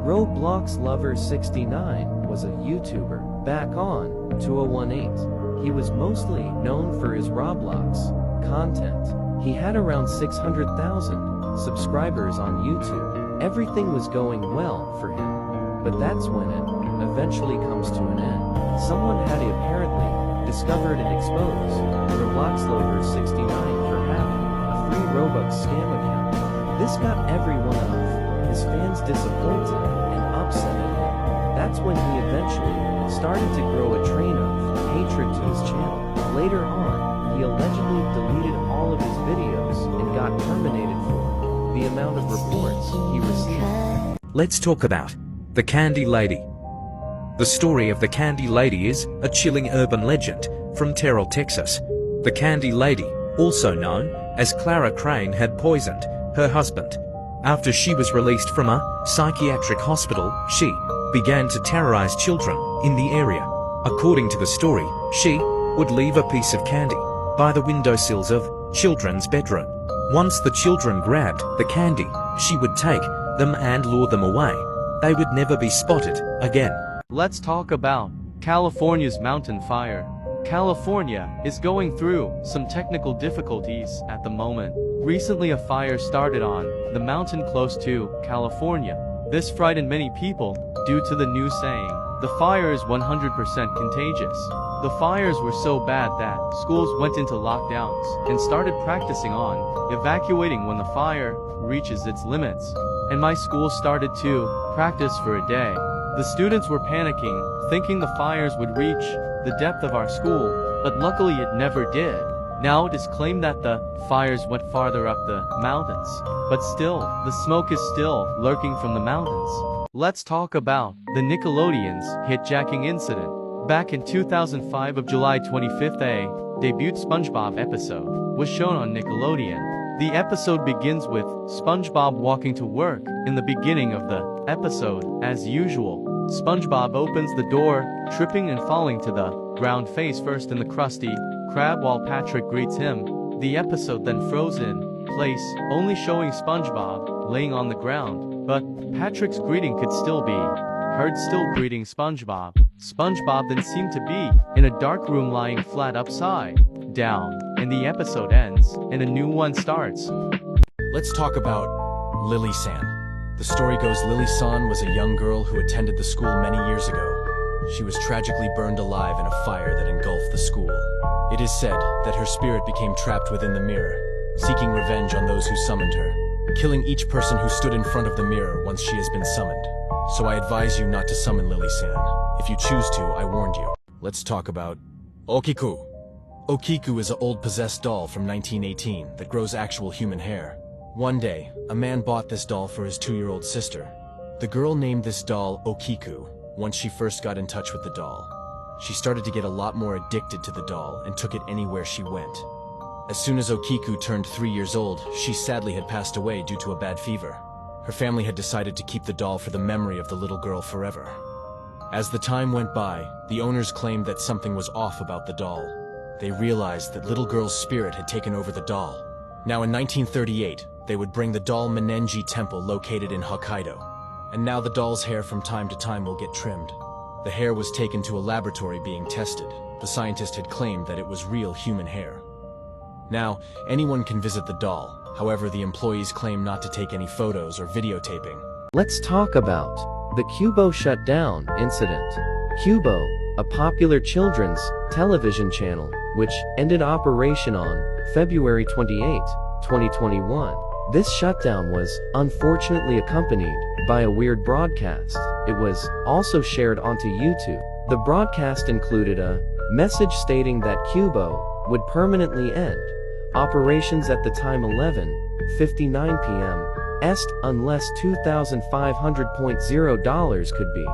Roblox Lover 69 was a YouTuber back on 2018. He was mostly known for his Roblox content. He had around 600,000 subscribers on YouTube. Everything was going well for him, but that's when it eventually comes to an end. Someone had apparently discovered and exposed Roblox Lover 69 for having a free Robux scam account. This got everyone of his fans disappointed and upset at him. That's when he eventually started to grow a train of hatred to his channel. Later on, he allegedly deleted all of his videos and got terminated for the amount of reports he received. Let's talk about the Candy Lady. The story of the Candy Lady is a chilling urban legend from Terrell, Texas. The Candy Lady, also known as Clara Crane, had poisoned her husband. After she was released from a psychiatric hospital, she began to terrorize children in the area. According to the story, she would leave a piece of candy by the windowsills of children's bedroom. Once the children grabbed the candy, she would take them and lure them away. They would never be spotted again. Let's talk about California's mountain fire. California is going through some technical difficulties at the moment. Recently a fire started on the mountain close to California. This frightened many people due to the news saying the fire is 100% contagious. The fires were so bad that schools went into lockdowns and started practicing on evacuating when the fire reaches its limits. And my school started to practice for a day. The students were panicking, thinking the fires would reach the depth of our school, but luckily it never did. Now it is claimed that the fires went farther up the mountains, but still, the smoke is still lurking from the mountains. Let's talk about the Nickelodeon's hit-jacking incident. Back in 2005 of July 25th, a debut SpongeBob episode was shown on Nickelodeon. The episode begins with SpongeBob walking to work. In the beginning of the episode, as usual, SpongeBob opens the door, tripping and falling to the ground face first in the Krusty Krab while Patrick greets him. The episode then froze in place, only showing SpongeBob laying on the ground, but Patrick's greeting could still be heard, still greeting SpongeBob. SpongeBob then seemed to be in a dark room lying flat upside down, and the episode ends, and a new one starts. Let's talk about Lily San. The story goes Lily San was a young girl who attended the school many years ago. She was tragically burned alive in a fire that engulfed the school. It is said that her spirit became trapped within the mirror, seeking revenge on those who summoned her, killing each person who stood in front of the mirror once she has been summoned. So I advise you not to summon Lily San. If you choose to, I warned you. Let's talk about Okiku. Okiku is an old possessed doll from 1918 that grows actual human hair. One day, a man bought this doll for his 2-year-old sister. The girl named this doll Okiku once she first got in touch with the doll. She started to get a lot more addicted to the doll and took it anywhere she went. As soon as Okiku turned 3 years old, she sadly had passed away due to a bad fever. Her family had decided to keep the doll for the memory of the little girl forever. As the time went by, the owners claimed that something was off about the doll. They realized that little girl's spirit had taken over the doll. Now in 1938, they would bring the doll Menenji Temple located in Hokkaido. And now the doll's hair from time to time will get trimmed. The hair was taken to a laboratory being tested. The scientist had claimed that it was real human hair. Now, anyone can visit the doll. However, the employees claim not to take any photos or videotaping. Let's talk about the Cubo shutdown incident. Cubo, a popular children's television channel, which ended operation on February 28, 2021. This shutdown was unfortunately accompanied by a weird broadcast. It was also shared onto YouTube. The broadcast included a message stating that Cubo would permanently end operations at the time 11:59 p.m. est unless $2,500.0 could be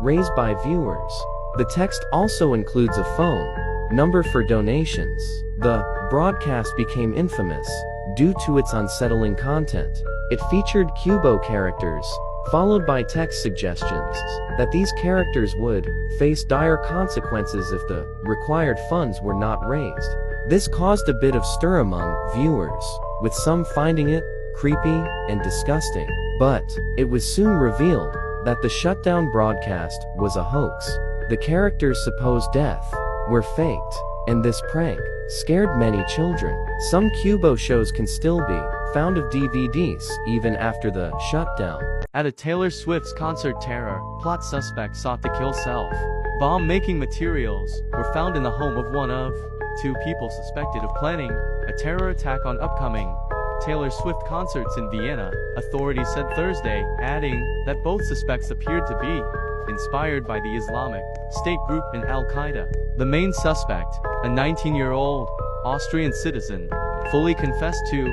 raised by viewers. The text also includes a phone number for donations. The broadcast became infamous due to its unsettling content. It featured Cubo characters, followed by text suggestions that these characters would face dire consequences if the required funds were not raised. This caused a bit of stir among viewers, with some finding it creepy and disgusting. But it was soon revealed that the shutdown broadcast was a hoax. The characters' supposed death were faked, and this prank scared many children. Some Cubo shows can still be found of DVDs even after the shutdown. At a Taylor Swift's concert, terror plot suspects sought to kill self. Bomb-making materials were found in the home of one of 2 people suspected of planning a terror attack on upcoming Taylor Swift concerts in Vienna, authorities said Thursday, adding that both suspects appeared to be inspired by the Islamic State group and Al-Qaeda. The main suspect, a 19-year-old Austrian citizen, fully confessed to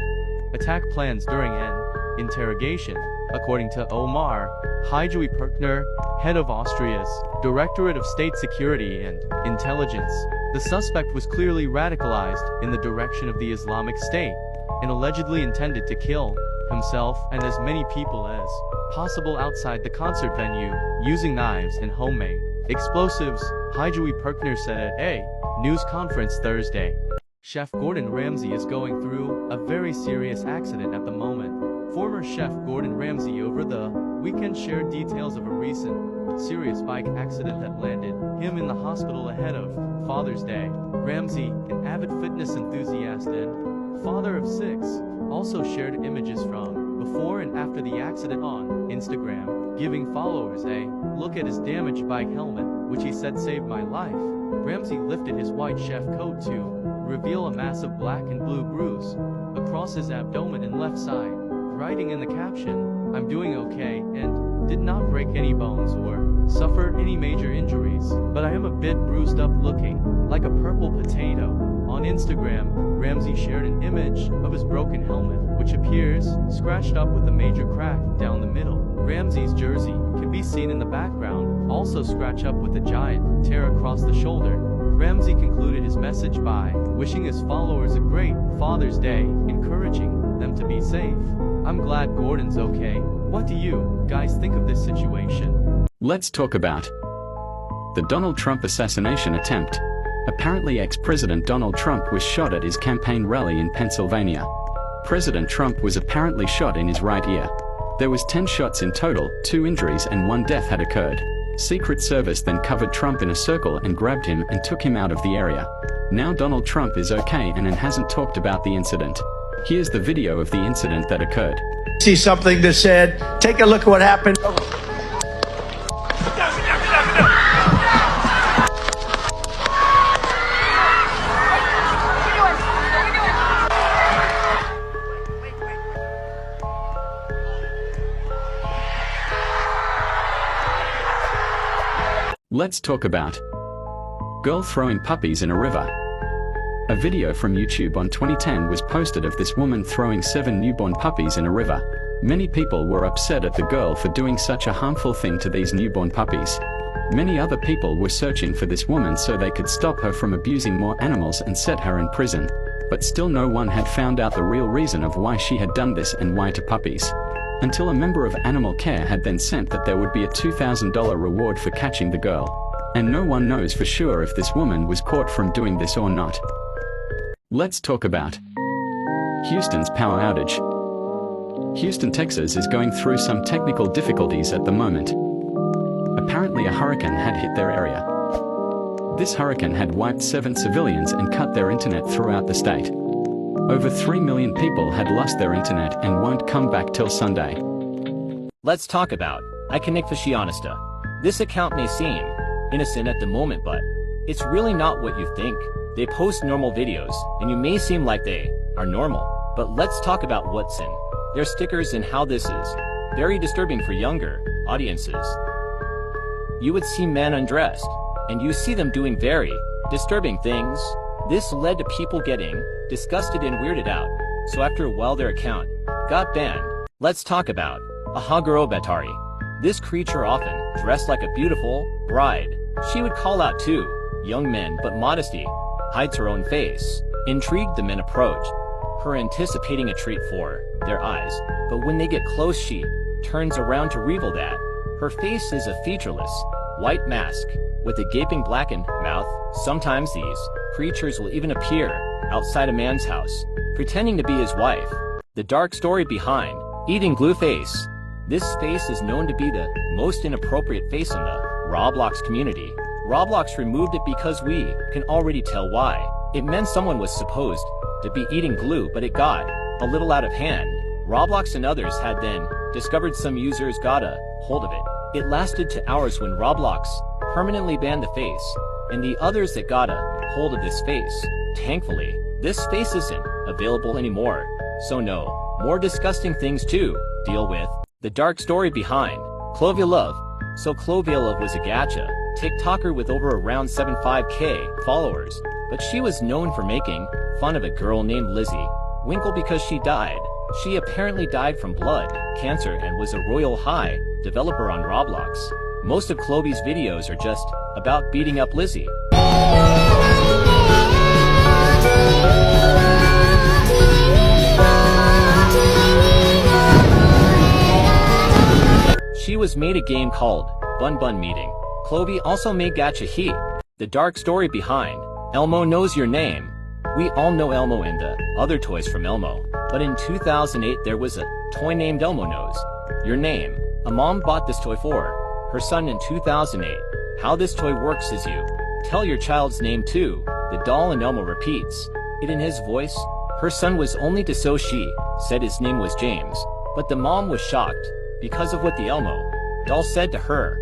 attack plans during an interrogation, according to Omar Hajwi Perkner, head of Austria's Directorate of State Security and Intelligence. The suspect was clearly radicalized in the direction of the Islamic State and allegedly intended to kill himself and as many people as possible outside the concert venue, using knives and homemade explosives, Hajwi Perkner said at a news conference Thursday. Chef Gordon Ramsay is going through a very serious accident at the moment. Former chef Gordon Ramsay over the weekend shared details of a recent serious bike accident that landed him in the hospital ahead of Father's Day. Ramsay, an avid fitness enthusiast and father of 6, also shared images from before and after the accident on Instagram, giving followers a look at his damaged bike helmet, which he said saved my life. Ramsay lifted his white chef coat to reveal a massive black and blue bruise across his abdomen and left side, writing in the caption, "I'm doing okay and did not break any bones or suffer any major injuries, but I am a bit bruised up looking like a purple potato." On Instagram, Ramsay shared an image of his broken helmet, which appears scratched up with a major crack down the middle. Ramsay's jersey can be seen in the background, also scratch up with a giant tear across the shoulder. Ramsey concluded his message by wishing his followers a great Father's Day, encouraging them to be safe. I'm glad Gordon's okay. What do you guys think of this situation? Let's talk about the Donald Trump assassination attempt. Apparently ex-President Donald Trump was shot at his campaign rally in Pennsylvania. President Trump was apparently shot in his right ear. There was 10 shots in total, 2 injuries and 1 death had occurred. Secret Service then covered Trump in a circle and grabbed him and took him out of the area. Now Donald Trump is okay and hasn't talked about the incident. Here's the video of the incident that occurred. See something that said, take a look at what happened. Let's talk about girl throwing puppies in a river. A video from YouTube on 2010 was posted of this woman throwing 7 newborn puppies in a river. Many people were upset at the girl for doing such a harmful thing to these newborn puppies. Many other people were searching for this woman so they could stop her from abusing more animals and set her in prison. But still no one had found out the real reason of why she had done this and why to puppies. Until a member of Animal Care had then sent that there would be a $2,000 reward for catching the girl. And no one knows for sure if this woman was caught from doing this or not. Let's talk about Houston's power outage. Houston, Texas is going through some technical difficulties at the moment. Apparently a hurricane had hit their area. This hurricane had wiped 7 civilians and cut their internet throughout the state. Over 3 million people had lost their internet and won't come back till Sunday. Let's talk about Iconic Fashionista. This account may seem innocent at the moment, but it's really not what you think. They post normal videos, and you may seem like they are normal. But let's talk about what's in their stickers and how this is very disturbing for younger audiences. You would see men undressed, and you see them doing very disturbing things. This led to people getting disgusted and weirded out, so after a while their account got banned. Let's talk about Ahaguro Batari. This creature often dressed like a beautiful bride. She would call out to young men, but modesty hides her own face. Intrigued, the men approached her, anticipating a treat for their eyes, but when they get close she turns around to reveal that her face is a featureless white mask with a gaping blackened mouth. Sometimes these creatures will even appear outside a man's house, pretending to be his wife. The dark story behind Eating Glue Face. This face is known to be the most inappropriate face in the Roblox community. Roblox removed it because we can already tell why. It meant someone was supposed to be eating glue, but it got a little out of hand. Roblox and others had then discovered some users got a hold of it. It lasted to hours when Roblox permanently banned the face, and the others that got a hold of this face. Thankfully, this face isn't available anymore, so no more disgusting things to deal with. The dark story behind Clovia Love. So Clovia Love was a gacha TikToker with over around 75k followers, but she was known for making fun of a girl named Lizzie Winkle because she died. She apparently died from blood cancer and was a royal high developer on Roblox. Most of Clovia's videos are just about beating up Lizzie. She was made a game called Bun Bun Meeting. Clovia also made Gacha Heat. The dark story behind Elmo Knows Your Name. We all know Elmo and the other toys from Elmo, but in 2008 there was a toy named Elmo Knows Your Name. A mom bought this toy for her son in 2008. How this toy works is you tell your child's name to the doll and Elmo repeats it in his voice. Her son was only to, so she said his name was James, but the mom was shocked because of what the Elmo doll said to her.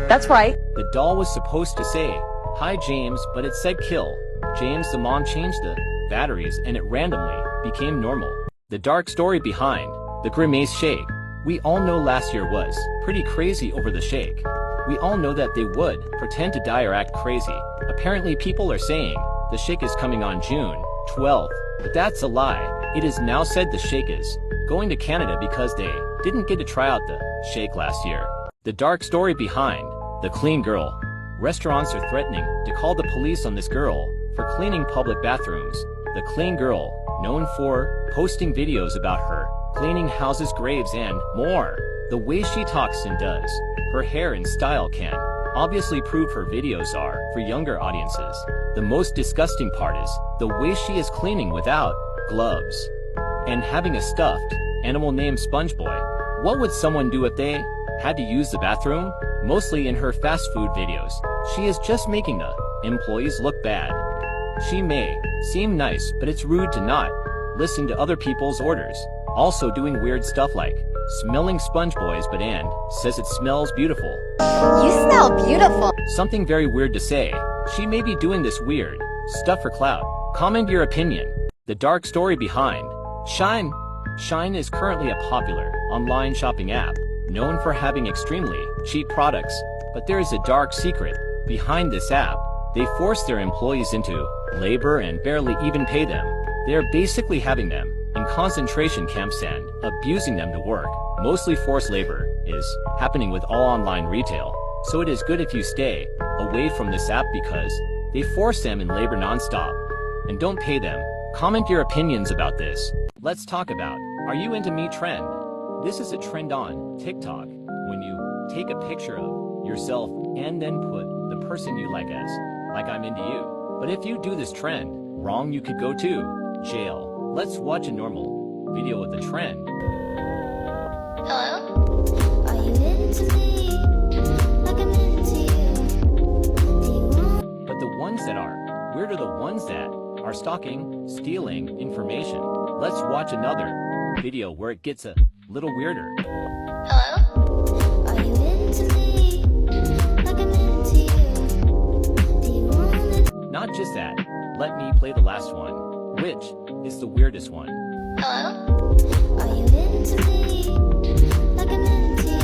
That's right. The doll was supposed to say, "Hi James," but it said "Kill James." The mom changed the batteries and it randomly became normal. The dark story behind the Grimace Shake. We all know last year was pretty crazy over the shake. We all know that they would pretend to die or act crazy. Apparently people are saying the shake is coming on June 12th, but that's a lie. It is now said the Shake is going to Canada because they didn't get to try out the Shake last year. The dark story behind the clean girl. Restaurants are threatening to call the police on this girl for cleaning public bathrooms. The clean girl, known for posting videos about her cleaning houses, graves, and more. The way she talks and does her hair and style can obviously prove her videos are for younger audiences. The most disgusting part is the way she is cleaning without gloves and having a stuffed animal named SpongeBob. What would someone do if they had to use the bathroom? Mostly in her fast food videos, she is just making the employees look bad. She may seem nice, but it's rude to not listen to other people's orders. Also doing weird stuff like smelling SpongeBob's but and says it smells beautiful. You smell beautiful. Something very weird to say. She may be doing this weird stuff for clout. Comment your opinion. The dark story behind Shine. Shine is currently a popular online shopping app known for having extremely cheap products, but there is a dark secret behind this app. They force their employees into labor and barely even pay them. They are basically having them in concentration camps and abusing them to work. Mostly forced labor is happening with all online retail, so it is good if you stay away from this app because they force them in labor non-stop and don't pay them. Comment your opinions about this. Let's talk about, are you into me trend? This is a trend on TikTok when you take a picture of yourself and then put the person you like as, like I'm into you. But if you do this trend wrong, you could go to jail. Let's watch a normal video with the trend. Hello? Are you into me? Like I'm into you? But the ones that are weird are the ones that are stalking, stealing information. Let's watch another video where it gets a little weirder. Hello? Are you into me? Like I'm into you? Do you wanna? Not just that, let me play the last one, which is the weirdest one. Hello? Are you into me? Like I'm into you?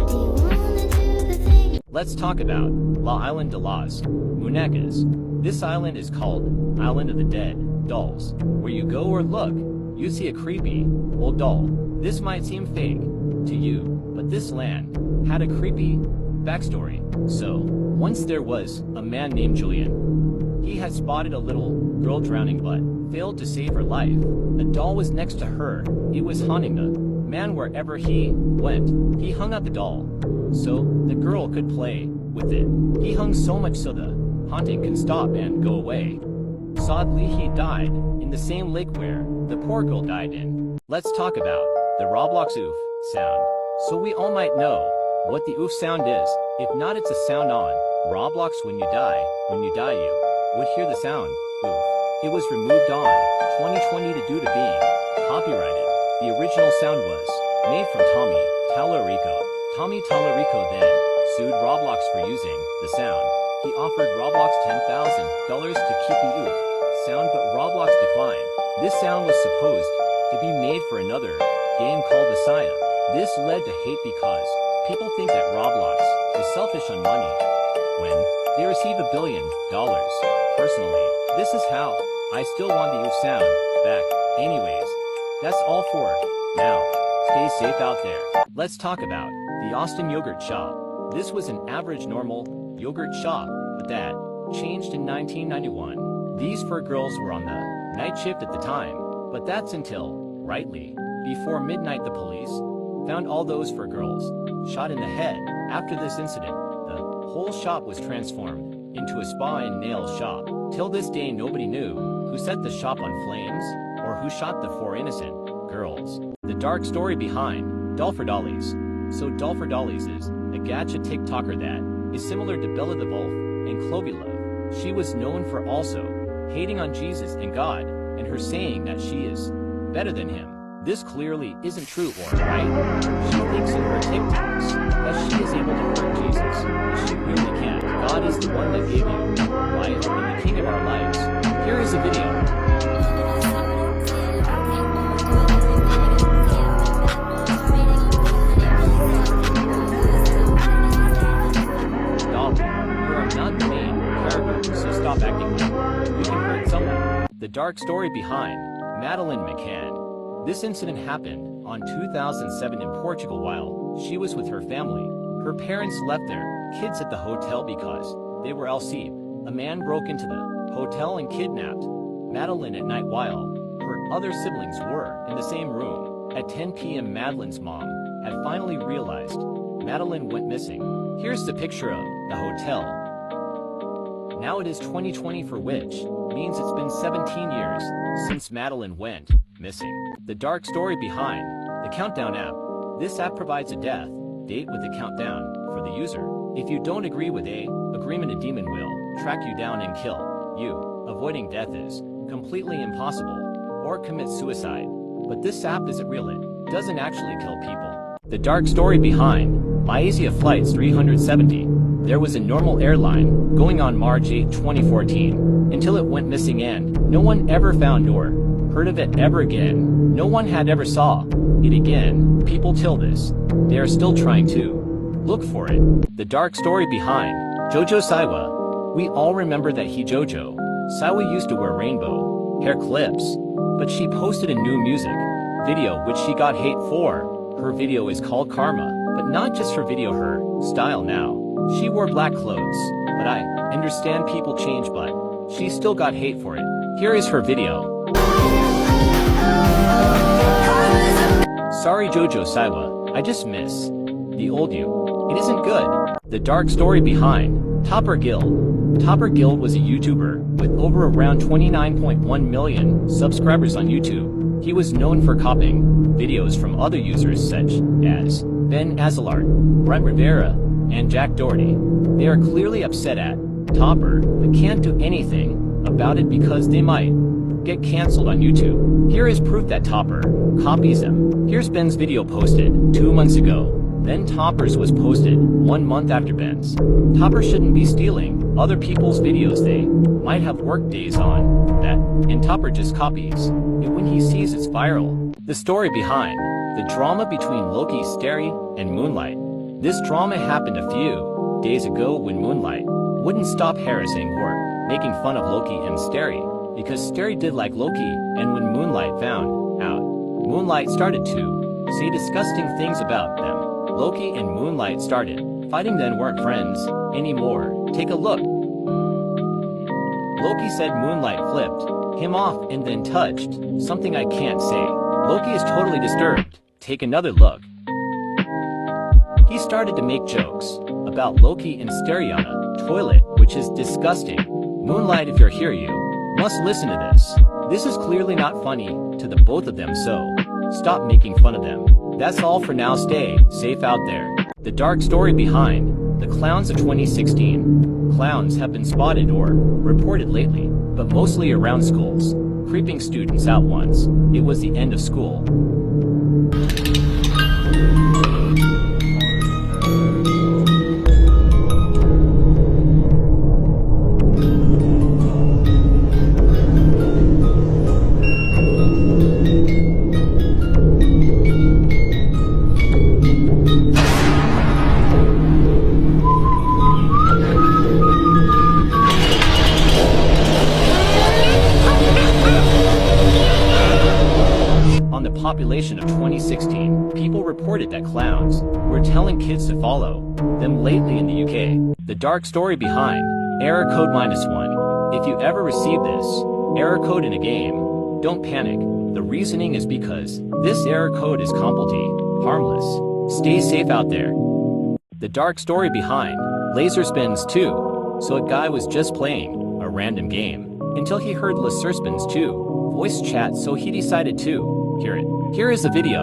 Do you wanna do the thing? Let's talk about La Island de las Muñecas. This island is called Island of the Dead Dolls. Where you go or look, you see a creepy old doll. This might seem fake to you, but this land had a creepy backstory. So, once there was a man named Julian. He had spotted a little girl drowning but failed to save her life. A doll was next to her. It was haunting the man wherever he went. He hung out the doll so the girl could play with it. He hung so much so the haunting can stop and go away. Sadly, he died in the same lake where the poor girl died in. Let's talk about the Roblox oof sound. So we all might know what the oof sound is. If not, it's a sound on Roblox when you die. When you die, you would hear the sound oof. It was removed on 2020 due to being copyrighted. The original sound was made from Tommy Tallarico. Tommy Tallarico then sued Roblox for using the sound. He offered Roblox $10,000 to keep the oof sound, but Roblox declined. This sound was supposed to be made for another game called Messiah. This led to hate because people think that Roblox is selfish on money when they receive $1 billion. Personally, this is how I still want the oof sound back. Anyways, that's all for now. Stay safe out there. Let's talk about the Austin yogurt shop. This was an average normal yogurt shop, but that changed in 1991. These 4 girls were on the night shift at the time, but that's until, rightly, before midnight the police found all those 4 girls shot in the head. After this incident, the whole shop was transformed into a spa and nail shop. Till this day nobody knew who set the shop on flames or who shot the 4 innocent girls. The dark story behind Dolphin Dollies. So Dolphin Dollies is a gacha TikToker that is similar to Bella the Wolf and Clovey Love. She was known for also hating on Jesus and God and her saying that she is better than him. This clearly isn't true, or right? She thinks in her TikToks that she is able to hurt Jesus, but she really can't. God is the one that gave you life and the king of our lives. Here is a video. Dolly, you are not the main character, so stop acting like you can hurt someone. The dark story behind Madeline McCann. This incident happened on 2007 in Portugal while she was with her family. Her parents left their kids at the hotel because they were asleep. A man broke into the hotel and kidnapped Madeline at night while her other siblings were in the same room. At 10 p.m. Madeline's mom had finally realized Madeline went missing. Here's the picture of the hotel. Now it is 2020, for which means it's been 17 years since Madeline went missing. The dark story behind the Countdown app. This app provides a death date with a countdown for the user. If you don't agree with a agreement, a demon will track you down and kill you. Avoiding death is completely impossible, or commit suicide. But this app isn't real, it doesn't actually kill people. The dark story behind Malaysia Flights 370. There was a normal airline going on March 8, 2014, until it went missing and no one ever found or heard of it ever again. No one had ever saw it again. People till this, they are still trying to look for it. The dark story behind Jojo Siwa. We all remember that Jojo Siwa used to wear rainbow hair clips, but she posted a new music video which she got hate for. Her video is called Karma, but not just her video, her style now. She wore black clothes, but I understand people change, but she still got hate for it. Here is her video. Sorry Jojo Siwa, I just miss the old you. It isn't good. The dark story behind Topper Guild. Topper Guild was a YouTuber with over around 29.1 million subscribers on YouTube. He was known for copying videos from other users such as Ben Azalard, Brent Rivera, and Jack Doherty. They are clearly upset at Topper, but can't do anything about it because they might get cancelled on YouTube. Here is proof that Topper copies them. Here's Ben's video posted 2 months ago. Then Topper's was posted 1 month after Ben's. Topper shouldn't be stealing other people's videos. They might have work days on that, and Topper just copies it when he sees it's viral. The story behind the drama between Loki, Starry, and Moonlight. This drama happened a few days ago when Moonlight wouldn't stop harassing or making fun of Loki and Starry because Starry did like Loki, and when Moonlight found out, Moonlight started to say disgusting things about them. Loki and Moonlight started fighting, then weren't friends anymore. Take a look. Loki said Moonlight flipped him off and then touched something I can't say. Loki is totally disturbed. Take another look. He started to make jokes about Loki and Starry on a toilet, which is disgusting. Moonlight, if you're here, you must listen to this. This is clearly not funny to the both of them, so stop making fun of them. That's all for now. Stay safe out there. The dark story behind the clowns of 2016. Clowns have been spotted or reported lately, but mostly around schools, creeping students out once it was the end of school. Population of 2016, people reported that clowns were telling kids to follow them lately in the UK. The dark story behind error code -1. If you ever receive this error code in a game, don't panic. The reasoning is because this error code is completely harmless. Stay safe out there. The dark story behind laser spins 2. So a guy was just playing a random game until he heard laser spins 2 voice chat, so he decided to hear it. Here is the video.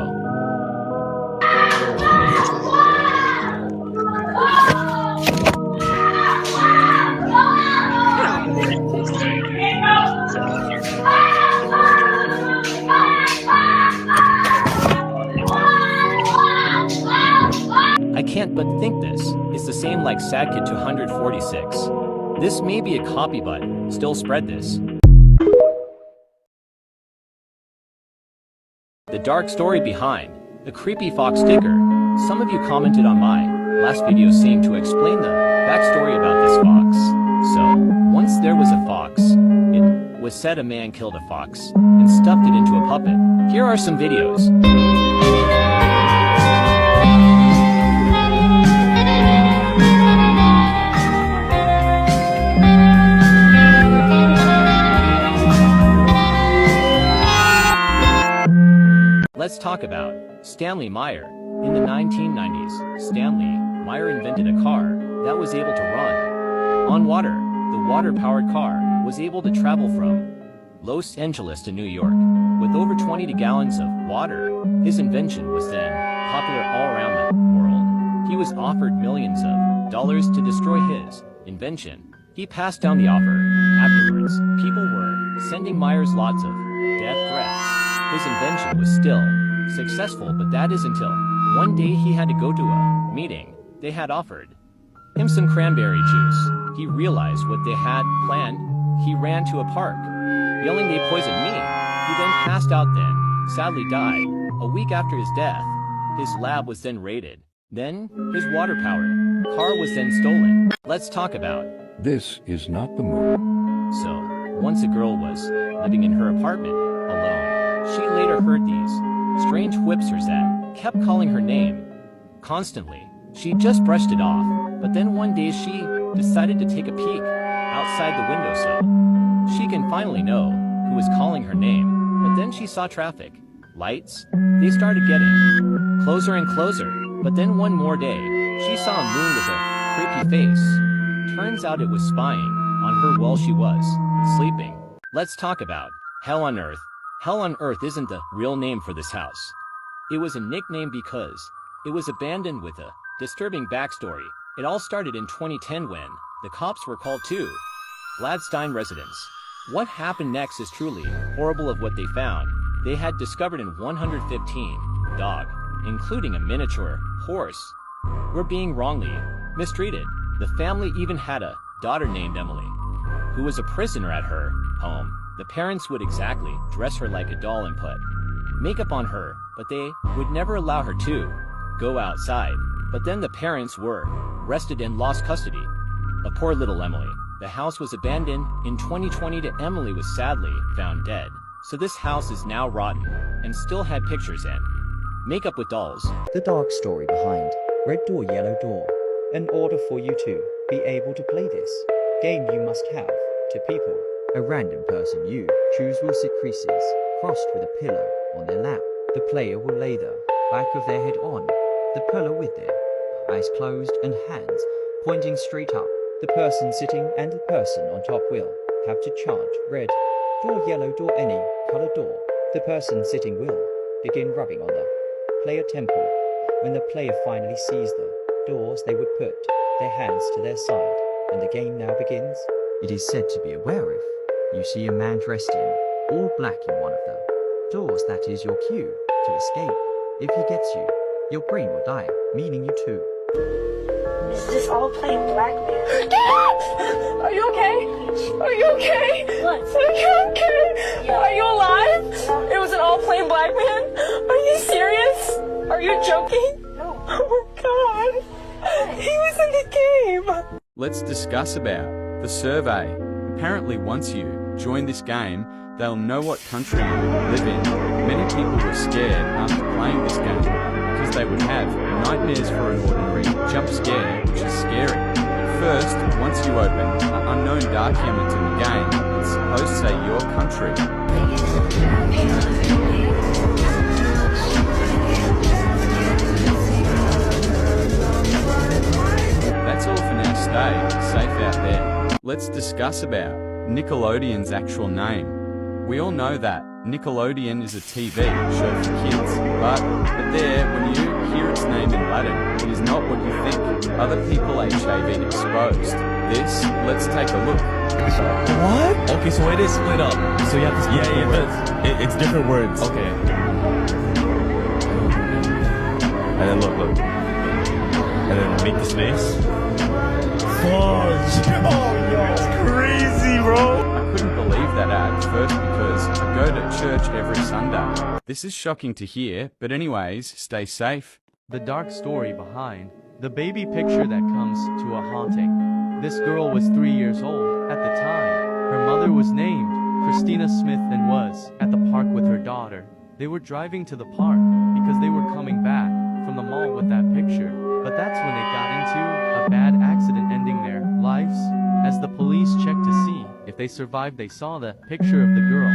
I can't but think this is the same like Sad Kid 246. This may be a copy, but still spread this. The dark story behind the creepy fox sticker. Some of you commented on my last video saying to explain the backstory about this fox. So, once there was a fox, it was said a man killed a fox and stuffed it into a puppet. Here are some videos. Let's talk about Stanley Meyer. In the 1990s, Stanley Meyer invented a car that was able to run on water. The water-powered car was able to travel from Los Angeles to New York with over 20 gallons of water. His invention was then popular all around the world. He was offered millions of dollars to destroy his invention. He passed down the offer. Afterwards, people were sending Myers lots of death threats. His invention was still successful, but that is until one day he had to go to a meeting. They had offered him some cranberry juice. He realized what they had planned. He ran to a park, yelling, "They poisoned me." He then passed out, then sadly died. A week after his death, his lab was then raided. Then, his water-powered car was then stolen. Let's talk about This is not the moon. So, once a girl was living in her apartment alone. She later heard these strange whispers that kept calling her name constantly. She just brushed it off, but then one day she decided to take a peek outside the windowsill. She can finally know who was calling her name, but then she saw traffic lights. They started getting closer and closer, but then one more day, she saw a moon with a creepy face. Turns out it was spying on her while she was sleeping. Let's talk about Hell on Earth. Hell on Earth isn't the real name for this house. It was a nickname because it was abandoned with a disturbing backstory. It all started in 2010 when the cops were called to Gladstein residence. What happened next is truly horrible. Of what they found, they had discovered in 115 dogs, including a miniature horse, were being wrongly mistreated. The family even had a daughter named Emily, who was a prisoner at her home. The parents would exactly dress her like a doll and put makeup on her, but they would never allow her to go outside. But then the parents were arrested and lost custody of poor little Emily. The house was abandoned in 2020 to Emily was sadly found dead. So this house is now rotten and still had pictures and makeup with dolls. The dark story behind Red Door, Yellow Door. In order for you to be able to play this game, you must have two people. A random person you choose will sit creases crossed with a pillow on their lap. The player will lay the back of their head on the pillow with their eyes closed and hands pointing straight up. The person sitting and the person on top will have to chant red door, yellow door, any color door. The person sitting will begin rubbing on the player temple. When the player finally sees the doors, they would put their hands to their side, and the game now begins. It is said to be aware if you see a man dressed in all black in one of the doors, that is your cue to escape. If he gets you, your brain will die, meaning you too. Is this all playing black man? Are you okay? Are you okay? What? Are you okay? Yeah. Are you alive? It was an all playing black man? Are you serious? Are you joking? No. Oh my god. He was in the game. Let's discuss about the survey. Apparently once you join this game, they'll know what country you live in. Many people were scared after playing this game because they would have nightmares for an ordinary jump scare, which is scary. But first, once you open an unknown document in the game, it's supposed to say your country. That's all for now. Stay safe out there. Let's discuss about Nickelodeon's actual name. We all know that Nickelodeon is a TV show for kids, but there, when you hear its name in Latin, it is not what you think. Other people HIV exposed. This, let's take a look. What? Okay, so it is split up. So you have to split it. It's different words. Okay. And then look. And then make the space. Fudge! Yo, it's crazy, bro! I couldn't believe that ad first because I go to church every Sunday. This is shocking to hear, but anyways, stay safe. The dark story behind the baby picture that comes to a haunting. This girl was 3 years old at the time. Her mother was named Christina Smith and was at the park with her daughter. They were driving to the park because they were coming back from the mall with that picture, but that's when they got into a bad accident ending their lives. As the police checked to see if they survived, they saw the picture of the girl.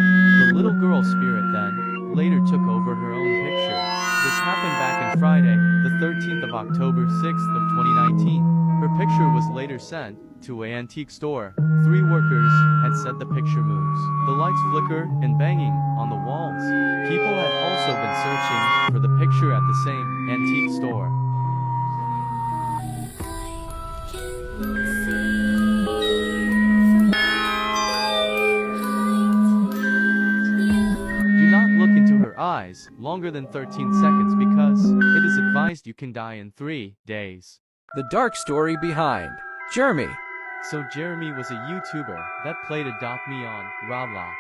The little girl spirit then later took over her own picture. This happened back on Friday, the 13th of October 6th of 2019. Her picture was later sent to an antique store. 3 workers had said the picture moves. The lights flicker and banging on the walls. People had also been searching for the picture at the same antique store. Do not look into her eyes longer than 13 seconds because it is advised you can die in 3 days. The dark story behind Jeremy. So Jeremy was a YouTuber that played Adopt Me on Roblox.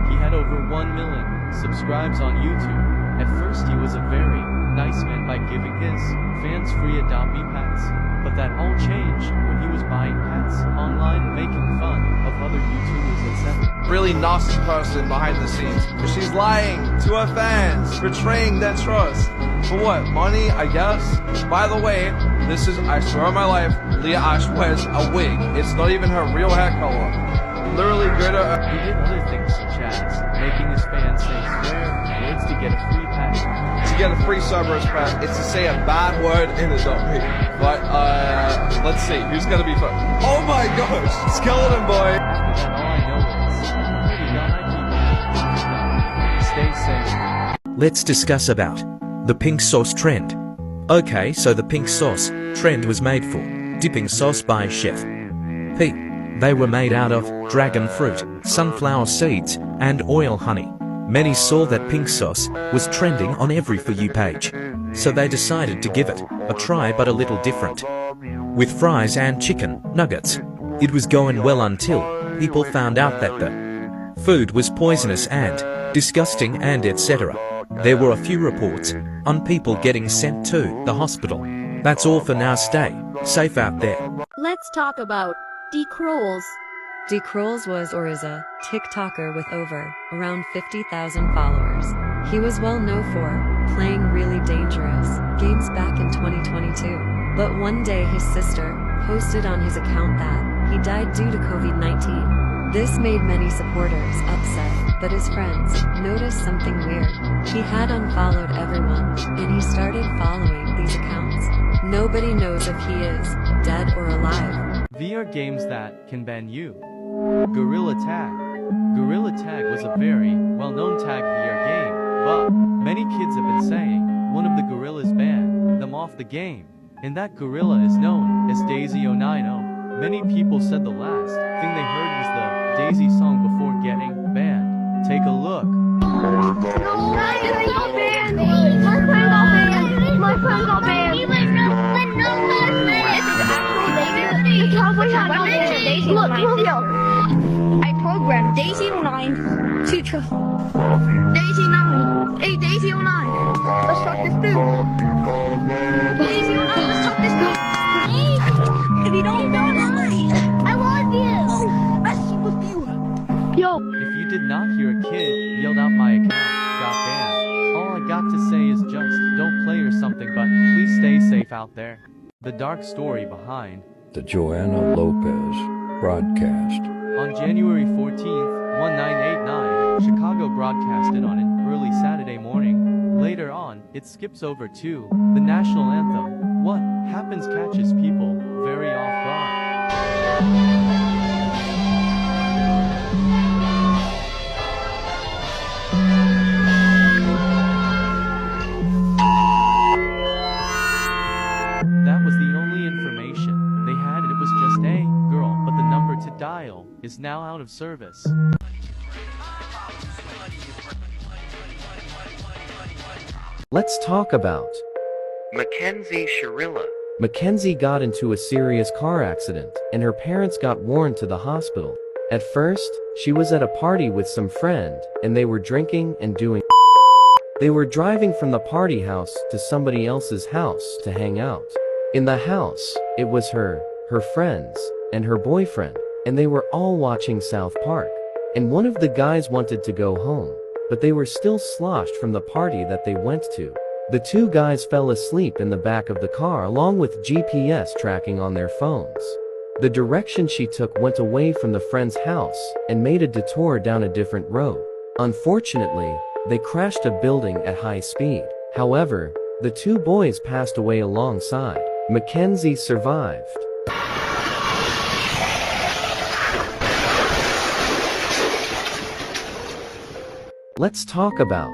He had over 1 million subscribes on YouTube. At first he was a very nice man by giving his fans free Adopt Me pets. But that all changed when he was buying pets online, making fun of other YouTubers, etc. Really nasty person behind the scenes. She's lying to her fans, betraying their trust. For what? Money, I guess? By the way, this is, I swear on my life, Leah Ash wears a wig. It's not even her real hair color. Literally Greta. He did other things such as making his fans say swear words to get a free pet. To get a free Cerberus pet, it's to say a bad word in Adopt Me. But, let's see, who's gonna be first? Oh my gosh, Skeleton Boy! After that, all I know is, stay safe. Let's discuss about the pink sauce trend. Okay, so the pink sauce trend was made for dipping sauce by Chef Pete. They were made out of dragon fruit, sunflower seeds, and oil honey. Many saw that pink sauce was trending on every For You page, so they decided to give it a try, but a little different. With fries and chicken nuggets. It was going well until people found out that the food was poisonous and disgusting and etc. There were a few reports on people getting sent to the hospital. That's all for now. Stay safe out there. Let's talk about D. Crolls. D. Crolls was or is a TikToker with around 50,000 followers. He was well known for playing really dangerous games back in 2022. But one day his sister posted on his account that he died due to COVID-19. This made many supporters upset, but his friends noticed something weird. He had unfollowed everyone, and he started following these accounts. Nobody knows if he is dead or alive. VR games that can ban you. Gorilla Tag. Gorilla Tag was a very well-known tag VR game, but many kids have been saying one of the gorillas banned them off the game, and that gorilla is known as Daisy090. Many people said the last thing they heard was the Daisy song before getting banned. Take a look. No, it's not banned! My friend got banned! My friend got banned! He was no This is actual Daisy. The cowboy hat got banned. Daisy look, I programmed Daisy09 to Daisy9. Hey, Daisy09. Let's talk this through. Daisy09, let's talk this through. If you don't know, I love you. I super you. Yo. If you did not hear a kid yelled out my account got banned, all I got to say is just don't play or something, but please stay safe out there. The dark story behind the Joanna Lopez broadcast. On January 14th, 1989, Chicago broadcasted on an early Saturday morning. Later on, it skips over to the national anthem. What happens catches people very off guard. Dial is now out of service. Let's talk about Mackenzie Sharilla. Mackenzie got into a serious car accident, and her parents got warned to the hospital. At first, she was at a party with some friend, and they were drinking and doing. They were driving from the party house to somebody else's house to hang out. In the house, it was her friends, and her boyfriend. And they were all watching South Park. and one of the guys wanted to go home, but they were still sloshed from the party that they went to. The two guys fell asleep in the back of the car along with GPS tracking on their phones. The direction she took went away from the friend's house and made a detour down a different road. Unfortunately, they crashed a building at high speed. However, the two boys passed away alongside. Mackenzie survived. Let's talk about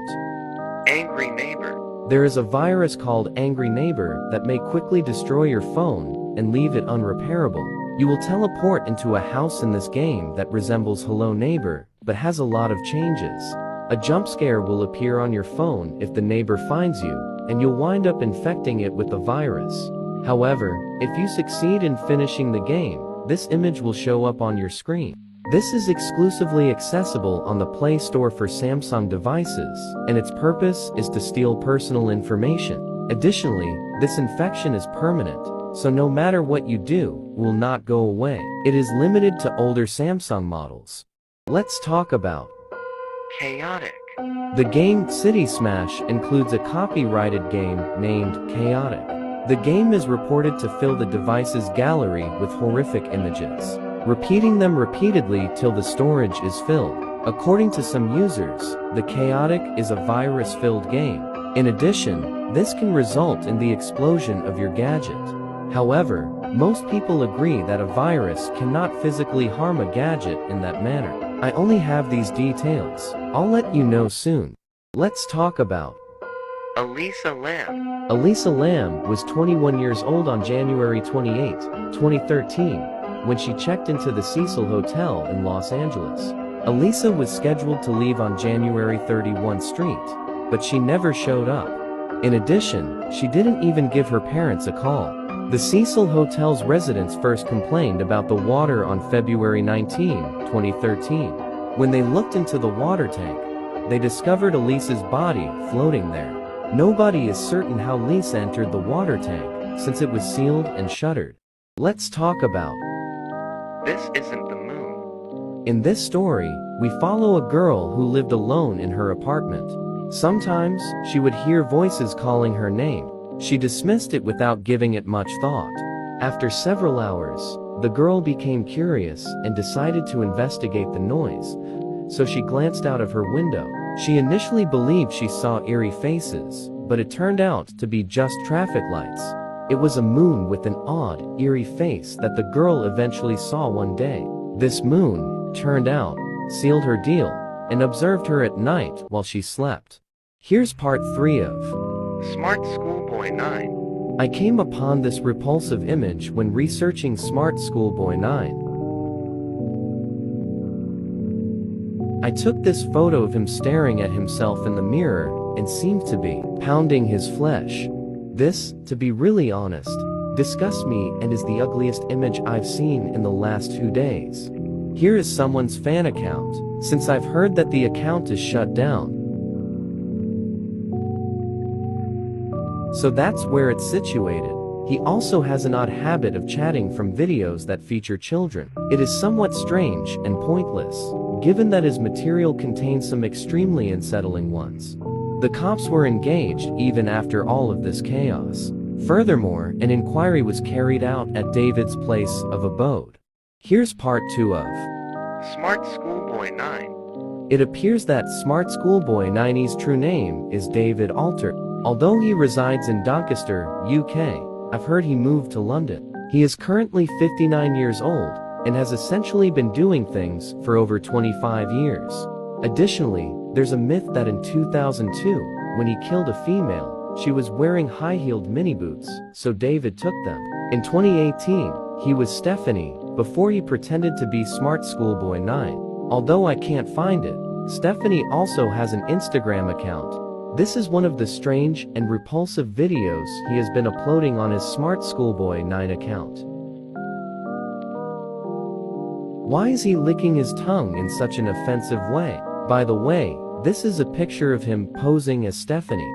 Angry Neighbor. There is a virus called Angry Neighbor that may quickly destroy your phone and leave it unrepairable. You will teleport into a house in this game that resembles Hello Neighbor, but has a lot of changes. A jump scare will appear on your phone if the neighbor finds you, and you'll wind up infecting it with the virus. However, if you succeed in finishing the game, this image will show up on your screen. This is exclusively accessible on the Play Store for Samsung devices, and its purpose is to steal personal information. Additionally, this infection is permanent, so no matter what you do, will not go away. It is limited to older Samsung models. Let's talk about Chaotic. The game City Smash includes a copyrighted game named Chaotic. The game is reported to fill the device's gallery with horrific images, repeating them repeatedly till the storage is filled. According to some users, the Chaotic is a virus-filled game. In addition, this can result in the explosion of your gadget. However, most people agree that a virus cannot physically harm a gadget in that manner. I only have these details. I'll let you know soon. Let's talk about Elisa Lam. Elisa Lam was 21 years old on January 28, 2013, when she checked into the Cecil Hotel in Los Angeles. Elisa was scheduled to leave on January 31 Street, but she never showed up. In addition, she didn't even give her parents a call. The Cecil Hotel's residents first complained about the water on February 19, 2013. When they looked into the water tank, they discovered Elisa's body floating there. Nobody is certain how Lisa entered the water tank, since it was sealed and shuttered. Let's talk about This Isn't the Moon. In this story, we follow a girl who lived alone in her apartment. Sometimes, she would hear voices calling her name. She dismissed it without giving it much thought. After several hours, the girl became curious and decided to investigate the noise. So she glanced out of her window. She initially believed she saw eerie faces, but it turned out to be just traffic lights. It was a moon with an odd, eerie face that the girl eventually saw one day. This moon, turned out, sealed her deal, and observed her at night while she slept. Here's part 3 of Smart Schoolboy 9. I came upon this repulsive image when researching Smart Schoolboy 9. I took this photo of him staring at himself in the mirror and seemed to be pounding his flesh. This, to be really honest, disgusts me and is the ugliest image I've seen in the last 2 days. Here is someone's fan account, since I've heard that the account is shut down. So that's where it's situated. He also has an odd habit of chatting from videos that feature children. It is somewhat strange and pointless, given that his material contains some extremely unsettling ones. The cops were engaged even after all of this chaos. Furthermore, an inquiry was carried out at David's place of abode. Here's part 2 of Smart Schoolboy 9. It appears that Smart Schoolboy 9's true name is David Alter. Although he resides in Doncaster, UK, I've heard he moved to London. He is currently 59 years old, and has essentially been doing things for over 25 years. Additionally, there's a myth that in 2002, when he killed a female, she was wearing high-heeled mini boots, so David took them. In 2018, he was Stephanie, before he pretended to be Smart Schoolboy 9. Although I can't find it, Stephanie also has an Instagram account. This is one of the strange and repulsive videos he has been uploading on his Smart Schoolboy 9 account. Why is he licking his tongue in such an offensive way? By the way, this is a picture of him posing as Stephanie.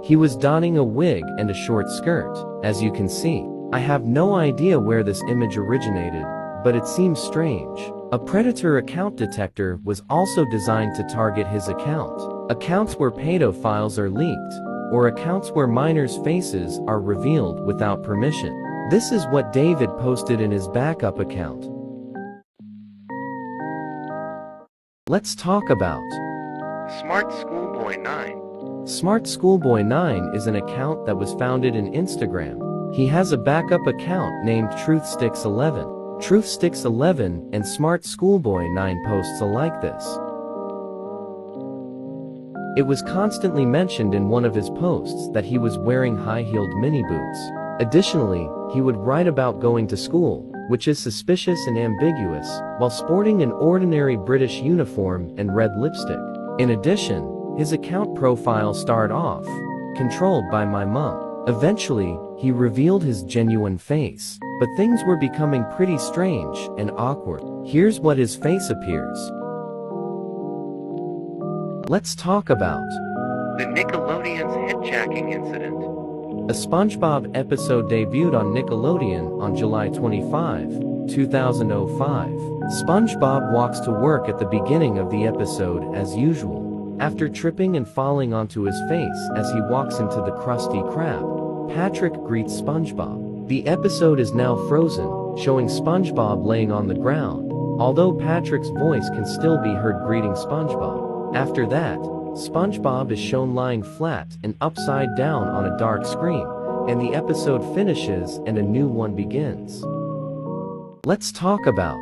He was donning a wig and a short skirt, as you can see. I have no idea where this image originated, but it seems strange. A predator account detector was also designed to target his account. Accounts where pedophiles are leaked, or accounts where minors' faces are revealed without permission. This is what David posted in his backup account. Let's talk about Smart Schoolboy 9. Smart Schoolboy 9 is an account that was founded in Instagram. He has a backup account named TruthSticks11. TruthSticks11 and Smart Schoolboy 9 posts alike this. It was constantly mentioned in one of his posts that he was wearing high-heeled mini boots. Additionally, he would write about going to school, which is suspicious and ambiguous, while sporting an ordinary British uniform and red lipstick. In addition, his account profile started off, "Controlled by my mum." Eventually, he revealed his genuine face, but things were becoming pretty strange and awkward. Here's what his face appears. Let's talk about The Nickelodeon's hijacking incident. a SpongeBob episode debuted on Nickelodeon on July 25, 2005. SpongeBob walks to work at the beginning of the episode as usual, after tripping and falling onto his face as he walks into the Krusty Krab. Patrick greets SpongeBob. The episode is now frozen, showing SpongeBob laying on the ground, although Patrick's voice can still be heard greeting SpongeBob. After that, SpongeBob is shown lying flat and upside down on a dark screen, and the episode finishes and a new one begins. Let's talk about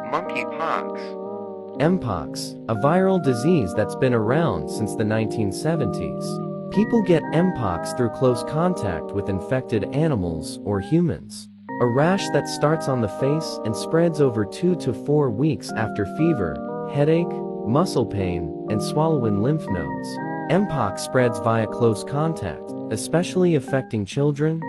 Monkeypox. Mpox, a viral disease that's been around since the 1970s. People get Mpox through close contact with infected animals or humans. A rash that starts on the face and spreads over 2 to 4 weeks after fever, headache, muscle pain, and swallowing lymph nodes. Mpox spreads via close contact, especially affecting children,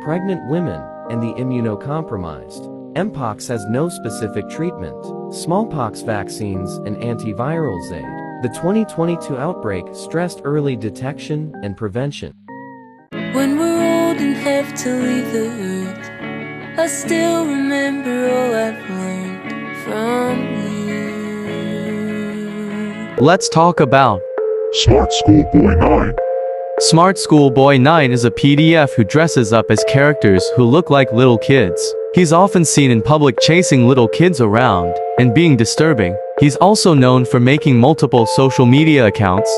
pregnant women, and the immunocompromised. Mpox has no specific treatment. Smallpox vaccines and antivirals aid. The 2022 outbreak stressed early detection and prevention. When we're old and have to leave the earth, I still remember all I've learned from you. Let's talk about Smart Schoolboy 9. Smart Schoolboy 9 is a PDF who dresses up as characters who look like little kids. He's often seen in public chasing little kids around and being disturbing. He's also known for making multiple social media accounts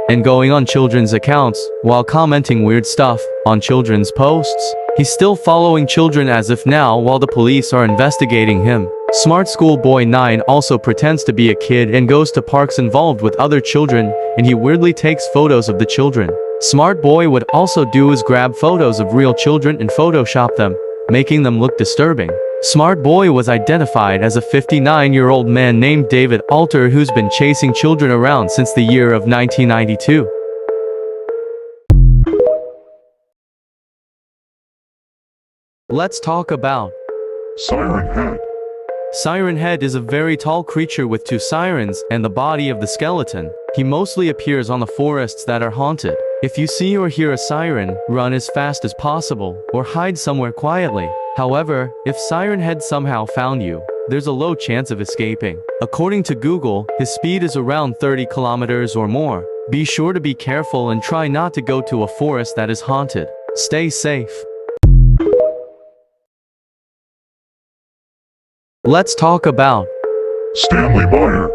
and going on children's accounts while commenting weird stuff on children's posts. He's still following children as if now while the police are investigating him. Smart Schoolboy 9 also pretends to be a kid and goes to parks involved with other children, and he weirdly takes photos of the children. Smart Boy would also do is grab photos of real children and Photoshop them, making them look disturbing. Smart Boy was identified as a 59-year-old man named David Alter who's been chasing children around since the year of 1992. Let's talk about Siren Head. Siren Head is a very tall creature with 2 sirens and the body of the skeleton. He mostly appears on the forests that are haunted. If you see or hear a siren, run as fast as possible, or hide somewhere quietly. However, if Siren Head somehow found you, there's a low chance of escaping. According to Google, his speed is around 30 kilometers or more. Be sure to be careful and try not to go to a forest that is haunted. Stay safe. Let's talk about Stanley Meyer.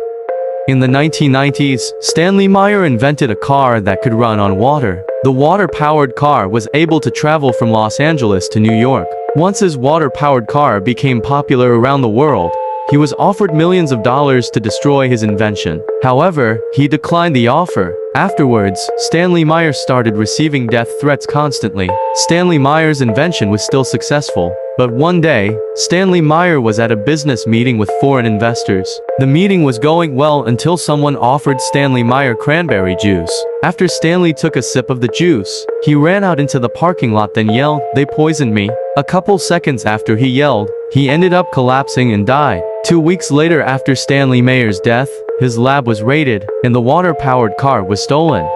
In the 1990s, Stanley Meyer invented a car that could run on water. The water-powered car was able to travel from Los Angeles to New York. Once his water-powered car became popular around the world, he was offered millions of dollars to destroy his invention. However, he declined the offer. Afterwards, Stanley Meyer started receiving death threats constantly. Stanley Meyer's invention was still successful, but one day, Stanley Meyer was at a business meeting with foreign investors. The meeting was going well until someone offered Stanley Meyer cranberry juice. After Stanley took a sip of the juice, he ran out into the parking lot then yelled, "They poisoned me." A couple seconds after he yelled, he ended up collapsing and died. 2 weeks later after Stanley Meyer's death, his lab was raided, and the water-powered car was stolen.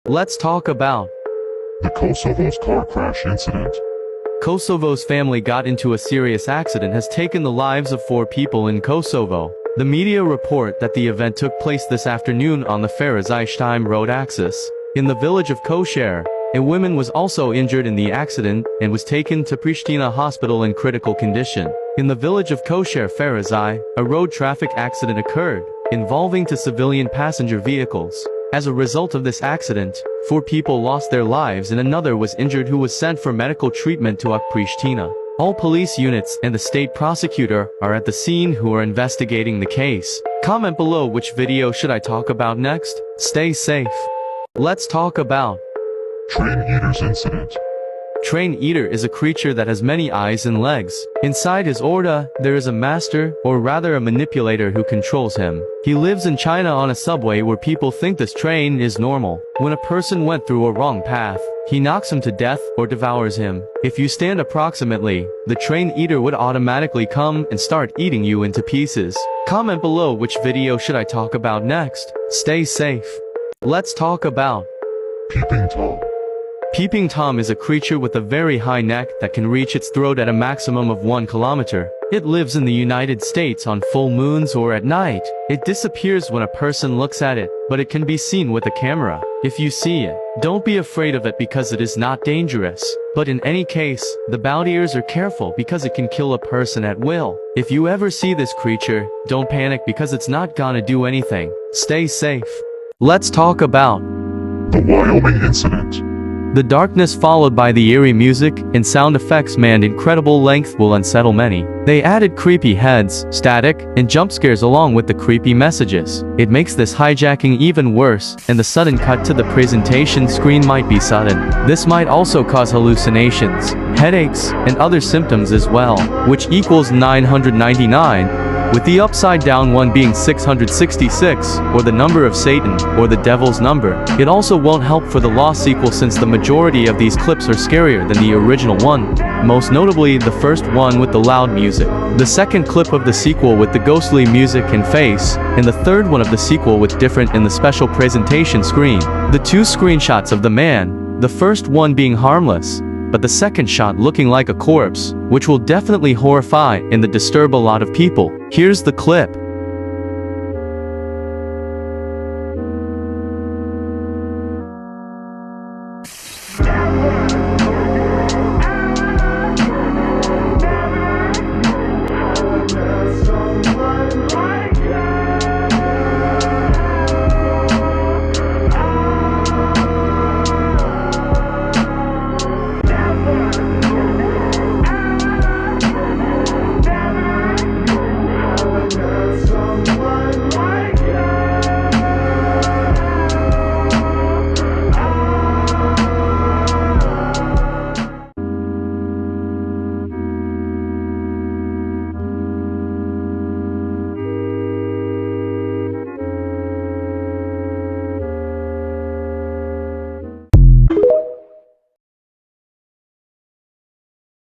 Let's talk about The Kosovo's car crash incident. Kosovo's family got into a serious accident has taken the lives of 4 people in Kosovo. The media report that the event took place this afternoon on the Ferazaj road axis. In the village of Koshare, a woman was also injured in the accident and was taken to Pristina hospital in critical condition. In the village of Koshare Ferazaj, a road traffic accident occurred, involving 2 civilian passenger vehicles. As a result of this accident, 4 people lost their lives and another was injured who was sent for medical treatment to Pristina. All police units and the state prosecutor are at the scene who are investigating the case. Comment below which video should I talk about next. Stay safe. Let's talk about Train Eater's incident. Train Eater is a creature that has many eyes and legs. Inside his aura, there is a master, or rather a manipulator who controls him. He lives in China on a subway where people think this train is normal. When a person went through a wrong path, he knocks him to death or devours him. If you stand approximately, the Train Eater would automatically come and start eating you into pieces. Comment below which video should I talk about next. Stay safe. Let's talk about Peeping Tom. Peeping Tom is a creature with a very high neck that can reach its throat at a maximum of 1 kilometer. It lives in the United States on full moons or at night. It disappears when a person looks at it, but it can be seen with a camera. If you see it, don't be afraid of it because it is not dangerous. But in any case, the boutiers are careful because it can kill a person at will. If you ever see this creature, don't panic because it's not gonna do anything. Stay safe. Let's talk about the Wyoming incident. The darkness followed by the eerie music and sound effects and incredible length will unsettle many. They added creepy heads, static, and jump scares along with the creepy messages. It makes this hijacking even worse, and the sudden cut to the presentation screen might be sudden. This might also cause hallucinations, headaches, and other symptoms as well, which equals 999. With the upside down one being 666, or the number of Satan, or the devil's number. It also won't help for the Lost sequel since the majority of these clips are scarier than the original one. Most notably the first one with the loud music, the second clip of the sequel with the ghostly music and face, and the third one of the sequel with different in the special presentation screen. The 2 screenshots of the man, the first one being harmless, but the second shot looking like a corpse, which will definitely horrify and disturb a lot of people. Here's the clip.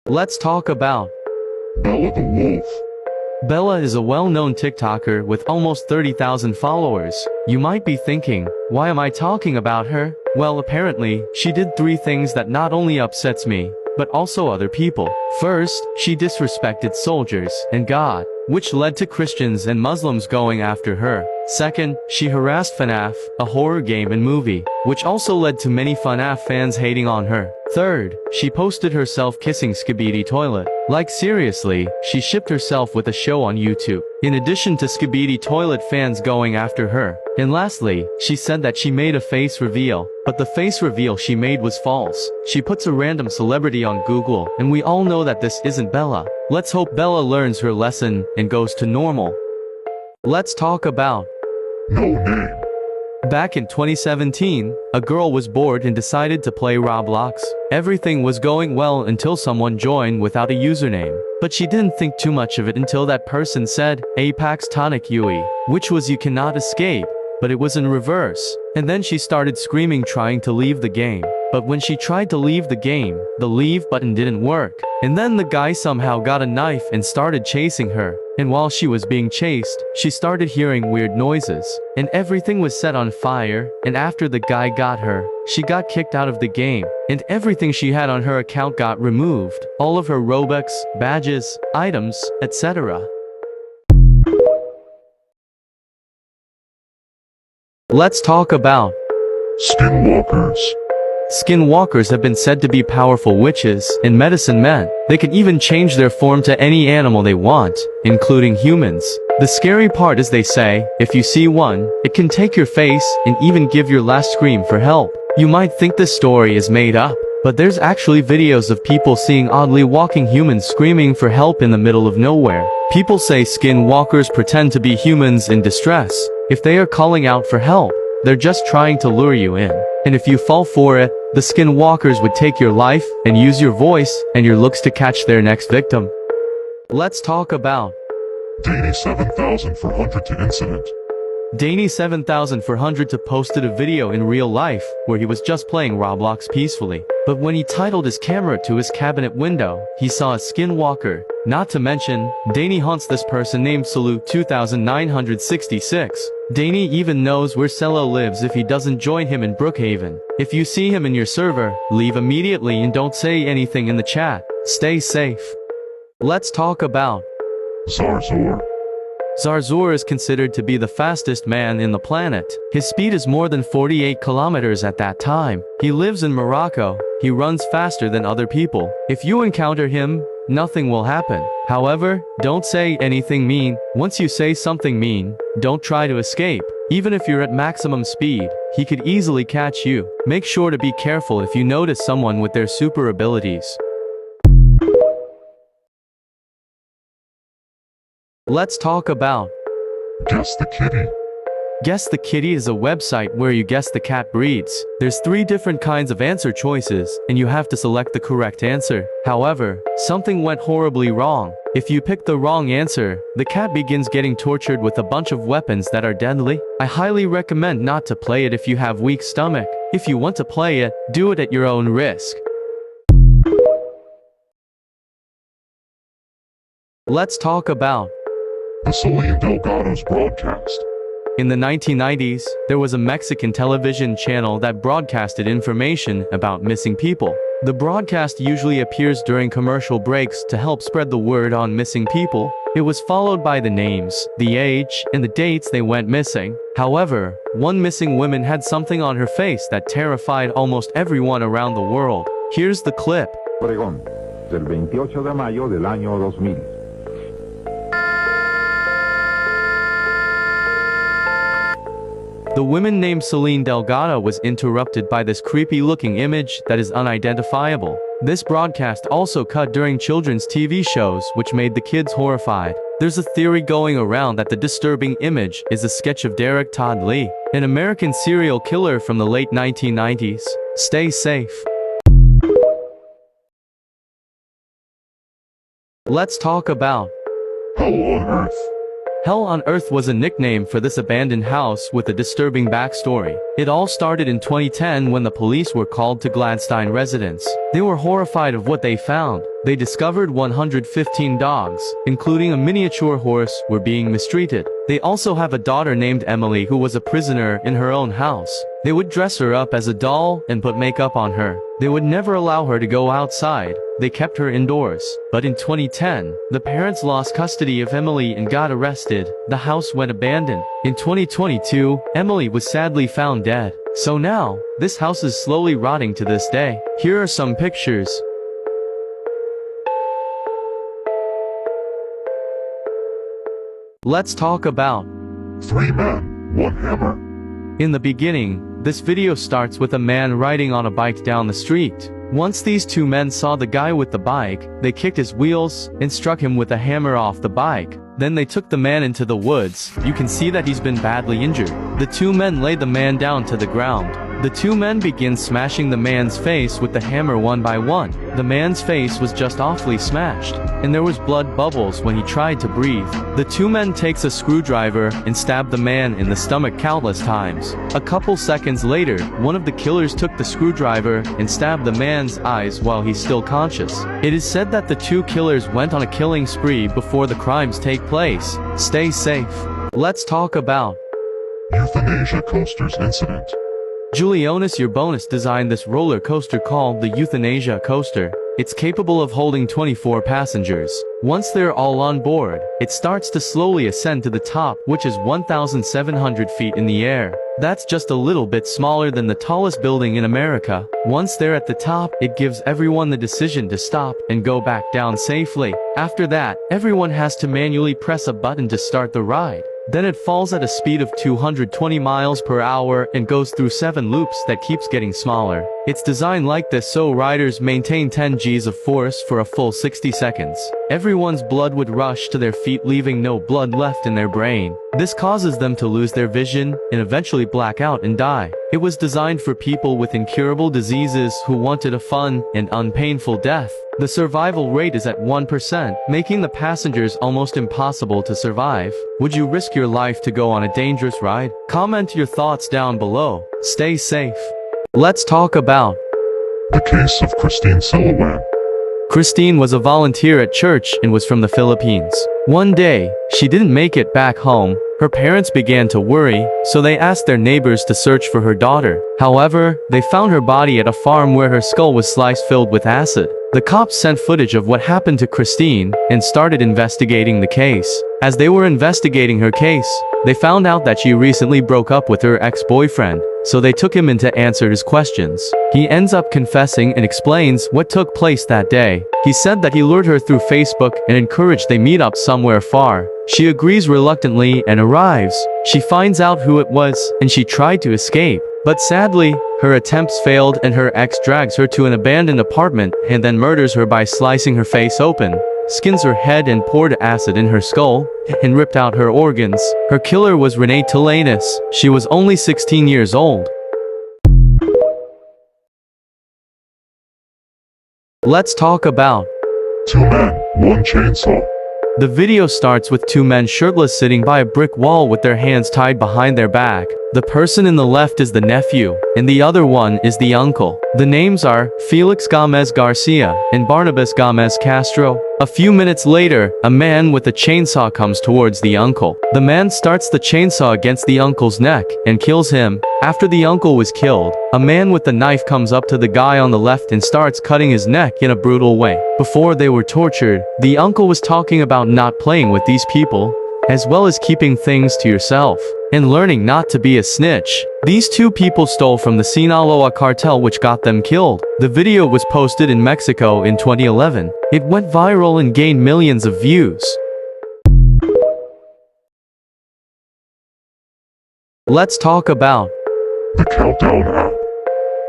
Let's talk about Bella the Wolf. Bella is a well-known TikToker with almost 30,000 followers. You might be thinking, why am I talking about her? Well, apparently, she did 3 things that not only upsets me, but also other people. First, she disrespected soldiers and God, which led to Christians and Muslims going after her. Second, she harassed FNAF, a horror game and movie, which also led to many FNAF fans hating on her. Third, she posted herself kissing Skibidi Toilet. Like seriously, she shipped herself with a show on YouTube. In addition to Skibidi Toilet fans going after her. And lastly, she said that she made a face reveal, but the face reveal she made was false. She puts a random celebrity on Google, and we all know that this isn't Bella. Let's hope Bella learns her lesson and goes to normal. Let's talk about No Name. Back in 2017, a girl was bored and decided to play Roblox. Everything was going well until someone joined without a username. But she didn't think too much of it until that person said, Apex Tonic Yui, which was you cannot escape, but it was in reverse. And then she started screaming trying to leave the game. but when she tried to leave the game, the leave button didn't work. And then the guy somehow got a knife and started chasing her. And while she was being chased, she started hearing weird noises. And everything was set on fire, and after the guy got her, she got kicked out of the game. And everything she had on her account got removed. All of her Robux, badges, items, etc. Let's talk about Skinwalkers. Skinwalkers have been said to be powerful witches and medicine men. They can even change their form to any animal they want, including humans. The scary part is they say, if you see one, it can take your face and even give your last scream for help. You might think this story is made up, but there's actually videos of people seeing oddly walking humans screaming for help in the middle of nowhere. People say skinwalkers pretend to be humans in distress. If they are calling out for help, they're just trying to lure you in. And if you fall for it, the skinwalkers would take your life and use your voice and your looks to catch their next victim. Let's talk about Danny 7400 to incident. Danny 7400 posted a video in real life where he was just playing Roblox peacefully. But when he titled his camera to his cabinet window, he saw a skinwalker. Not to mention, Danny haunts this person named Salute 2966. Danny even knows where Cello lives if he doesn't join him in Brookhaven. If you see him in your server, leave immediately and don't say anything in the chat. Stay safe. Let's talk about Zarzor. Zarzor is considered to be the fastest man in the planet. His speed is more than 48 kilometers at that time. He lives in Morocco. He runs faster than other people. If you encounter him, nothing will happen. However, don't say anything mean. Once you say something mean, don't try to escape. Even if you're at maximum speed, he could easily catch you. Make sure to be careful if you notice someone with their super abilities. Let's talk about Guess the Kitty. Guess the Kitty is a website where you guess the cat breeds. There's 3 different kinds of answer choices, and you have to select the correct answer. However, something went horribly wrong. If you pick the wrong answer, the cat begins getting tortured with a bunch of weapons that are deadly. I highly recommend not to play it if you have weak stomach. If you want to play it, do it at your own risk. Let's talk about the Celine Delgado's broadcast. In the 1990s, there was a Mexican television channel that broadcasted information about missing people. The broadcast usually appears during commercial breaks to help spread the word on missing people. It was followed by the names, the age, and the dates they went missing. However, one missing woman had something on her face that terrified almost everyone around the world. Here's the clip. Oregón, del 28 de mayo del año 2000. The woman named Celine Delgado was interrupted by this creepy-looking image that is unidentifiable. This broadcast also cut during children's TV shows, which made the kids horrified. There's a theory going around that the disturbing image is a sketch of Derek Todd Lee, an American serial killer from the late 1990s. Stay safe. Let's talk about Hell on Earth. Hell on Earth was a nickname for this abandoned house with a disturbing backstory. It all started in 2010 when the police were called to Gladstein residence. They were horrified of what they found. They discovered 115 dogs, including a miniature horse, were being mistreated. They also have a daughter named Emily who was a prisoner in her own house. They would dress her up as a doll and put makeup on her. They would never allow her to go outside. They kept her indoors. But in 2010, the parents lost custody of Emily and got arrested. The house went abandoned. In 2022, Emily was sadly found dead. So now, this house is slowly rotting to this day. Here are some pictures. Let's talk about 3 men, 1 hammer. In the beginning, this video starts with a man riding on a bike down the street. Once these 2 men saw the guy with the bike, they kicked his wheels and struck him with a hammer off the bike. Then they took the man into the woods. You can see that he's been badly injured. The 2 men laid the man down to the ground. The two men begin smashing the man's face with the hammer one by one. The man's face was just awfully smashed, and there was blood bubbles when he tried to breathe. The two men takes a screwdriver and stab the man in the stomach countless times. A couple seconds later, one of the killers took the screwdriver and stabbed the man's eyes while he's still conscious. It is said that the two killers went on a killing spree before the crimes take place. Stay safe. Let's talk about Euthanasia Coasters Incident. Julianus Urbonus designed this roller coaster called the Euthanasia Coaster. It's capable of holding 24 passengers. Once they're all on board, it starts to slowly ascend to the top, which is 1,700 feet in the air. That's just a little bit smaller than the tallest building in America. Once they're at the top, it gives everyone the decision to stop and go back down safely. After that, everyone has to manually press a button to start the ride. Then it falls at a speed of 220 miles per hour and goes through 7 loops that keeps getting smaller. It's designed like this so riders maintain 10 Gs of force for a full 60 seconds. Everyone's blood would rush to their feet, leaving no blood left in their brain. This causes them to lose their vision and eventually black out and die. It was designed for people with incurable diseases who wanted a fun and unpainful death. The survival rate is at 1%, making the passengers almost impossible to survive. Would you risk your life to go on a dangerous ride? Comment your thoughts down below. Stay safe. Let's talk about the case of Christine Silowan. Christine was a volunteer at church and was from the Philippines. One day, she didn't make it back home. Her parents began to worry, so they asked their neighbors to search for her daughter. However, they found her body at a farm where her skull was sliced filled with acid. The cops sent footage of what happened to Christine and started investigating the case. As they were investigating her case, they found out that she recently broke up with her ex-boyfriend, so they took him in to answer his questions. He ends up confessing and explains what took place that day. He said that he lured her through Facebook and encouraged they meet up somewhere far. She agrees reluctantly and arrives. She finds out who it was, and she tried to escape. But sadly, her attempts failed and her ex drags her to an abandoned apartment and then murders her by slicing her face open, skins her head and poured acid in her skull, and ripped out her organs. Her killer was Renee Talanis. She was only 16 years old. Let's talk about 2 men, 1 chainsaw. The video starts with 2 men shirtless sitting by a brick wall with their hands tied behind their back. The person in the left is the nephew, and the other one is the uncle. The names are Felix Gomez Garcia and Barnabas Gomez Castro. A few minutes later, a man with a chainsaw comes towards the uncle. The man starts the chainsaw against the uncle's neck and kills him. After the uncle was killed, a man with a knife comes up to the guy on the left and starts cutting his neck in a brutal way. Before they were tortured, the uncle was talking about not playing with these people, as well as keeping things to yourself, and learning not to be a snitch. These 2 people stole from the Sinaloa cartel, which got them killed. The video was posted in Mexico in 2011. It went viral and gained millions of views. Let's talk about the Countdown app.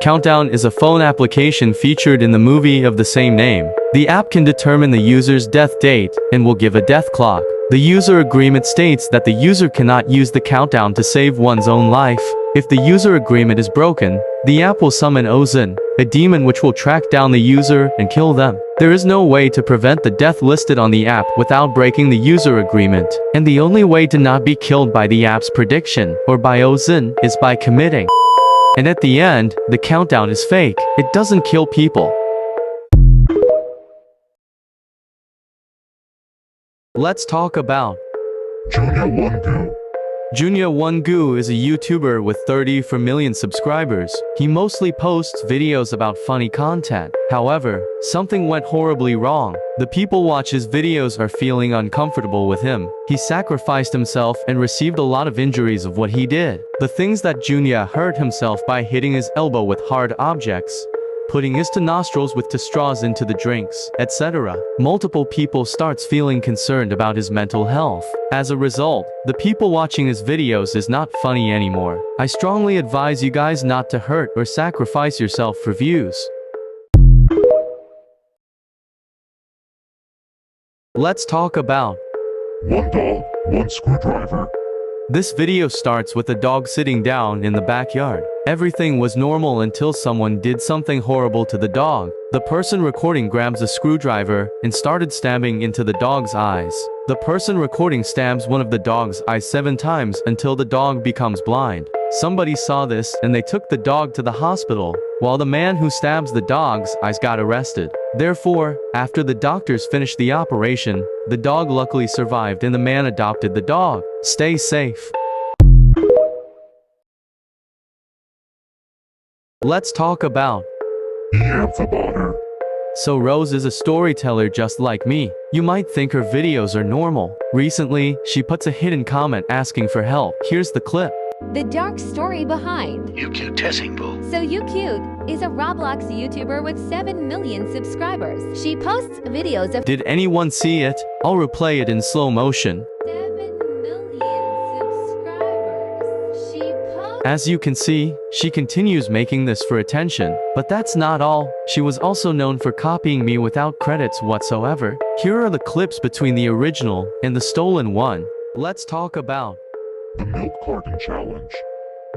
Countdown is a phone application featured in the movie of the same name. The app can determine the user's death date and will give a death clock. The user agreement states that the user cannot use the countdown to save one's own life. If the user agreement is broken, the app will summon Ozin, a demon which will track down the user and kill them. There is no way to prevent the death listed on the app without breaking the user agreement, and the only way to not be killed by the app's prediction or by Ozin is by committing. And at the end, the countdown is fake. It doesn't kill people. Let's talk about Junior Wongu. Junior Wongu is a YouTuber with 34 million subscribers. He mostly posts videos about funny content. However, something went horribly wrong. The people watch his videos are feeling uncomfortable with him. He sacrificed himself and received a lot of injuries of what he did. The things that Junior hurt himself by hitting his elbow with hard objects, putting his nostrils with straws into the drinks, etc. Multiple people starts feeling concerned about his mental health. As a result, the people watching his videos is not funny anymore. I strongly advise you guys not to hurt or sacrifice yourself for views. Let's talk about 1 dog, 1 screwdriver. This video starts with a dog sitting down in the backyard. Everything was normal until someone did something horrible to the dog. The person recording grabs a screwdriver and started stabbing into the dog's eyes. The person recording stabs one of the dog's eyes 7 times until the dog becomes blind. Somebody saw this and they took the dog to the hospital, while the man who stabs the dog's eyes got arrested. Therefore, after the doctors finished the operation, the dog luckily survived and the man adopted the dog. Stay safe. Let's talk about So Rose is a storyteller just like me. You might think her videos are normal. Recently, she puts a hidden comment asking for help. Here's the clip. The dark story behind You Cute Testing Bull. So You Cute is a Roblox YouTuber with 7 million subscribers. She posts videos of Did anyone see it? I'll replay it in slow motion. 7 million subscribers. She posts As you can see, she continues making this for attention. But that's not all. She was also known for copying me without credits whatsoever. Here are the clips between the original and the stolen one. Let's talk about the Milk Carton Challenge.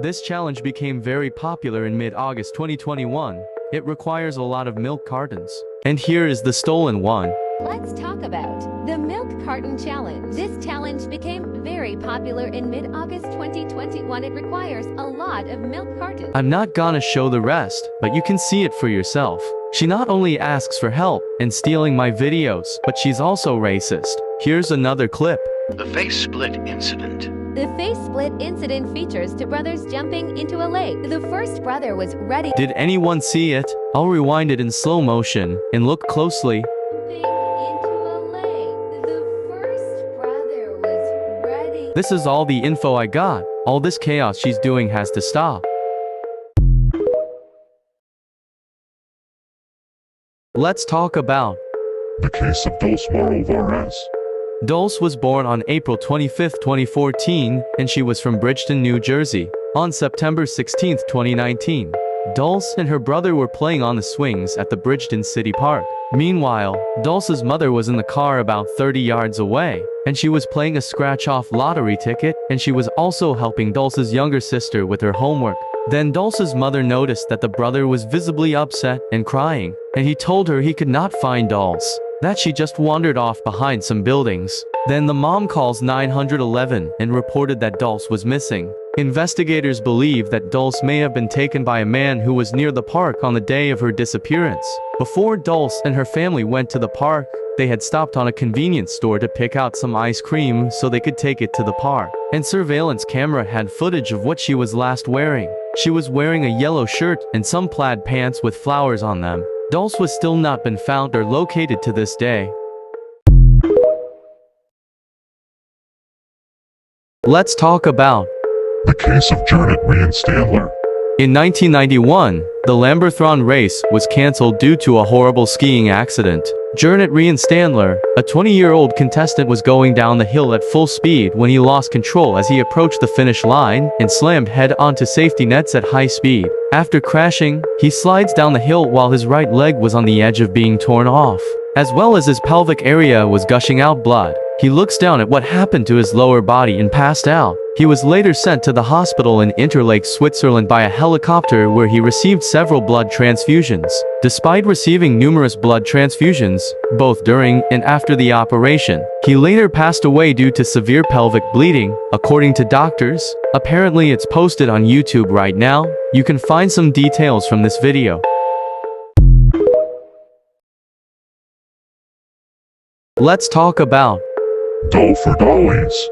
This challenge became very popular in mid-August 2021. It requires a lot of milk cartons. And here is the stolen one. Let's talk about the Milk Carton Challenge. This challenge became very popular in mid-August 2021. It requires a lot of milk cartons. I'm not gonna show the rest, but you can see it for yourself. She not only asks for help and stealing my videos, but she's also racist. Here's another clip. The Face Split Incident. The face split incident features 2 brothers jumping into a lake. The first brother was ready. Did anyone see it? I'll rewind it in slow motion and look closely. Jumping into a lake. The first brother was ready. This is all the info I got. All this chaos she's doing has to stop. Let's talk about the case of Dulce Vargas. Dulce was born on April 25, 2014, and she was from Bridgeton, New Jersey. On September 16, 2019, Dulce and her brother were playing on the swings at the Bridgeton City Park. Meanwhile, Dulce's mother was in the car about 30 yards away, and she was playing a scratch-off lottery ticket, and she was also helping Dulce's younger sister with her homework. Then Dulce's mother noticed that the brother was visibly upset and crying, and he told her he could not find Dulce, that she just wandered off behind some buildings. Then the mom calls 911 and reported that Dulce was missing. Investigators believe that Dulce may have been taken by a man who was near the park on the day of her disappearance. Before Dulce and her family went to the park, they had stopped on a convenience store to pick out some ice cream so they could take it to the park. And surveillance camera had footage of what she was last wearing. She was wearing a yellow shirt and some plaid pants with flowers on them. Dulce was still not been found or located to this day. Let's talk about the case of Janet Ryan-Standler. In 1991, the Lamberthron race was cancelled due to a horrible skiing accident. Janet Ryan-Standler, a 20-year-old contestant, was going down the hill at full speed when he lost control as he approached the finish line and slammed head onto safety nets at high speed. After crashing, he slides down the hill while his right leg was on the edge of being torn off, as well as his pelvic area was gushing out blood. He looks down at what happened to his lower body and passed out. He was later sent to the hospital in Interlake, Switzerland by a helicopter where he received several blood transfusions. Despite receiving numerous blood transfusions, both during and after the operation, he later passed away due to severe pelvic bleeding, according to doctors. Apparently it's posted on YouTube right now. You can find some details from this video. Let's talk about Doll for Dollies.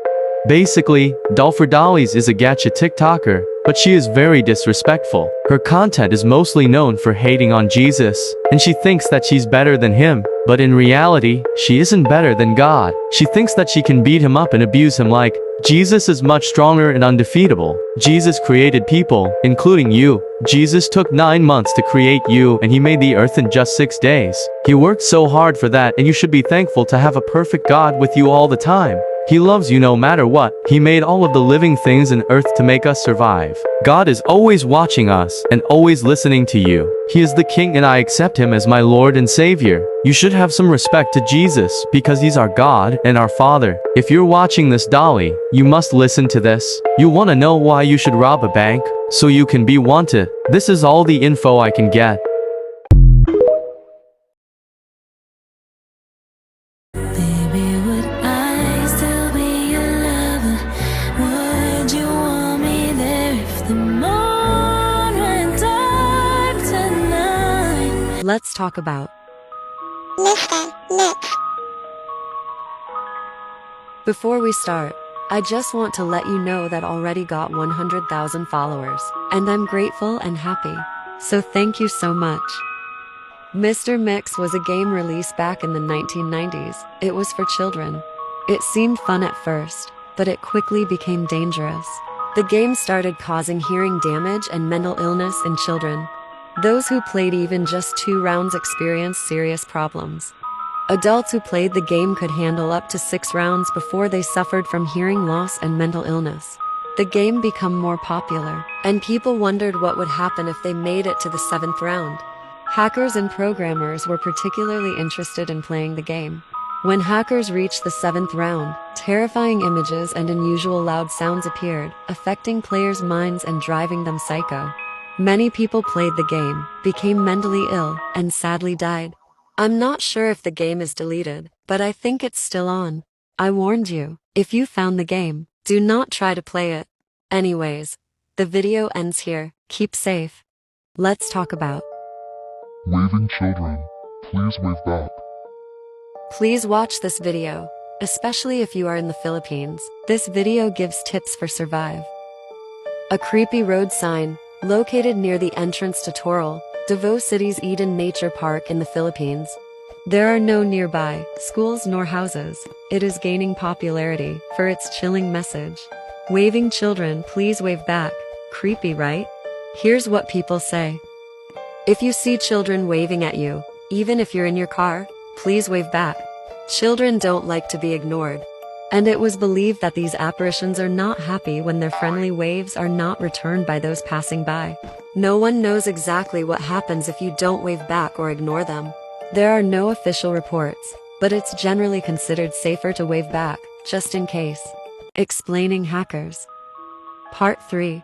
Basically, Doll for Dollies is a gacha TikToker, but she is very disrespectful. Her content is mostly known for hating on Jesus, and she thinks that she's better than him. But in reality, she isn't better than God. She thinks that she can beat him up and abuse him like, Jesus is much stronger and undefeatable. Jesus created people, including you. Jesus took 9 months to create you and he made the earth in just 6 days. He worked so hard for that and you should be thankful to have a perfect God with you all the time. He loves you no matter what. He made all of the living things in earth to make us survive. God is always watching us and always listening to you. He is the King and I accept him as my Lord and Savior. You should have some respect to Jesus because he's our God and our Father. If you're watching this, Dolly, you must listen to this. You want to know why you should rob a bank? So you can be wanted. This is all the info I can get. Baby, would I still be your lover? Would you want me there if the moon went dark tonight? Let's talk about Mr. Mix. Before we start, I just want to let you know that already got 100,000 followers, and I'm grateful and happy. So thank you so much. Mr. Mix was a game released back in the 1990s. It was for children. It seemed fun at first, but it quickly became dangerous. The game started causing hearing damage and mental illness in children. Those who played even just 2 rounds experienced serious problems. Adults who played the game could handle up to 6 rounds before they suffered from hearing loss and mental illness. The game became more popular, and people wondered what would happen if they made it to the 7th round. Hackers and programmers were particularly interested in playing the game. When hackers reached the 7th round, terrifying images and unusual loud sounds appeared, affecting players' minds and driving them psycho. Many people played the game, became mentally ill, and sadly died. I'm not sure if the game is deleted, but I think it's still on. I warned you, if you found the game, do not try to play it. Anyways, the video ends here. Keep safe. Let's talk about Waving children, please wave back. Please watch this video, especially if you are in the Philippines. This video gives tips for survive. A creepy road sign, located near the entrance to Toril, Davao City's Eden Nature Park in the Philippines. There are no nearby schools nor houses. It is gaining popularity for its chilling message. Waving children, please wave back. Creepy, right? Here's what people say. If you see children waving at you, even if you're in your car, please wave back. Children don't like to be ignored. And it was believed that these apparitions are not happy when their friendly waves are not returned by those passing by. No one knows exactly what happens if you don't wave back or ignore them. There are no official reports, but it's generally considered safer to wave back, just in case. Explaining hackers. Part 3.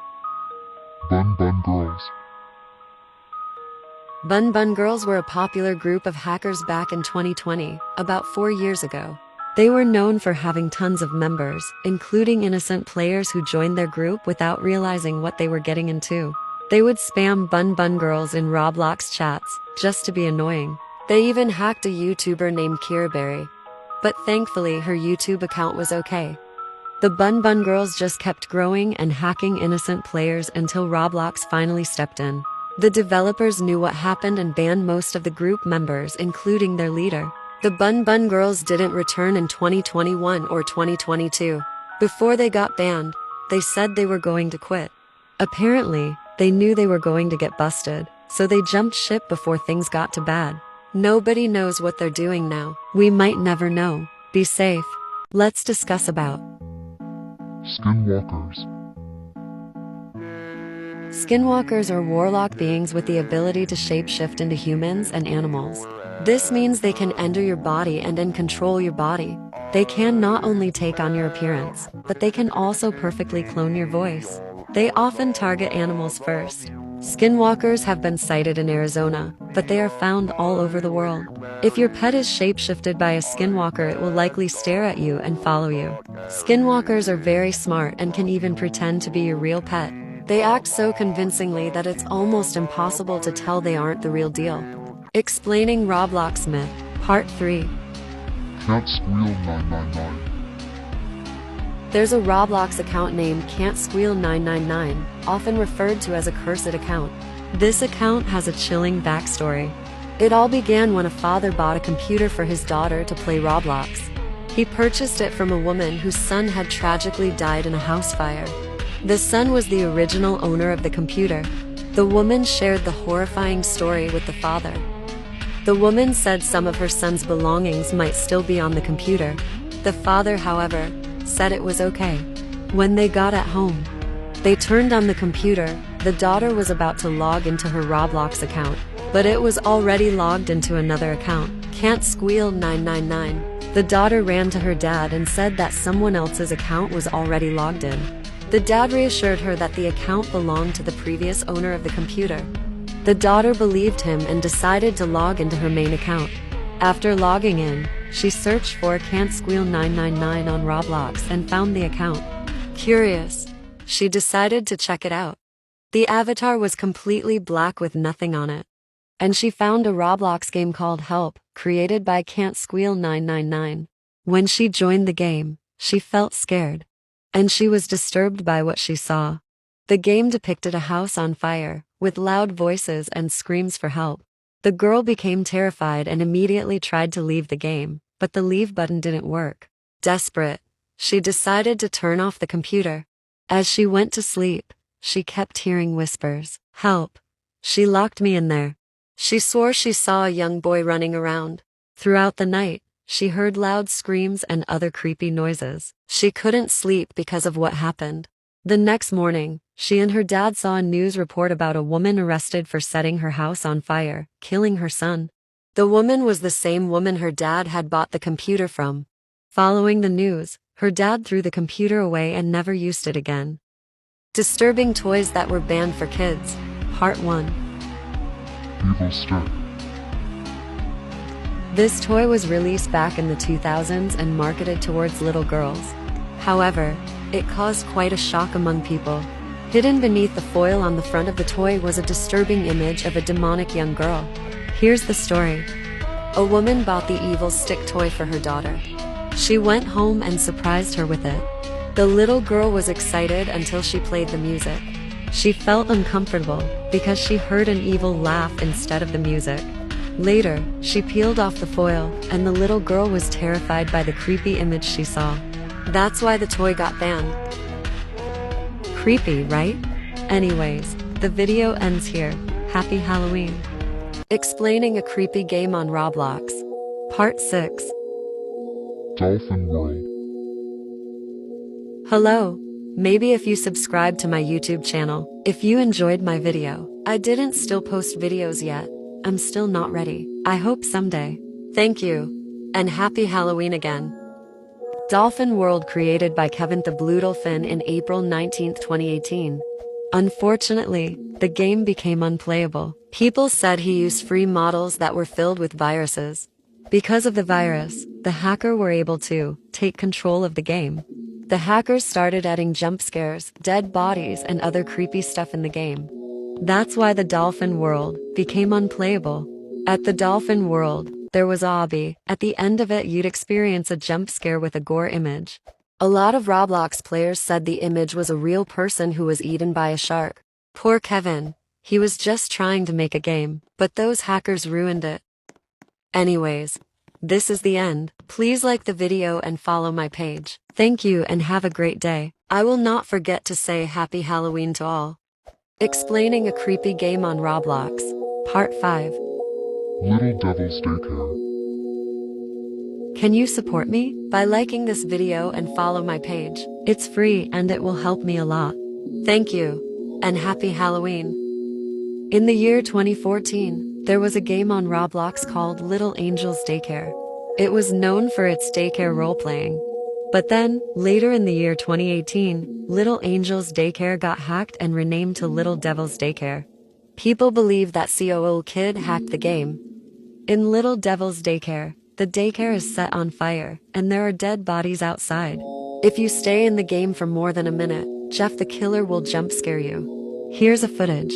Bun Bun Girls. Bun Bun Girls were a popular group of hackers back in 2020, about 4 years ago. They were known for having tons of members, including innocent players who joined their group without realizing what they were getting into. They would spam Bun Bun Girls in Roblox chats, just to be annoying. They even hacked a YouTuber named Kiraberry. But thankfully her YouTube account was okay. The Bun Bun Girls just kept growing and hacking innocent players until Roblox finally stepped in. The developers knew what happened and banned most of the group members, including their leader. The Bun Bun Girls didn't return in 2021 or 2022. Before they got banned, they said they were going to quit. Apparently, they knew they were going to get busted, so they jumped ship before things got too bad. Nobody knows what they're doing now. We might never know. Be safe. Let's discuss about Skinwalkers. Skinwalkers are warlock beings with the ability to shapeshift into humans and animals. This means they can enter your body and then control your body. They can not only take on your appearance, but they can also perfectly clone your voice. They often target animals first. Skinwalkers have been sighted in Arizona, but they are found all over the world. If your pet is shapeshifted by a skinwalker, it will likely stare at you and follow you. Skinwalkers are very smart and can even pretend to be your real pet. They act so convincingly that it's almost impossible to tell they aren't the real deal. Explaining Roblox myth, Part 3. Can't Squeal 999. There's a Roblox account named Can't Squeal 999, often referred to as a cursed account. This account has a chilling backstory. It all began when a father bought a computer for his daughter to play Roblox. He purchased it from a woman whose son had tragically died in a house fire. The son was the original owner of the computer. The woman shared the horrifying story with the father. The woman said some of her son's belongings might still be on the computer. The father, however, said it was okay. When they got at home, they turned on the computer. The daughter was about to log into her Roblox account, but it was already logged into another account. Can't squeal 999. The daughter ran to her dad and said that someone else's account was already logged in. The dad reassured her that the account belonged to the previous owner of the computer. The daughter believed him and decided to log into her main account. After logging in, she searched for Can't Squeal 999 on Roblox and found the account. Curious, she decided to check it out. The avatar was completely black with nothing on it. And she found a Roblox game called Help, created by Can't Squeal 999. When she joined the game, she felt scared. And she was disturbed by what she saw. The game depicted a house on fire, with loud voices and screams for help. The girl became terrified and immediately tried to leave the game, but the leave button didn't work. Desperate, she decided to turn off the computer. As she went to sleep, she kept hearing whispers. Help! She locked me in there. She swore she saw a young boy running around. Throughout the night, she heard loud screams and other creepy noises. She couldn't sleep because of what happened. The next morning, she and her dad saw a news report about a woman arrested for setting her house on fire, killing her son. The woman was the same woman her dad had bought the computer from. Following the news, her dad threw the computer away and never used it again. Disturbing toys that were banned for kids. Part 1. Evil Stick. This toy was released back in the 2000s and marketed towards little girls. However, it caused quite a shock among people. Hidden beneath the foil on the front of the toy was a disturbing image of a demonic young girl. Here's the story. A woman bought the evil stick toy for her daughter. She went home and surprised her with it. The little girl was excited until she played the music. She felt uncomfortable because she heard an evil laugh instead of the music. Later, she peeled off the foil, and the little girl was terrified by the creepy image she saw. That's why the toy got banned. Creepy, right? Anyways, the video ends here. Happy Halloween. Explaining a creepy game on Roblox. Part 6. Dolphin World. Hello. Maybe if you subscribe to my YouTube channel, if you enjoyed my video. I didn't still post videos yet. I'm still not ready. I hope someday. Thank you. And happy Halloween again. Dolphin World created by Kevin the Blue Dolphin in April 19, 2018. Unfortunately, the game became unplayable. People said he used free models that were filled with viruses. Because of the virus, the hacker were able to take control of the game. The hackers started adding jump scares, dead bodies, and other creepy stuff in the game. That's why the Dolphin World became unplayable. At the Dolphin World, there was a obby. At the end of it, you'd experience a jump scare with a gore image. A lot of Roblox players said the image was a real person who was eaten by a shark. Poor Kevin. He was just trying to make a game, but those hackers ruined it. Anyways, this is the end. Please like the video and follow my page. Thank you and have a great day. I will not forget to say Happy Halloween to all. Explaining a creepy game on Roblox. Part 5. Little Devil's Daycare. Can you support me? By liking this video and follow my page. It's free and it will help me a lot. Thank you. And happy Halloween. In the year 2014, there was a game on Roblox called Little Angel's Daycare. It was known for its daycare role-playing. But then, later in the year 2018, Little Angel's Daycare got hacked and renamed to Little Devil's Daycare. People believe that COO Kid hacked the game. In Little Devil's Daycare, the daycare is set on fire, and there are dead bodies outside. If you stay in the game for more than a minute, Jeff the Killer will jump scare you. Here's a footage.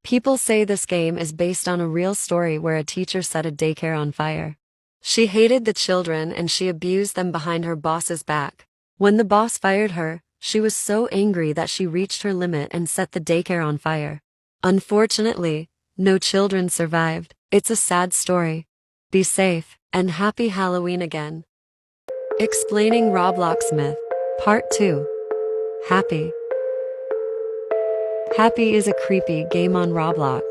People say this game is based on a real story where a teacher set a daycare on fire. She hated the children and she abused them behind her boss's back. When the boss fired her, she was so angry that she reached her limit and set the daycare on fire. Unfortunately, no children survived. It's a sad story. Be safe, and happy Halloween again. Explaining Roblox Myth. Part 2. Happy. Happy is a creepy game on Roblox.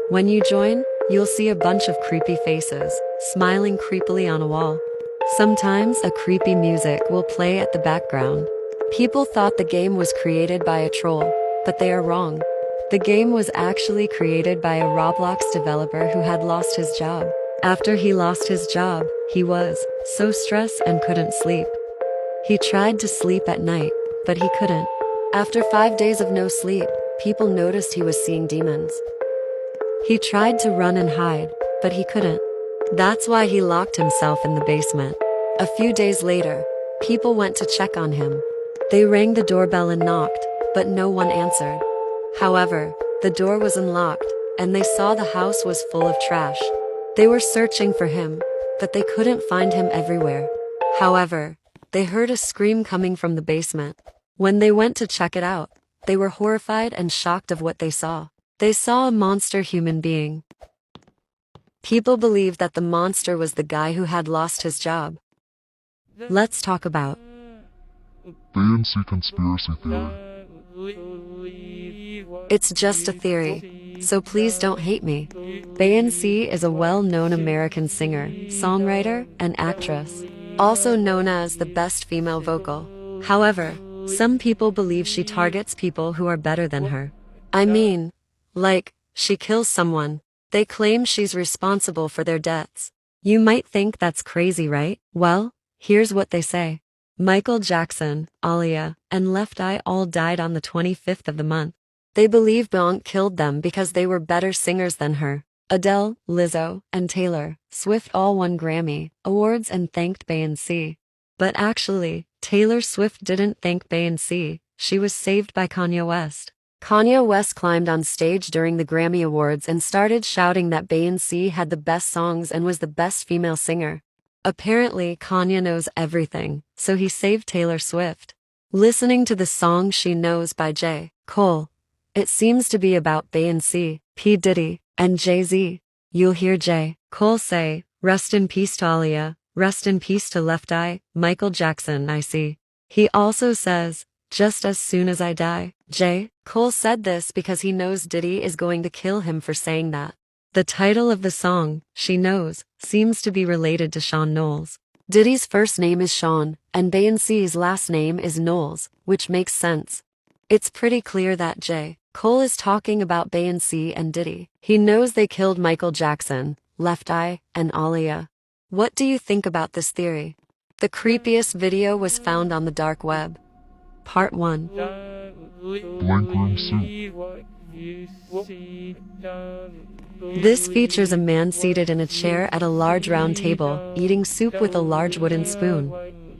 When you join, you'll see a bunch of creepy faces, smiling creepily on a wall. Sometimes a creepy music will play at the background. People thought the game was created by a troll, but they are wrong. The game was actually created by a Roblox developer who had lost his job. After he lost his job, he was so stressed and couldn't sleep. He tried to sleep at night, but he couldn't. After 5 days of no sleep, people noticed he was seeing demons. He tried to run and hide, but he couldn't. That's why he locked himself in the basement. A few days later, people went to check on him. They rang the doorbell and knocked, but no one answered. However, the door was unlocked, and they saw the house was full of trash. They were searching for him, but they couldn't find him everywhere. However, they heard a scream coming from the basement. When they went to check it out, they were horrified and shocked of what they saw. They saw a monster human being. People believed that the monster was the guy who had lost his job. Let's talk about ANC conspiracy theory. It's just a theory, so please don't hate me. ANC is a well-known American singer, songwriter, and actress, also known as the best female vocal. However, some people believe she targets people who are better than her. I mean, like, she kills someone. They claim she's responsible for their deaths. You might think that's crazy, right? Well, here's what they say. Michael Jackson, Aaliyah, and Left Eye all died on the 25th of the month. They believe Beyonce killed them because they were better singers than her. Adele, Lizzo, and Taylor Swift all won Grammy Awards and thanked Beyonce. But actually, Taylor Swift didn't thank Beyonce. She was saved by Kanye West. Kanye West climbed on stage during the Grammy Awards and started shouting that Beyonce had the best songs and was the best female singer. Apparently, Kanye knows everything, so he saved Taylor Swift. Listening to the song She Knows by J. Cole, it seems to be about Beyonce, P. Diddy, and Jay-Z. You'll hear J. Cole say, "Rest in peace to Aaliyah, rest in peace to Left Eye, Michael Jackson, I see." He also says, "Just as soon as I die." J. Cole said this because he knows Diddy is going to kill him for saying that. The title of the song, She Knows, seems to be related to Sean Knowles. Diddy's first name is Sean, and Beyonce's last name is Knowles, which makes sense. It's pretty clear that J. Cole is talking about Beyonce and Diddy. He knows they killed Michael Jackson, Left Eye, and Aaliyah. What do you think about this theory? The creepiest video was found on the dark web. Part 1. Blank room soup. This features a man seated in a chair at a large round table, eating soup with a large wooden spoon.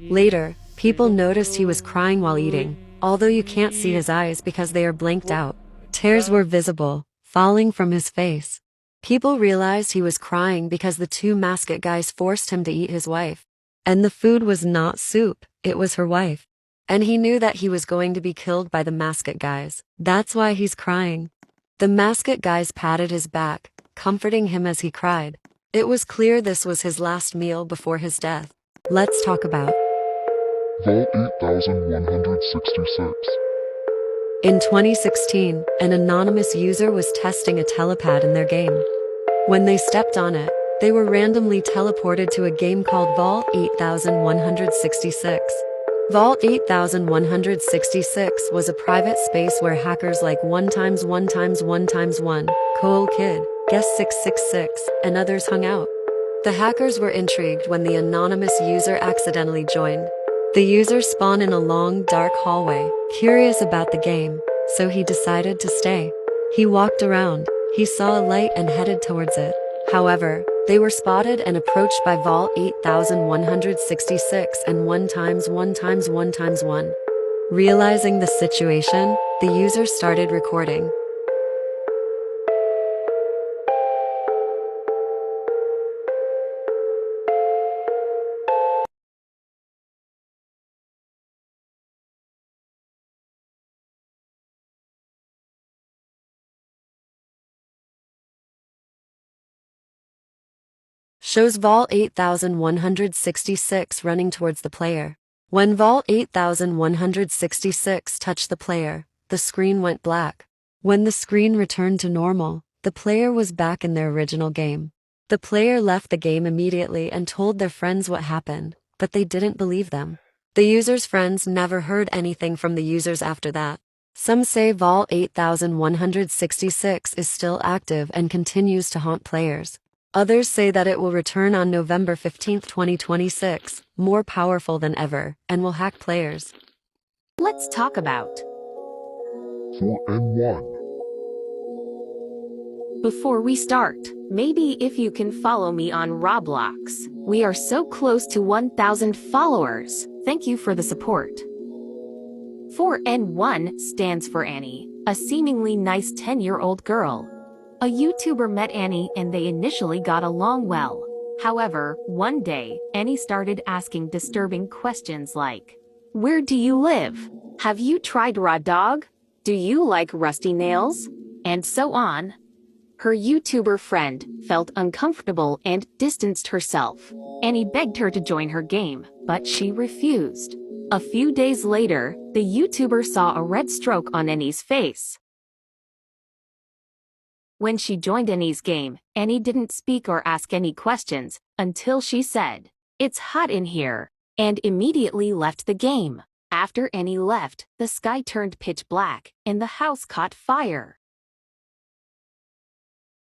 Later, people noticed he was crying while eating, although you can't see his eyes because they are blanked out. Tears were visible, falling from his face. People realized he was crying because the two masked guys forced him to eat his wife. And the food was not soup, it was her wife. And he knew that he was going to be killed by the masked guys. That's why he's crying. The masked guys patted his back, comforting him as he cried. It was clear this was his last meal before his death. Let's talk about Vault 8166. In 2016, an anonymous user was testing a telepad in their game. When they stepped on it, they were randomly teleported to a game called Vault 8166. Vault 8166 was a private space where hackers like 1x1x1x1, Cool Kid, Guest 666, and others hung out. The hackers were intrigued when the anonymous user accidentally joined. The user spawned in a long, dark hallway, curious about the game, so he decided to stay. He walked around, he saw a light and headed towards it. However, they were spotted and approached by Vault 8166 and 1x1x1x1. Realizing the situation, the user started recording. Shows Vault 8166 running towards the player. When Vault 8166 touched the player, the screen went black. When the screen returned to normal, the player was back in their original game. The player left the game immediately and told their friends what happened, but they didn't believe them. The user's friends never heard anything from the users after that. Some say Vault 8166 is still active and continues to haunt players. Others say that it will return on November 15, 2026, more powerful than ever, and will hack players. Let's talk about 4N1. Before we start, maybe if you can follow me on Roblox. We are so close to 1,000 followers. Thank you for the support. 4N1 stands for Annie, a seemingly nice 10-year-old girl. A YouTuber met Annie and they initially got along well. However, one day, Annie started asking disturbing questions like, "Where do you live? Have you tried raw dog? Do you like rusty nails?" And so on. Her YouTuber friend felt uncomfortable and distanced herself. Annie begged her to join her game, but she refused. A few days later, the YouTuber saw a red stroke on Annie's face. When she joined Annie's game, Annie didn't speak or ask any questions until she said, "It's hot in here," and immediately left the game. After Annie left, the sky turned pitch black and the house caught fire.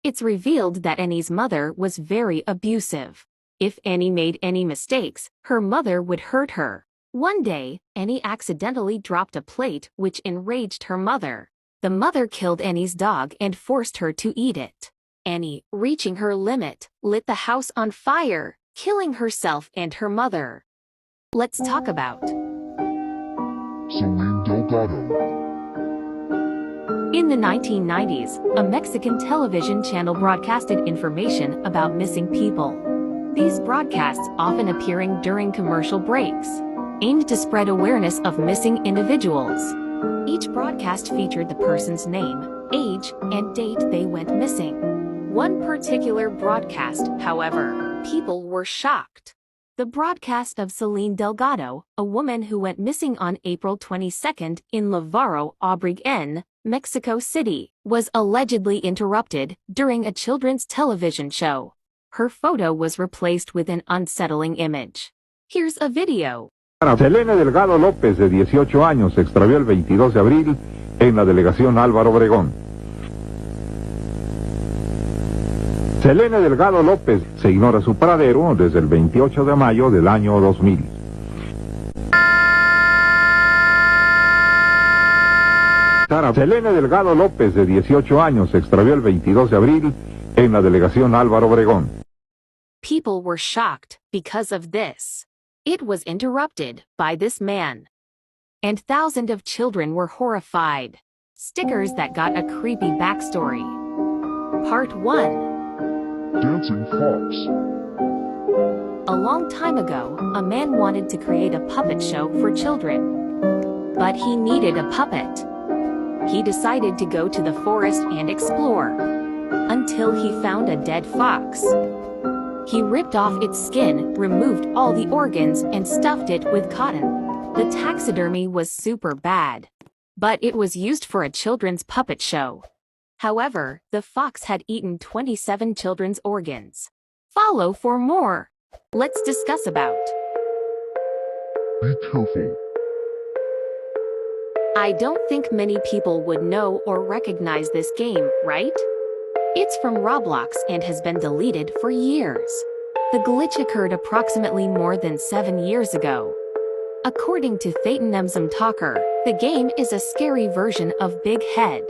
It's revealed that Annie's mother was very abusive. If Annie made any mistakes, her mother would hurt her. One day, Annie accidentally dropped a plate which enraged her mother. The mother killed Annie's dog and forced her to eat it. Annie, reaching her limit, lit the house on fire, killing herself and her mother. Let's talk about Celine Delgado. In the 1990s, a Mexican television channel broadcasted information about missing people. These broadcasts often appearing during commercial breaks, aimed to spread awareness of missing individuals. Each broadcast featured the person's name, age, and date they went missing. One particular broadcast, however, people were shocked. The broadcast of Celine Delgado, a woman who went missing on April 22 in Lavaro Obregón, Mexico City, was allegedly interrupted during a children's television show. Her photo was replaced with an unsettling image. Here's a video. Selene Delgado López, de 18 años, se extravió el 22 de abril en la delegación Álvaro Obregón. Selene Delgado López se ignora su paradero desde el 28 de mayo del año 2000. Selene Delgado López, de 18 años, se extravió el 22 de abril en la delegación Álvaro Obregón. People were shocked because of this. It was interrupted by this man. And thousands of children were horrified. Stickers that got a creepy backstory. Part 1. Dancing Fox. A long time ago, a man wanted to create a puppet show for children. But he needed a puppet. He decided to go to the forest and explore. Until he found a dead fox. He ripped off its skin, removed all the organs, and stuffed it with cotton. The taxidermy was super bad. But it was used for a children's puppet show. However, the fox had eaten 27 children's organs. Follow for more. Let's discuss about. Be careful. I don't think many people would know or recognize this game, right? It's from Roblox and has been deleted for years. The glitch occurred approximately more than 7 years ago. According to Thetanemsum Talker, the game is a scary version of Big Head.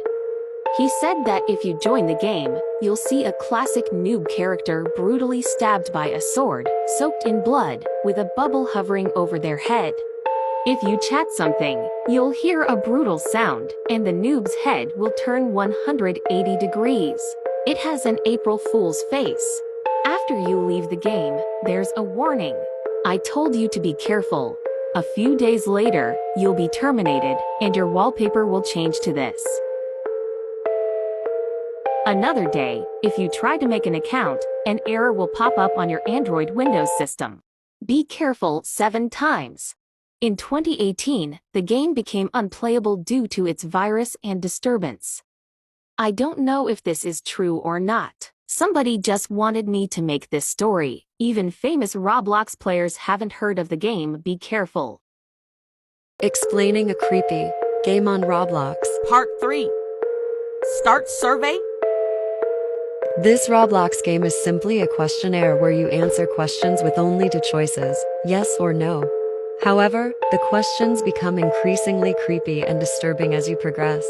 He said that if you join the game, you'll see a classic noob character brutally stabbed by a sword, soaked in blood, with a bubble hovering over their head. If you chat something, you'll hear a brutal sound, and the noob's head will turn 180 degrees. It has an April Fool's face. After you leave the game, there's a warning. I told you to be careful. A few days later, you'll be terminated, and your wallpaper will change to this. Another day, if you try to make an account, an error will pop up on your Android Windows system. Be careful 7 times. In 2018, the game became unplayable due to its virus and disturbance. I don't know if this is true or not. Somebody just wanted me to make this story. Even famous Roblox players haven't heard of the game. Be careful. Explaining a creepy game on Roblox. Part 3. Start survey. This Roblox game is simply a questionnaire where you answer questions with only two choices, yes or no. However, the questions become increasingly creepy and disturbing as you progress.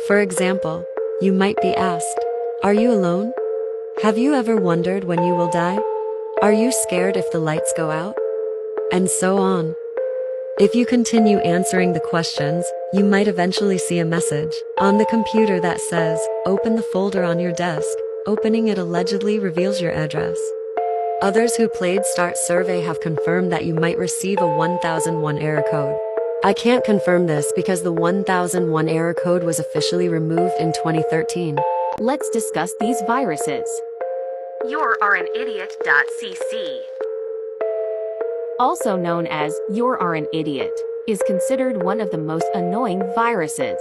For example, you might be asked, "Are you alone? Have you ever wondered when you will die? Are you scared if the lights go out?" And so on. If you continue answering the questions, you might eventually see a message on the computer that says, "Open the folder on your desk." Opening it allegedly reveals your address. Others who played Start Survey have confirmed that you might receive a 1001 error code. I can't confirm this because the 1001 error code was officially removed in 2013. Let's discuss these viruses. Your'reanidiot.cc, also known as "You're an Idiot," is considered one of the most annoying viruses.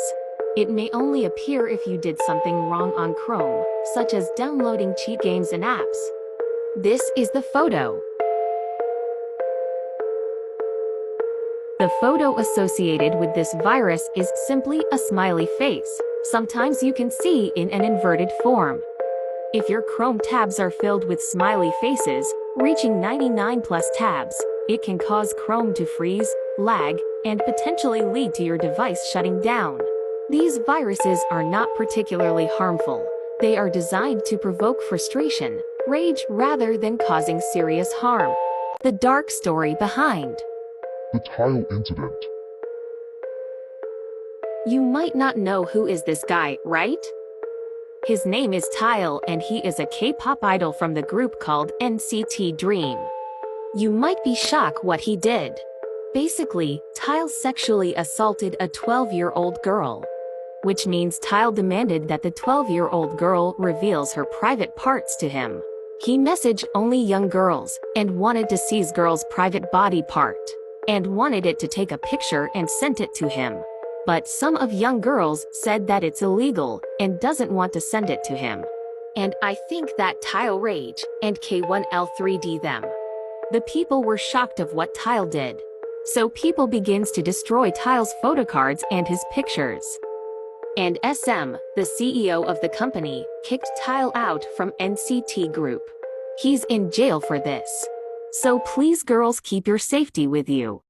It may only appear if you did something wrong on Chrome, such as downloading cheat games and apps. This is the photo. The photo associated with this virus is simply a smiley face. Sometimes you can see in an inverted form. If your Chrome tabs are filled with smiley faces, reaching 99 plus tabs, it can cause Chrome to freeze, lag, and potentially lead to your device shutting down. These viruses are not particularly harmful. They are designed to provoke frustration, rage rather than causing serious harm. The dark story behind The tile incident. You might not know who is this guy, right? His name is Tile and he is a K-pop idol from the group called NCT Dream. You might be shocked what he did. Basically, Tile sexually assaulted a 12-year-old girl. Which means Tile demanded that the 12-year-old girl reveals her private parts to him. He messaged only young girls, and wanted to see his girl's private body part, and wanted it to take a picture and sent it to him. But some of young girls said that it's illegal, and doesn't want to send it to him. And I think that Tile rage, and K1L3D them. The people were shocked of what Tile did. So people begins to destroy Tile's photocards and his pictures. And SM, the CEO of the company, kicked Tile out from NCT Group. He's in jail for this. So please girls, keep your safety with you.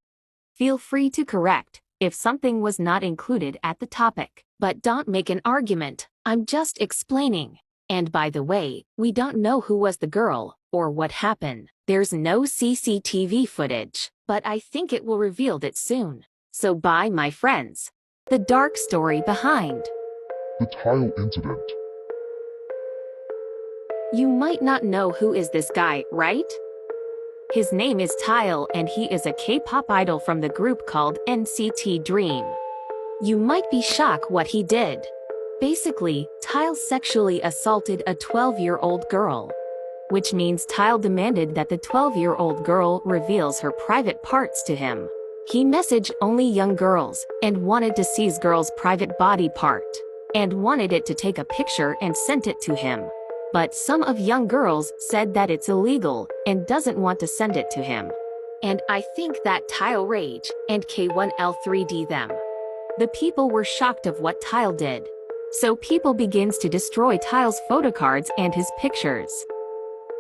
Feel free to correct if something was not included at the topic, but don't make an argument. I'm just explaining. And by the way, we don't know who was the girl or what happened. There's no CCTV footage, but I think it will reveal it soon. So bye my friends. The dark story behind The tile incident. You might not know who is this guy, right? His name is Tile and he is a K-pop idol from the group called NCT Dream. You might be shocked what he did. Basically, Tile sexually assaulted a 12-year-old girl. Which means Tile demanded that the 12-year-old girl reveals her private parts to him. He messaged only young girls, and wanted to see his girl's private body part, and wanted it to take a picture and sent it to him. But some of young girls said that it's illegal, and doesn't want to send it to him. And I think that Tile rage, and K1L3D them. The people were shocked of what Tile did. So people begins to destroy Tile's photocards and his pictures.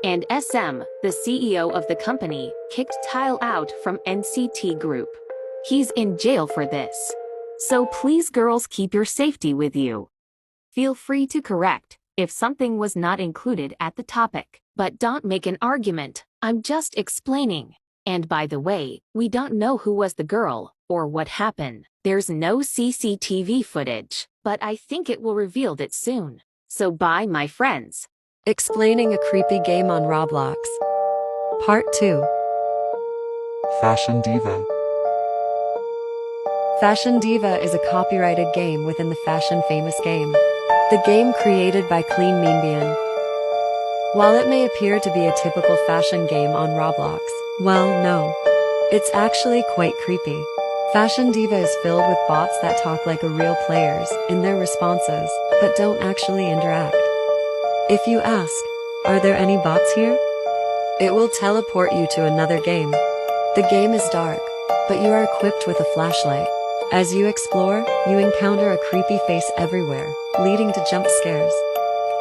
And SM, the CEO of the company, kicked Tile out from NCT Group. He's in jail for this. So please girls, keep your safety with you. Feel free to correct if something was not included at the topic, but don't make an argument. I'm just explaining. And by the way, we don't know who was the girl or what happened. There's no CCTV footage, but I think it will reveal it soon. So bye my friends. Explaining a creepy game on Roblox. Part 2. Fashion Diva. Fashion Diva is a copyrighted game within the Fashion Famous game. The game created by Clean Mean. While it may appear to be a typical fashion game on Roblox, well, no. It's actually quite creepy. Fashion Diva is filled with bots that talk like a real players in their responses, but don't actually interact. If you ask, are there any bots here? It will teleport you to another game. The game is dark, but you are equipped with a flashlight. As you explore, you encounter a creepy face everywhere, leading to jump scares.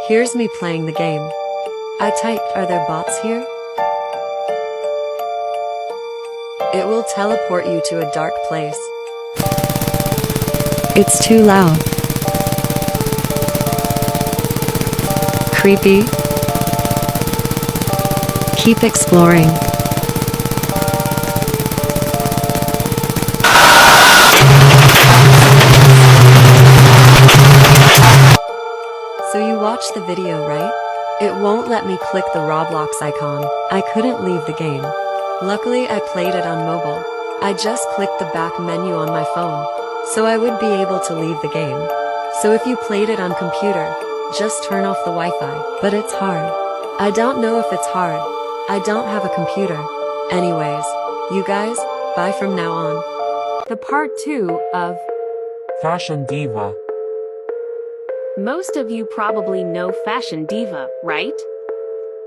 Here's me playing the game. I typed, are there bots here? It will teleport you to a dark place. It's too loud. Creepy. Keep exploring. So you watched the video, right? It won't let me click the Roblox icon. I couldn't leave the game. Luckily, I played it on mobile. I just clicked the back menu on my phone, so I would be able to leave the game. So if you played it on computer, just turn off the Wi-Fi. But it's hard. I don't know if it's hard. I don't have a computer. Anyways, you guys, bye from now on. The part 2 of Fashion Diva. Most of you probably know Fashion Diva, right?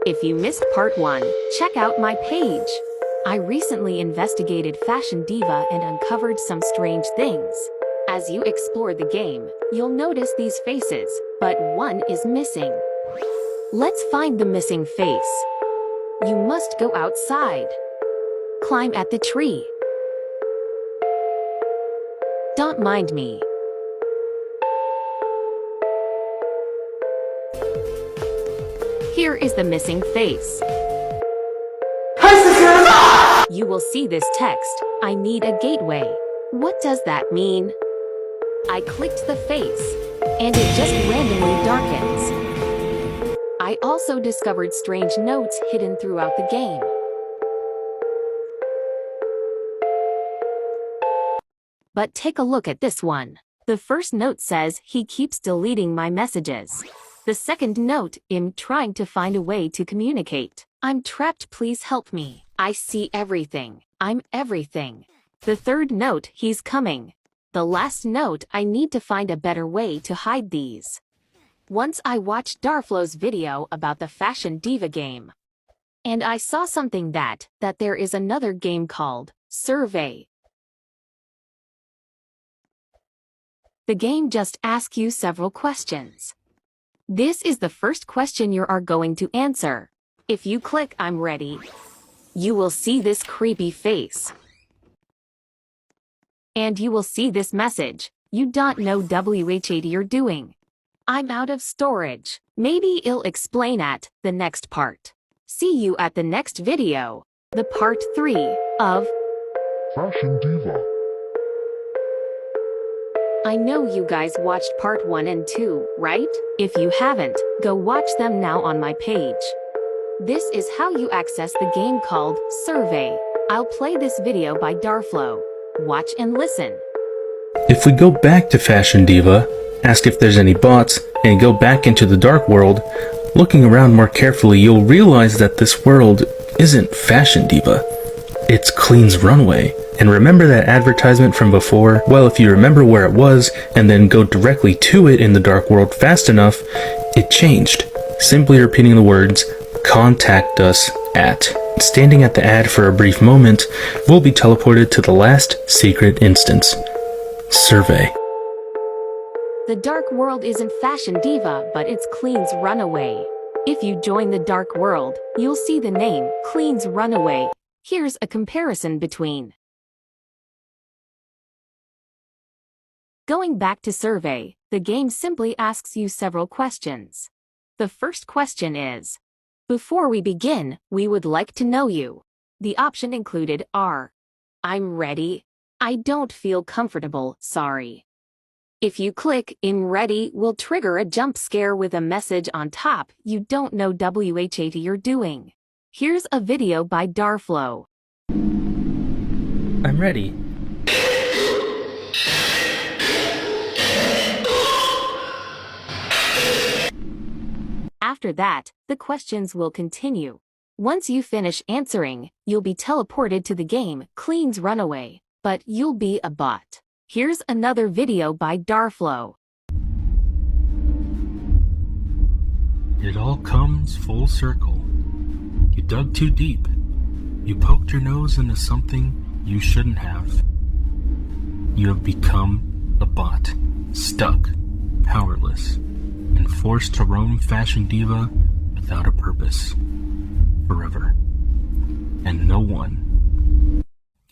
If you missed part 1, check out my page. I recently investigated Fashion Diva and uncovered some strange things. As you explore the game, you'll notice these faces, but one is missing. Let's find the missing face. You must go outside. Climb at the tree. Don't mind me. Here is the missing face. You will see this text, I need a gateway. What does that mean? I clicked the face, and it just randomly darkens. I also discovered strange notes hidden throughout the game. But take a look at this one. The first note says he keeps deleting my messages. The second note, I'm trying to find a way to communicate. I'm trapped, please help me. I see everything. I'm everything. The third note, he's coming. The last note, I need to find a better way to hide these. Once I watched Darflow's video about the Fashion Diva game. And I saw something that there is another game called Survey. The game just asks you several questions. This is the first question you are going to answer. If you click I'm ready, you will see this creepy face. And you will see this message. You don't know what you're doing. I'm out of storage. Maybe it'll explain at the next part. See you at the next video. The part 3 of Fashion Diva. I know you guys watched part 1 and 2, right? If you haven't, go watch them now on my page. This is how you access the game called Survey. I'll play this video by Darflow. Watch and listen. If we go back to Fashion Diva, ask if there's any bots, and go back into the dark world, looking around more carefully you'll realize that this world isn't Fashion Diva. It's Clean's Runway. And remember that advertisement from before? Well, if you remember where it was, and then go directly to it in the dark world fast enough, it changed. Simply repeating the words, contact us at. Standing at the ad for a brief moment, we'll be teleported to the last secret instance. Survey. The dark world isn't Fashion Diva, but it's Clean's Runaway. If you join the dark world, you'll see the name, Clean's Runaway. Here's a comparison between. Going back to Survey, the game simply asks you several questions. The first question is, before we begin, we would like to know you. The option included are, I'm ready. I don't feel comfortable, sorry. If you click I'm ready, will trigger a jump scare with a message on top, you don't know what you're doing. Here's a video by Darflow. I'm ready. After that, the questions will continue. Once you finish answering, you'll be teleported to the game, Clean's Runaway. but you'll be a bot. Here's another video by Darflow. It all comes full circle. You dug too deep. You poked your nose into something you shouldn't have. You have become a bot, stuck, powerless, and forced to roam Fashion Diva without a purpose, forever. And no one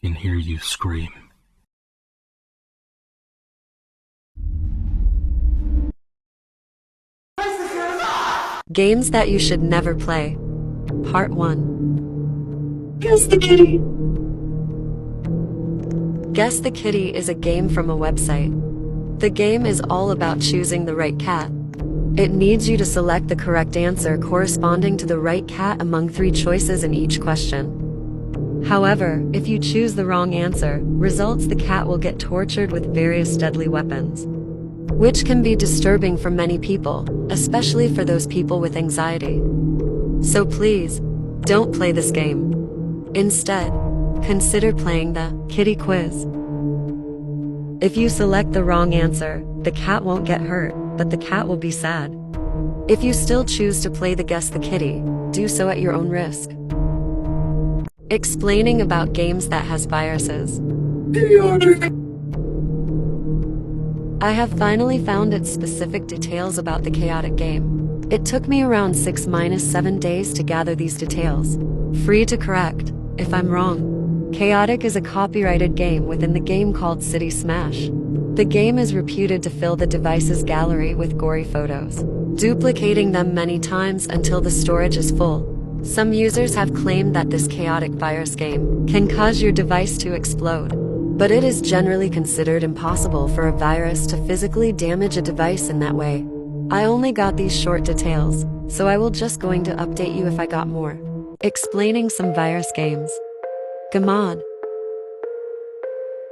can hear you scream. Games that you should never play. Part 1. Guess the Kitty. Guess the Kitty is a game from a website. The game is all about choosing the right cat. It needs you to select the correct answer corresponding to the right cat among 3 choices in each question. However, if you choose the wrong answer, results the cat will get tortured with various deadly weapons, which can be disturbing for many people, especially for those people with anxiety. So please, don't play this game. Instead, consider playing the Kitty Quiz. If you select the wrong answer, the cat won't get hurt, but the cat will be sad. If you still choose to play the Guess the Kitty, do so at your own risk. Explaining about games that has viruses. I have finally found its specific details about the chaotic game. It took me around 6-7 days to gather these details. Free to correct if I'm wrong. Chaotic is a copyrighted game within the game called City Smash. The game is reputed to fill the device's gallery with gory photos, duplicating them many times until the storage is full. Some users have claimed that this chaotic virus game can cause your device to explode, but it is generally considered impossible for a virus to physically damage a device in that way. I only got these short details, so I will just going to update you if I got more. Explaining some virus games. Gamad.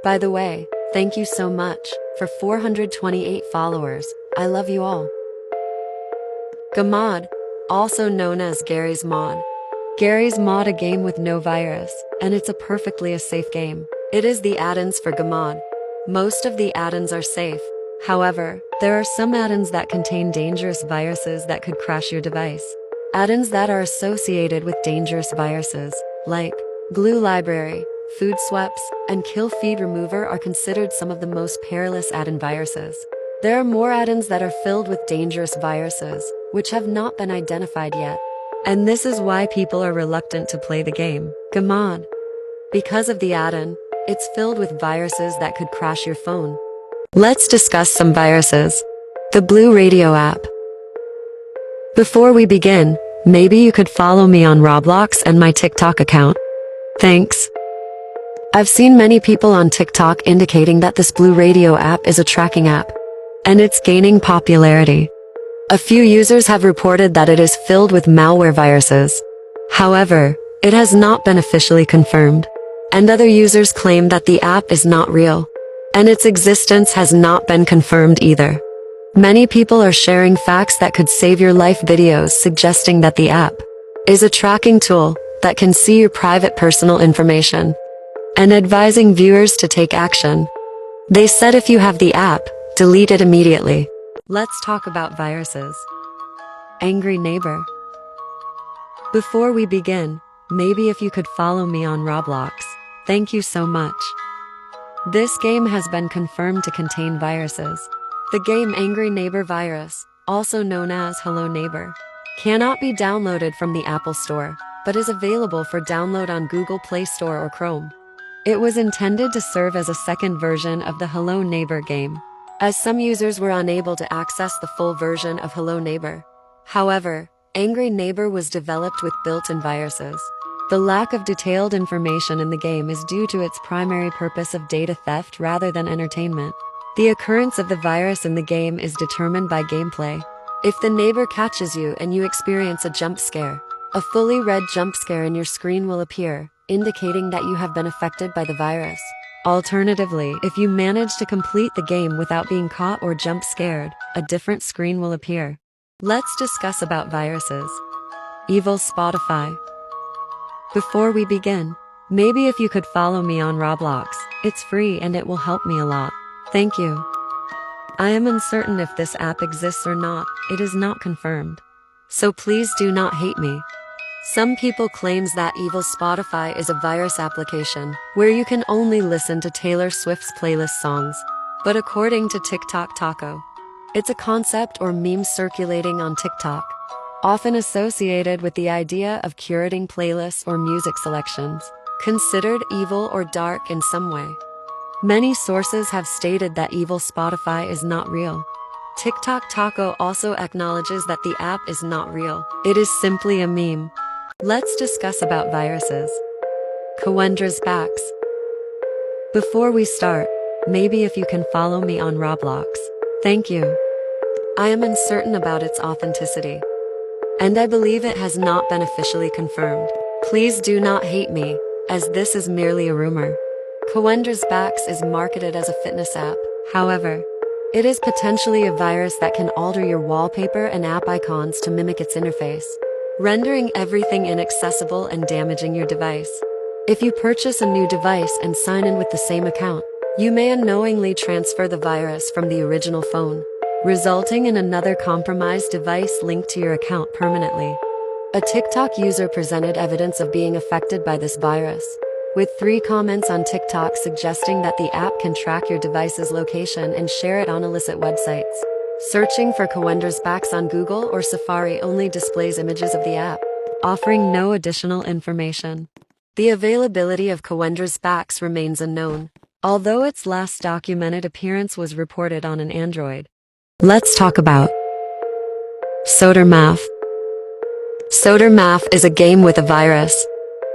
By the way, thank you so much for 428 followers. I love you all. Gamad, also known as Gary's Mod. Gary's Mod, a game with no virus, and it's a perfectly a safe game. It is the add-ins for Gamad. Most of the add-ins are safe. However, there are some add-ins that contain dangerous viruses that could crash your device. Add-ins that are associated with dangerous viruses, like Glue Library, Food Sweeps, and Kill Feed Remover are considered some of the most perilous add-in viruses. There are more add-ins that are filled with dangerous viruses, which have not been identified yet. And this is why people are reluctant to play the game, Gamad. Because of the add-in, it's filled with viruses that could crash your phone. Let's discuss some viruses. The Blue Radio app. Before we begin, maybe you could follow me on Roblox and my TikTok account. Thanks. I've seen many people on TikTok indicating that this Blue Radio app is a tracking app, and it's gaining popularity. A few users have reported that it is filled with malware viruses. However, it has not been officially confirmed, and other users claim that the app is not real, and its existence has not been confirmed either. Many people are sharing facts that could save your life videos suggesting that the app is a tracking tool that can see your private personal information, and advising viewers to take action. They said if you have the app, delete it immediately. Let's talk about viruses. Angry Neighbor. Before we begin, maybe if you could follow me on Roblox. Thank you so much. This game has been confirmed to contain viruses. The game Angry Neighbor virus, also known as Hello Neighbor, cannot be downloaded from the Apple Store, but is available for download on Google Play Store or Chrome. It was intended to serve as a second version of the Hello Neighbor game, as some users were unable to access the full version of Hello Neighbor. However, Angry Neighbor was developed with built-in viruses. The lack of detailed information in the game is due to its primary purpose of data theft rather than entertainment. The occurrence of the virus in the game is determined by gameplay. If the neighbor catches you and you experience a jump scare, a fully red jump scare in your screen will appear, indicating that you have been affected by the virus. Alternatively, if you manage to complete the game without being caught or jump scared, a different screen will appear. Let's discuss about viruses. Evil Spotify. Before we begin, Maybe if you could follow me on Roblox, it's free and it will help me a lot. Thank you. I am uncertain if this app exists or not, it is not confirmed. So please do not hate me. Some people claims that Evil Spotify is a virus application, where you can only listen to Taylor Swift's playlist songs. But according to TikTok Taco, it's a concept or meme circulating on TikTok, often associated with the idea of curating playlists or music selections, considered evil or dark in some way. Many sources have stated that Evil Spotify is not real. TikTok Taco also acknowledges that the app is not real. It is simply a meme. Let's discuss about viruses. Kawendra's backs. Before we start, maybe if you can follow me on Roblox. Thank you. I am uncertain about its authenticity, and I believe it has not been officially confirmed. Please do not hate me, as this is merely a rumor. Kawendra's Backs is marketed as a fitness app. However, it is potentially a virus that can alter your wallpaper and app icons to mimic its interface, rendering everything inaccessible and damaging your device. If you purchase a new device and sign in with the same account, you may unknowingly transfer the virus from the original phone, resulting in another compromised device linked to your account permanently. A TikTok user presented evidence of being affected by this virus, with 3 comments on TikTok suggesting that the app can track your device's location and share it on illicit websites. Searching for Kawendra's Backs on Google or Safari only displays images of the app, offering no additional information. The availability of Kawendra's Backs remains unknown, although its last documented appearance was reported on an Android. Let's talk about Sodermath. Sodermath is a game with a virus.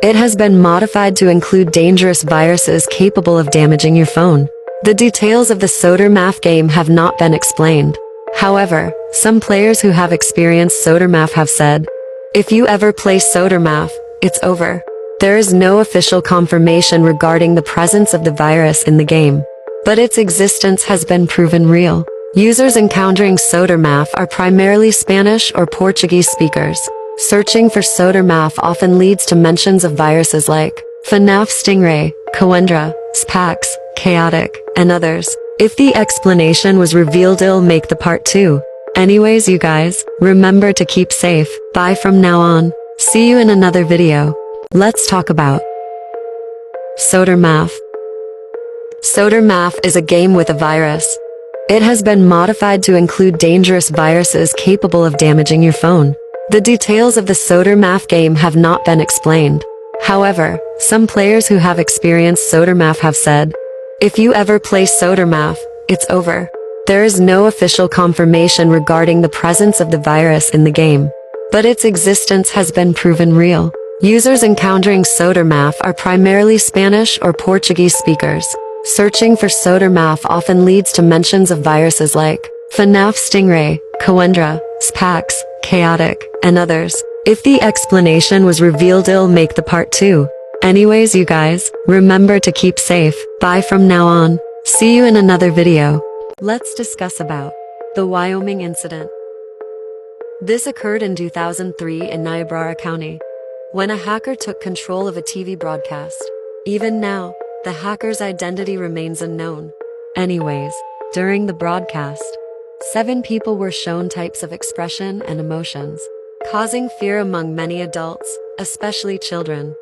It has been modified to include dangerous viruses capable of damaging your phone. The details of the Sodermath game have not been explained. However, some players who have experienced Sodermath have said, if you ever play Sodermath, it's over. There is no official confirmation regarding the presence of the virus in the game, but its existence has been proven real. Users encountering Sodermath are primarily Spanish or Portuguese speakers. Searching for Sodermath often leads to mentions of viruses like FNAF Stingray, Kawendra, Spax, Chaotic, and others. If the explanation was revealed, it'll make the part 2. Anyways, you guys, remember to keep safe. Bye from now on. See you in another video. Let's talk about Sodermath. Sodermath is a game with a virus. It has been modified to include dangerous viruses capable of damaging your phone. The details of the Sodermath game have not been explained. However, some players who have experienced Sodermath have said, if you ever play Sodermath, it's over. There is no official confirmation regarding the presence of the virus in the game, but its existence has been proven real. Users encountering Sodermath are primarily Spanish or Portuguese speakers. Searching for Sodermath often leads to mentions of viruses like FNAF Stingray, Kawendra, Spax, Chaotic, and others. If the explanation was revealed, it'll make the part 2. Anyways, you guys, remember to keep safe. Bye from now on. See you in another video. Let's discuss about the Wyoming incident. This occurred in 2003 in Niobrara County, when a hacker took control of a TV broadcast. Even now, the hacker's identity remains unknown. Anyways, during the broadcast, 7 people were shown types of expression and emotions, causing fear among many adults, especially children.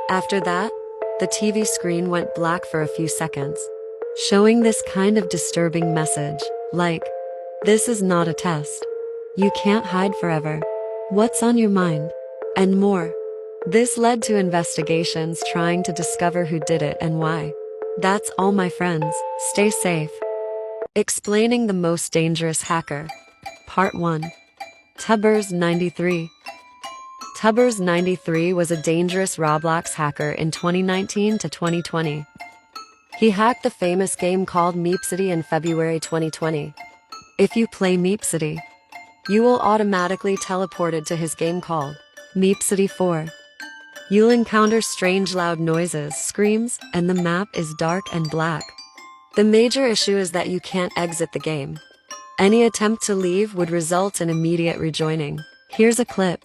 After that, the TV screen went black for a few seconds, showing this kind of disturbing message, like, this is not a test. You can't hide forever. What's on your mind? And more. This led to investigations trying to discover who did it and why. That's all, my friends. Stay safe. Explaining the most dangerous hacker. Part 1. Tubbers93. Tubbers93 was a dangerous Roblox hacker in 2019 to 2020. He hacked the famous game called Meepcity in February 2020. If you play Meepcity, you will automatically teleported to his game called Meepcity 4. You'll encounter strange loud noises, screams, and the map is dark and black. The major issue is that you can't exit the game. Any attempt to leave would result in immediate rejoining. Here's a clip.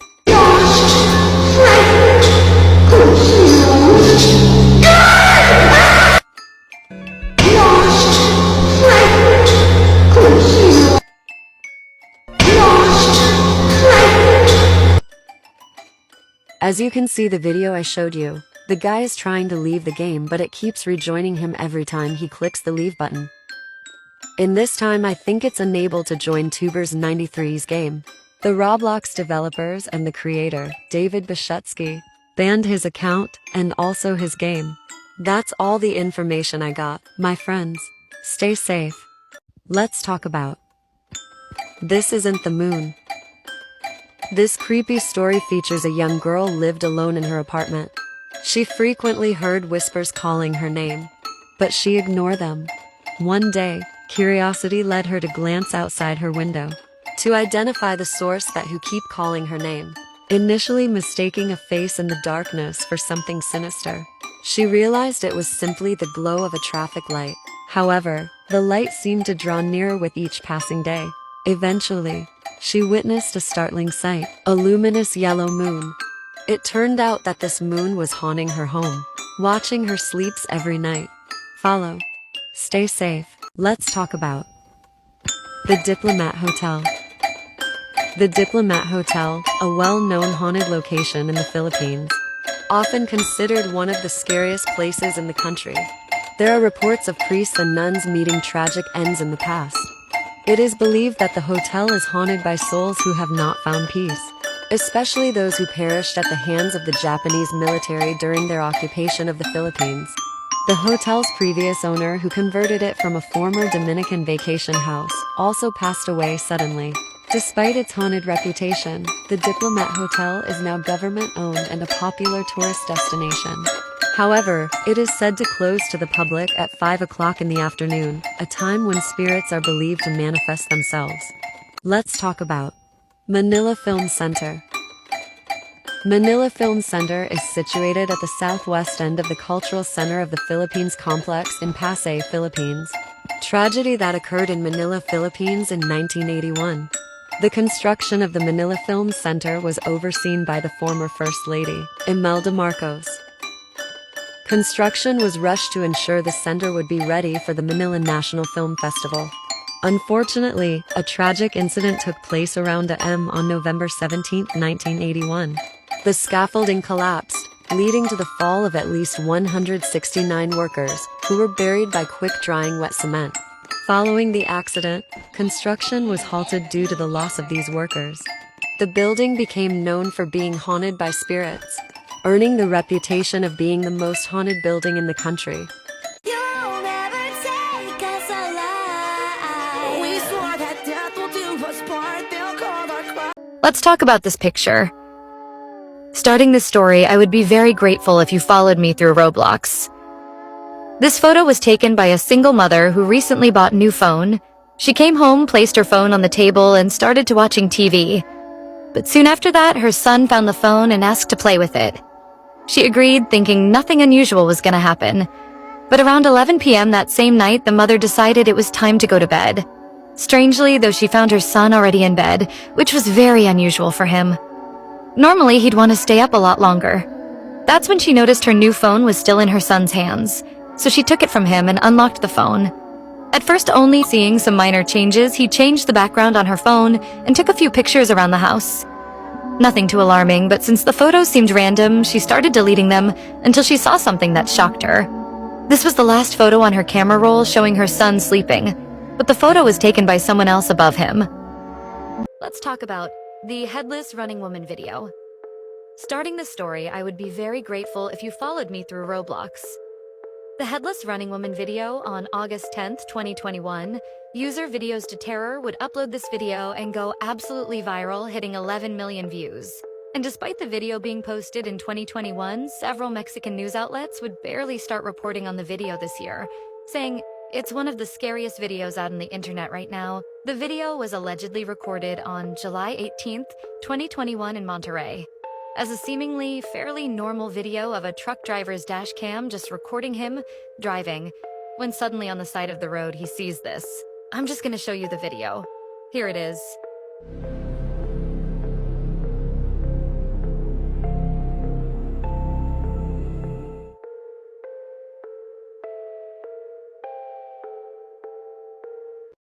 As you can see the video I showed you, the guy is trying to leave the game but it keeps rejoining him every time he clicks the leave button. In this time I think it's unable to join Tubers 93's game. The Roblox developers and the creator, David Bashetsky, banned his account and also his game. That's all the information I got, my friends. Stay safe. Let's talk about This Isn't the Moon. This creepy story features a young girl lived alone in her apartment. She frequently heard whispers calling her name, but she ignored them. One day, curiosity led her to glance outside her window to identify the source that who keep calling her name. Initially mistaking a face in the darkness for something sinister, she realized it was simply the glow of a traffic light. However, the light seemed to draw nearer with each passing day. Eventually, she witnessed a startling sight, a luminous yellow moon. It turned out that this moon was haunting her home, watching her sleeps every night. Follow. Stay safe. Let's talk about the Diplomat Hotel. The Diplomat Hotel, a well-known haunted location in the Philippines, often considered one of the scariest places in the country. There are reports of priests and nuns meeting tragic ends in the past. It is believed that the hotel is haunted by souls who have not found peace, especially those who perished at the hands of the Japanese military during their occupation of the Philippines. The hotel's previous owner, who converted it from a former Dominican vacation house, also passed away suddenly. Despite its haunted reputation, the Diplomat Hotel is now government-owned and a popular tourist destination. However, it is said to close to the public at 5 o'clock in the afternoon, a time when spirits are believed to manifest themselves. Let's talk about Manila Film Center. Manila Film Center is situated at the southwest end of the Cultural Center of the Philippines complex in Pasay, Philippines. Tragedy that occurred in Manila, Philippines in 1981. The construction of the Manila Film Center was overseen by the former First Lady, Imelda Marcos. Construction was rushed to ensure the center would be ready for the Manila National Film Festival. Unfortunately, a tragic incident took place around a.m. on November 17, 1981. The scaffolding collapsed, leading to the fall of at least 169 workers, who were buried by quick-drying wet cement. Following the accident, construction was halted due to the loss of these workers. The building became known for being haunted by spirits, earning the reputation of being the most haunted building in the country. Let's talk about this picture. Starting this story, I would be very grateful if you followed me through Roblox. This photo was taken by a single mother who recently bought a new phone. She came home, placed her phone on the table, and started to watching TV. But soon after that, her son found the phone and asked to play with it. She agreed, thinking nothing unusual was gonna happen. But around 11 p.m. that same night, the mother decided it was time to go to bed. Strangely, though, she found her son already in bed, which was very unusual for him. Normally, he'd want to stay up a lot longer. That's when she noticed her new phone was still in her son's hands, so she took it from him and unlocked the phone. At first only seeing some minor changes, he changed the background on her phone and took a few pictures around the house. Nothing too alarming, but since the photos seemed random, she started deleting them until she saw something that shocked her. This was the last photo on her camera roll showing her son sleeping, but the photo was taken by someone else above him. Let's talk about the Headless Running Woman video. Starting the story, I would be very grateful if you followed me through Roblox. The Headless Running Woman video on August 10th, 2021, user Videos to Terror would upload this video and go absolutely viral, hitting 11 million views. And despite the video being posted in 2021, several Mexican news outlets would barely start reporting on the video this year, saying, "It's one of the scariest videos out on the internet right now." The video was allegedly recorded on July 18th, 2021 in Monterrey, as a seemingly fairly normal video of a truck driver's dash cam just recording him driving, when suddenly on the side of the road he sees this. I'm just gonna show you the video. Here it is.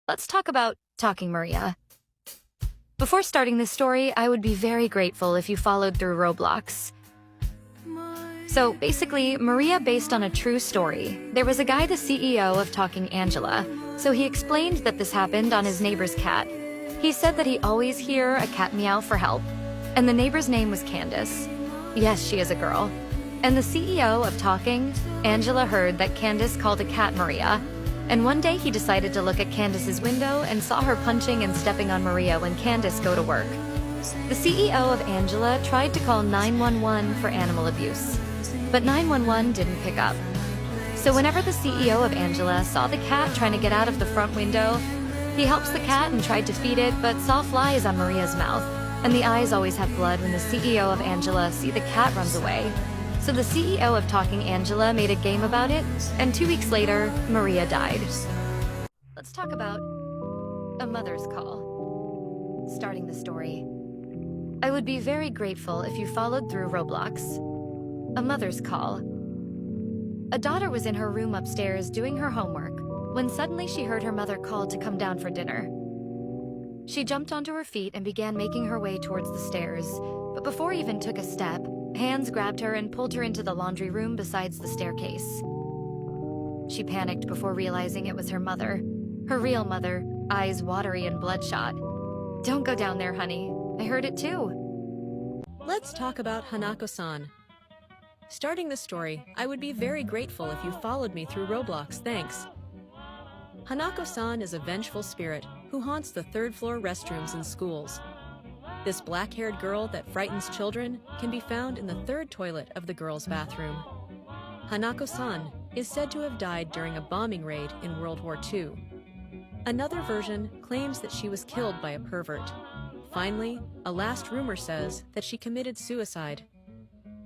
Let's talk about Talking Maria. Before starting this story, I would be very grateful if you followed through Roblox. So basically, Maria based on a true story. There was a guy, the CEO of Talking Angela, so he explained that this happened on his neighbor's cat. He said that he always hear a cat meow for help, and the neighbor's name was Candace. Yes, she is a girl. And the CEO of Talking, Angela, heard that Candace called a cat Maria, and one day he decided to look at Candace's window and saw her punching and stepping on Maria when Candace go to work. The CEO of Angela tried to call 911 for animal abuse, but 911 didn't pick up. So whenever the CEO of Angela saw the cat trying to get out of the front window, he helps the cat and tried to feed it, but saw flies on Maria's mouth, and the eyes always have blood when the CEO of Angela see the cat runs away. So the CEO of Talking Angela made a game about it, and 2 weeks later, Maria died. Let's talk about a mother's call. Starting the story. I would be very grateful if you followed through Roblox. A mother's call. A daughter was in her room upstairs doing her homework when suddenly she heard her mother call to come down for dinner. She jumped onto her feet and began making her way towards the stairs, but before even took a step, hands grabbed her and pulled her into the laundry room besides the staircase. She panicked before realizing it was her mother, her real mother, eyes watery and bloodshot. Don't go down there, honey. I heard it too. Let's talk about Hanako-san. Starting the story, I would be very grateful if you followed me through Roblox, thanks. Hanako-san is a vengeful spirit who haunts the third-floor restrooms in schools. This black-haired girl that frightens children can be found in the third toilet of the girls' bathroom. Hanako-san is said to have died during a bombing raid in World War II. Another version claims that she was killed by a pervert. Finally, a last rumor says that she committed suicide.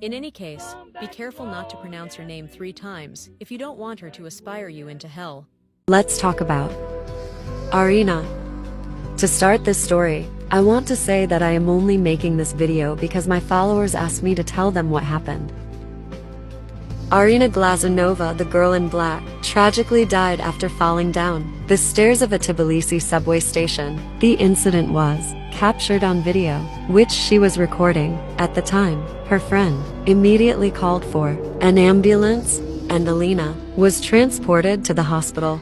In any case, be careful not to pronounce her name 3 times if you don't want her to aspire you into hell. Let's talk about Arena. To start this story, I want to say that I am only making this video because my followers asked me to tell them what happened. Arina Glazunova, the girl in black, tragically died after falling down the stairs of a Tbilisi subway station. The incident was captured on video, which she was recording. At the time, her friend immediately called for an ambulance, and Alina was transported to the hospital.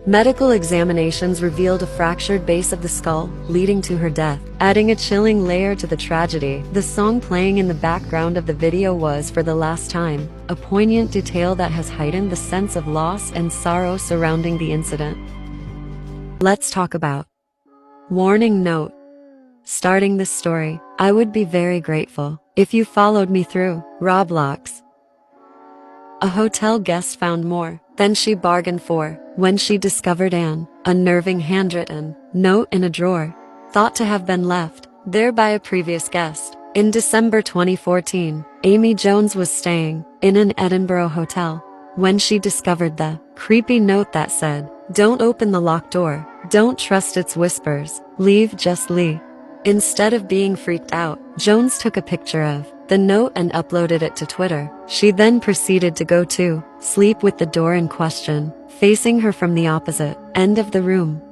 Medical examinations revealed a fractured base of the skull, leading to her death, adding a chilling layer to the tragedy. The song playing in the background of the video was For the Last Time, a poignant detail that has heightened the sense of loss and sorrow surrounding the incident. Let's talk about Warning Note. Starting this story, I would be very grateful if you followed me through Roblox. A hotel guest found more than she bargained for when she discovered an unnerving handwritten note in a drawer, thought to have been left there by a previous guest. In December 2014, Amy Jones was staying in an Edinburgh hotel when she discovered the creepy note that said, "Don't open the locked door, don't trust its whispers, leave, just leave." Instead of being freaked out, Jones took a picture of the note and uploaded it to Twitter. She then proceeded to go to sleep with the door in question facing her from the opposite end of the room.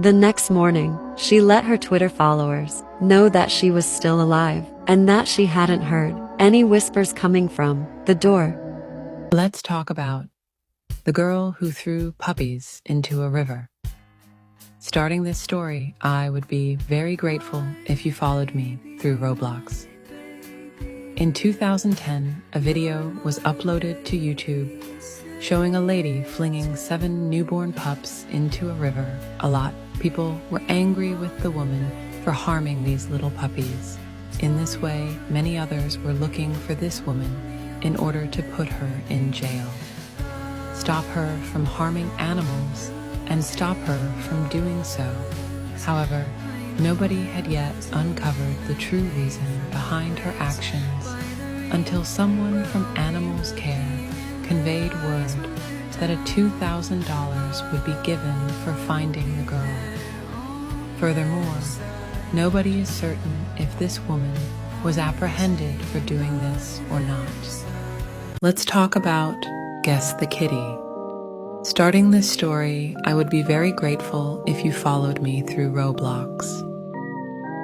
The next morning, she let her Twitter followers know that she was still alive and that she hadn't heard any whispers coming from the door. Let's talk about the girl who threw puppies into a river. Starting this story, I would be very grateful if you followed me through Roblox. In 2010, a video was uploaded to YouTube showing a lady flinging 7 newborn pups into a river. A lot of people were angry with the woman for harming these little puppies. In this way, many others were looking for this woman in order to put her in jail, stop her from harming animals, and stop her from doing so. However, nobody had yet uncovered the true reason behind her actions until someone from Animals Care conveyed word that a $2,000 would be given for finding the girl. Furthermore, nobody is certain if this woman was apprehended for doing this or not. Let's talk about Guess the Kitty. Starting this story, I would be very grateful if you followed me through Roblox.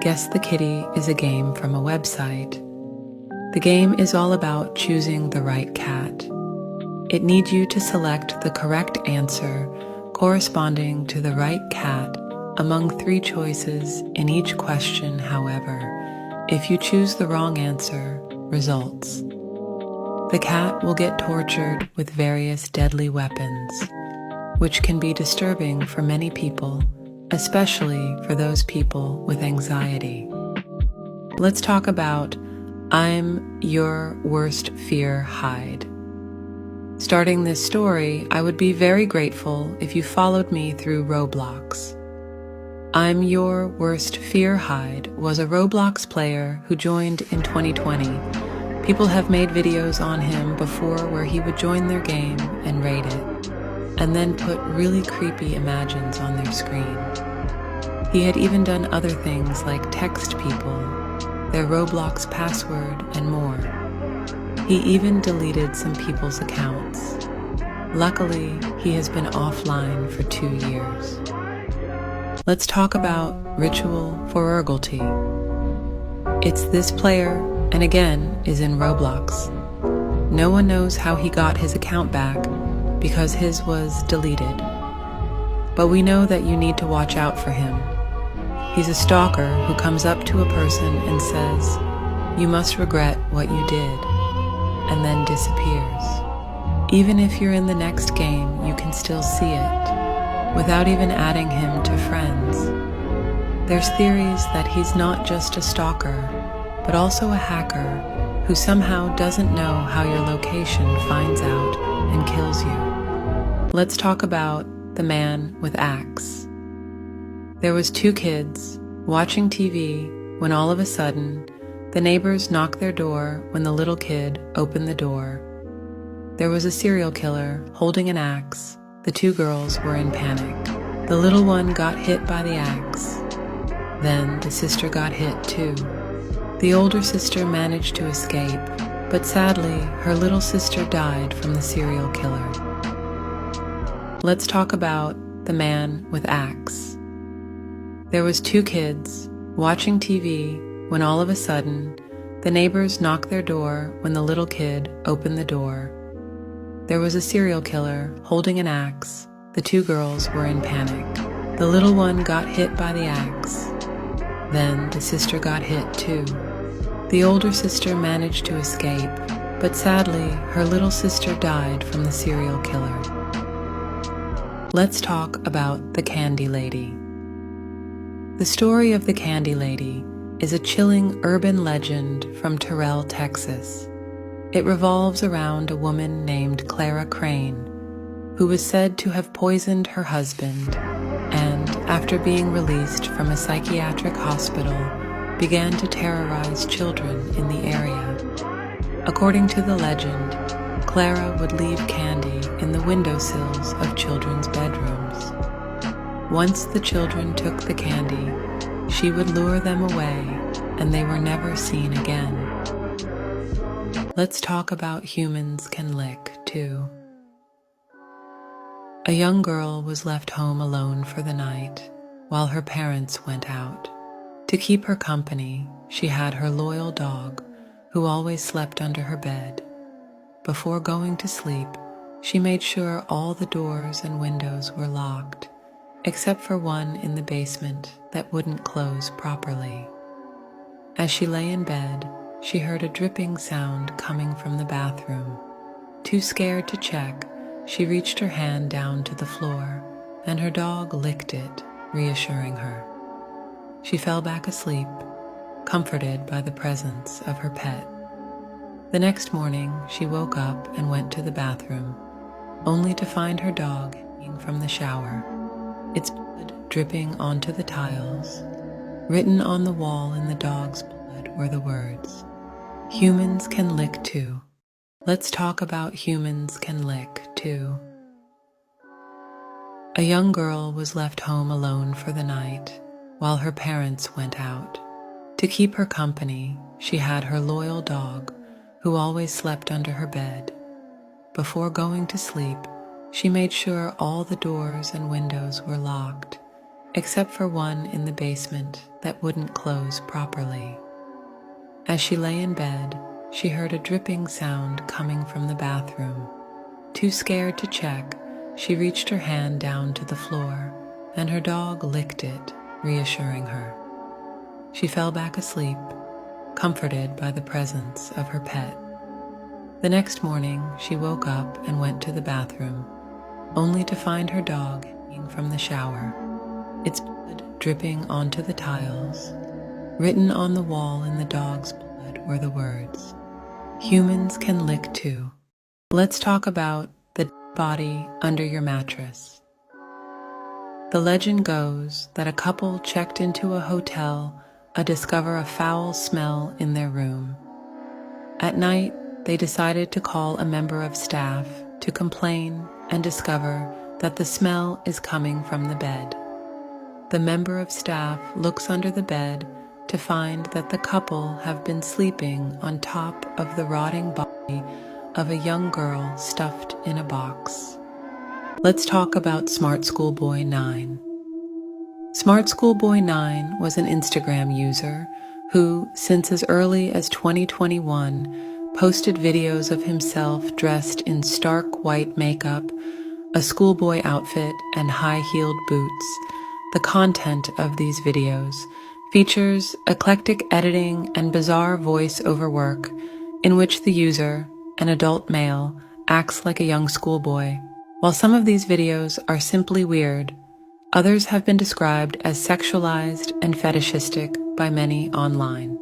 Guess the Kitty is a game from a website. The game is all about choosing the right cat. It needs you to select the correct answer corresponding to the right cat among 3 choices in each question. However, if you choose the wrong answer, results. The cat will get tortured with various deadly weapons, which can be disturbing for many people, especially for those people with anxiety. Let's talk about I'm Your Worst Fear Hide. Starting this story, I would be very grateful if you followed me through Roblox. I'm Your Worst Fear Hide was a Roblox player who joined in 2020. People have made videos on him before where he would join their game and raid it, and then put really creepy images on their screen. He had even done other things like text people, their Roblox password, and more. He even deleted some people's accounts. Luckily, he has been offline for 2 years. Let's talk about Ritual for Urgelty. It's this player, and again, is in Roblox. No one knows how he got his account back because his was deleted. But we know that you need to watch out for him. He's a stalker who comes up to a person and says, "You must regret what you did," and then disappears. Even if you're in the next game, you can still see it, without even adding him to friends. There's theories that he's not just a stalker, but also a hacker who somehow doesn't know how your location finds out and kills you. Let's talk about the man with axe. There was 2 kids watching TV when all of a sudden, the neighbors knocked their door when the little kid opened the door. There was a serial killer holding an axe. The 2 girls were in panic. The little one got hit by the axe. Then the sister got hit too. The older sister managed to escape, but sadly, her little sister died from the serial killer. Let's talk about the man with axe. There was 2 kids watching TV when all of a sudden, the neighbors knocked their door when the little kid opened the door. There was a serial killer holding an axe. The 2 girls were in panic. The little one got hit by the axe. Then the sister got hit too. The older sister managed to escape, but sadly, her little sister died from the serial killer. Let's talk about the Candy Lady. The story of the Candy Lady is a chilling urban legend from Terrell, Texas. It revolves around a woman named Clara Crane, who was said to have poisoned her husband and, after being released from a psychiatric hospital, began to terrorize children in the area. According to the legend, Clara would leave candy in the windowsills of children's bedrooms. Once the children took the candy, she would lure them away, and they were never seen again. Let's talk about humans can lick, too. A young girl was left home alone for the night while her parents went out. To keep her company, she had her loyal dog, who always slept under her bed. Before going to sleep, she made sure all the doors and windows were locked, except for one in the basement that wouldn't close properly. As she lay in bed, she heard a dripping sound coming from the bathroom. Too scared to check, she reached her hand down to the floor, and her dog licked it, reassuring her. She fell back asleep, comforted by the presence of her pet. The next morning, she woke up and went to the bathroom, only to find her dog hanging from the shower, its blood dripping onto the tiles. Written on the wall in the dog's blood were the words, "Humans can lick too." Let's talk about humans can lick too. A young girl was left home alone for the night while her parents went out. To keep her company, she had her loyal dog, who always slept under her bed. Before going to sleep, She made sure all the doors and windows were locked, except for one in the basement that wouldn't close properly. As she lay in bed, she heard a dripping sound coming from the bathroom. Too scared to check, she reached her hand down to the floor, and her dog licked it, reassuring her. She fell back asleep, comforted by the presence of her pet. The next morning, she woke up and went to the bathroom, only to find her dog hanging from the shower, its blood dripping onto the tiles. Written on the wall in the dog's blood were the words, "Humans can lick too." Let's talk about the body under your mattress. The legend goes that a couple checked into a hotel to discover a foul smell in their room. At night, they decided to call a member of staff to complain and discover that the smell is coming from the bed. The member of staff looks under the bed to find that the couple have been sleeping on top of the rotting body of a young girl stuffed in a box. Let's talk about Smart Schoolboy 9. Smart Schoolboy 9 was an Instagram user who, since as early as 2021, posted videos of himself dressed in stark white makeup, a schoolboy outfit, and high-heeled boots. The content of these videos features eclectic editing and bizarre voice-over work in which the user, an adult male, acts like a young schoolboy. While some of these videos are simply weird, others have been described as sexualized and fetishistic by many online.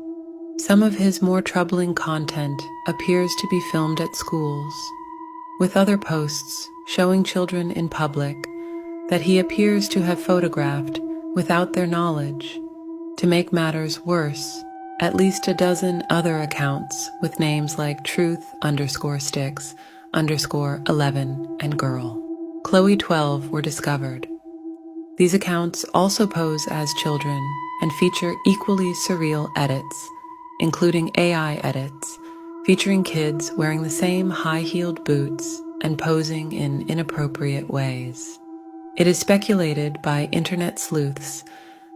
Some of his more troubling content appears to be filmed at schools, with other posts showing children in public that he appears to have photographed without their knowledge. To make matters worse, at least a dozen other accounts with names like truth_sticks_11 and girl Chloe 12 were discovered. These accounts also pose as children and feature equally surreal edits, including AI edits, featuring kids wearing the same high-heeled boots and posing in inappropriate ways. It is speculated by internet sleuths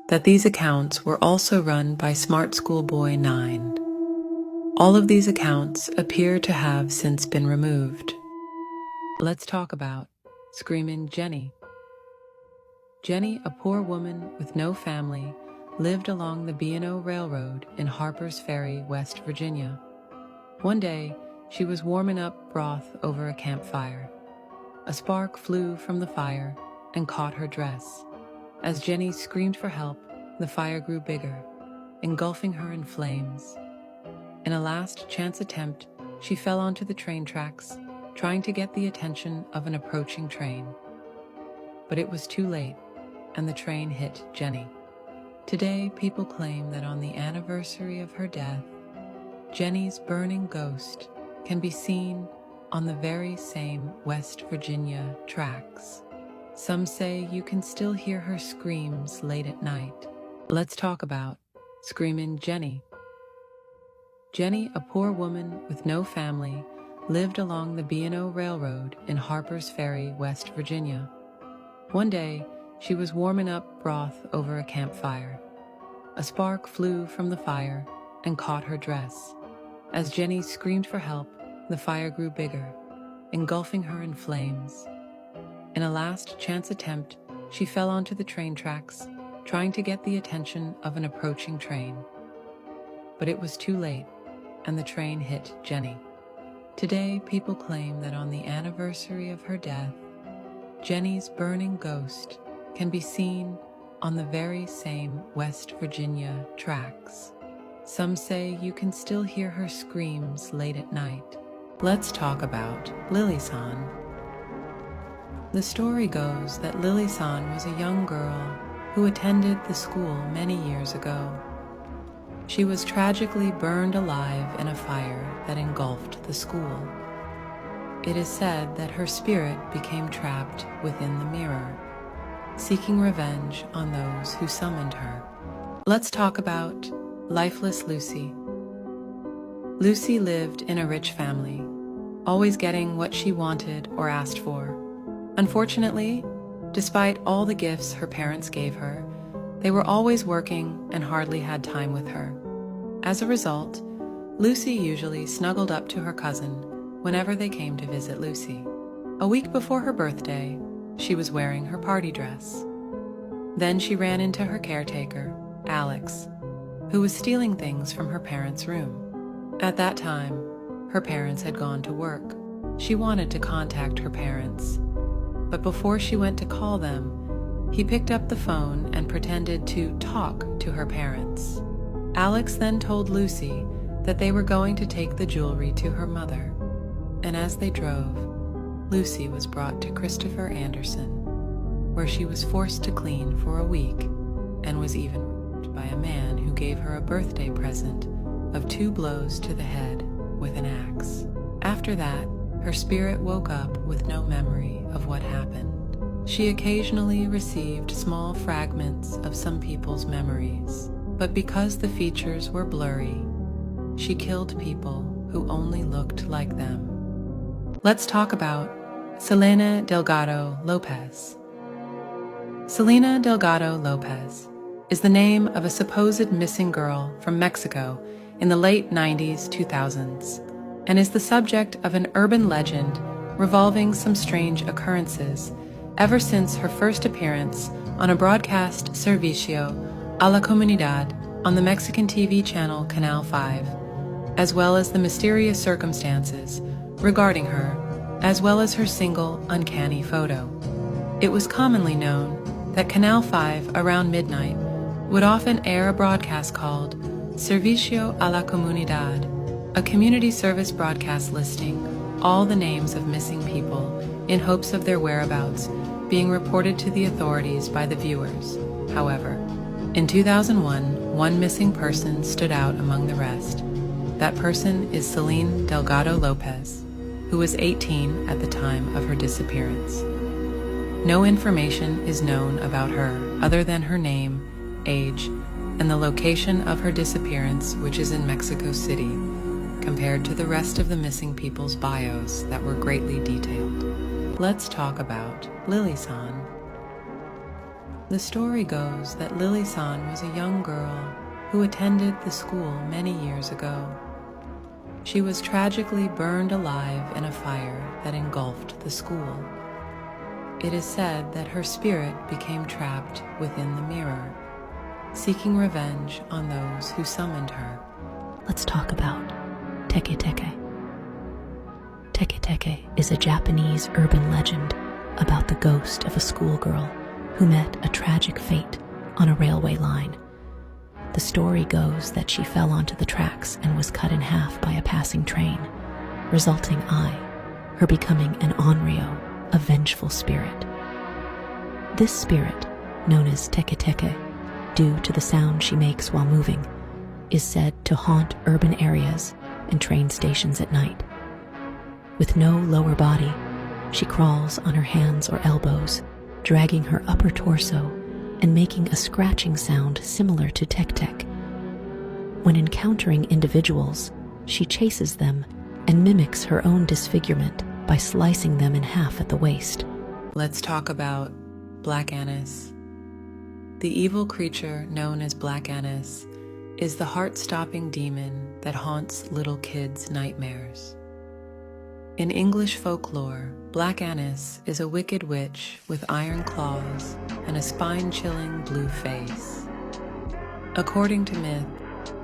that these accounts were also run by Smart Schoolboy 9. All of these accounts appear to have since been removed. Let's talk about Screamin' Jenny. Jenny, a poor woman with no family, lived along the B&O Railroad in Harper's Ferry, West Virginia. One day, she was warming up broth over a campfire. A spark flew from the fire and caught her dress. As Jenny screamed for help, the fire grew bigger, engulfing her in flames. In a last-chance attempt, she fell onto the train tracks, trying to get the attention of an approaching train. But it was too late, and the train hit Jenny. Today, people claim that on the anniversary of her death, Jenny's burning ghost can be seen on the very same West Virginia tracks. Some say you can still hear her screams late at night. Let's talk about Screamin' Jenny. Jenny, a poor woman with no family, lived along the B&O Railroad in Harper's Ferry, West Virginia. One day, she was warming up broth over a campfire. A spark flew from the fire and caught her dress. As Jenny screamed for help, the fire grew bigger, engulfing her in flames. In a last-chance attempt, she fell onto the train tracks, trying to get the attention of an approaching train. But it was too late, and the train hit Jenny. Today, people claim that on the anniversary of her death, Jenny's burning ghost can be seen on the very same West Virginia tracks. Some say you can still hear her screams late at night. Let's talk about Lily-san. The story goes that Lily-san was a young girl who attended the school many years ago. She was tragically burned alive in a fire that engulfed the school. It is said that her spirit became trapped within the mirror, seeking revenge on those who summoned her. Let's talk about Lifeless Lucy. Lucy lived in a rich family, always getting what she wanted or asked for. Unfortunately, despite all the gifts her parents gave her, they were always working and hardly had time with her. As a result, Lucy usually snuggled up to her cousin whenever they came to visit Lucy. A week before her birthday, she was wearing her party dress. Then she ran into her caretaker, Alex, who was stealing things from her parents' room. At that time, her parents had gone to work. She wanted to contact her parents, but before she went to call them, he picked up the phone and pretended to talk to her parents. Alex then told Lucy that they were going to take the jewelry to her mother, and as they drove, Lucy was brought to Christopher Anderson, where she was forced to clean for a week and was even raped by a man who gave her a birthday present of 2 blows to the head with an axe. After that, her spirit woke up with no memory of what happened. She occasionally received small fragments of some people's memories, but because the features were blurry, she killed people who only looked like them. Let's talk about Selena Delgado Lopez. Selena Delgado Lopez is the name of a supposed missing girl from Mexico in the late 90s, 2000s, and is the subject of an urban legend revolving some strange occurrences ever since her first appearance on a broadcast servicio a la comunidad on the Mexican TV channel Canal 5, as well as the mysterious circumstances regarding her, as well as her single uncanny photo. It was commonly known that Canal 5 around midnight would often air a broadcast called Servicio a la Comunidad, a community service broadcast listing all the names of missing people in hopes of their whereabouts being reported to the authorities by the viewers. However, in 2001, one missing person stood out among the rest. That person is Selena Delgado Lopez, who was 18 at the time of her disappearance. No information is known about her other than her name, age, and the location of her disappearance, which is in Mexico City, compared to the rest of the missing people's bios that were greatly detailed. Let's talk about Lily-san. The story goes that Lily-san was a young girl who attended the school many years ago. She was tragically burned alive in a fire that engulfed the school. It is said that her spirit became trapped within the mirror, seeking revenge on those who summoned her. Let's talk about Teke Teke. Teke Teke is a Japanese urban legend about the ghost of a schoolgirl who met a tragic fate on a railway line. The story goes that she fell onto the tracks and was cut in half by a passing train, resulting her becoming an onryo, a vengeful spirit. This spirit, known as Teke Teke, due to the sound she makes while moving, is said to haunt urban areas and train stations at night. With no lower body, she crawls on her hands or elbows, dragging her upper torso and making a scratching sound similar to tek-tek. When encountering individuals, she chases them and mimics her own disfigurement by slicing them in half at the waist. Let's talk about Black Annis. The evil creature known as Black Annis is the heart-stopping demon that haunts little kids' nightmares. In English folklore, Black Annis is a wicked witch with iron claws and a spine-chilling blue face. According to myth,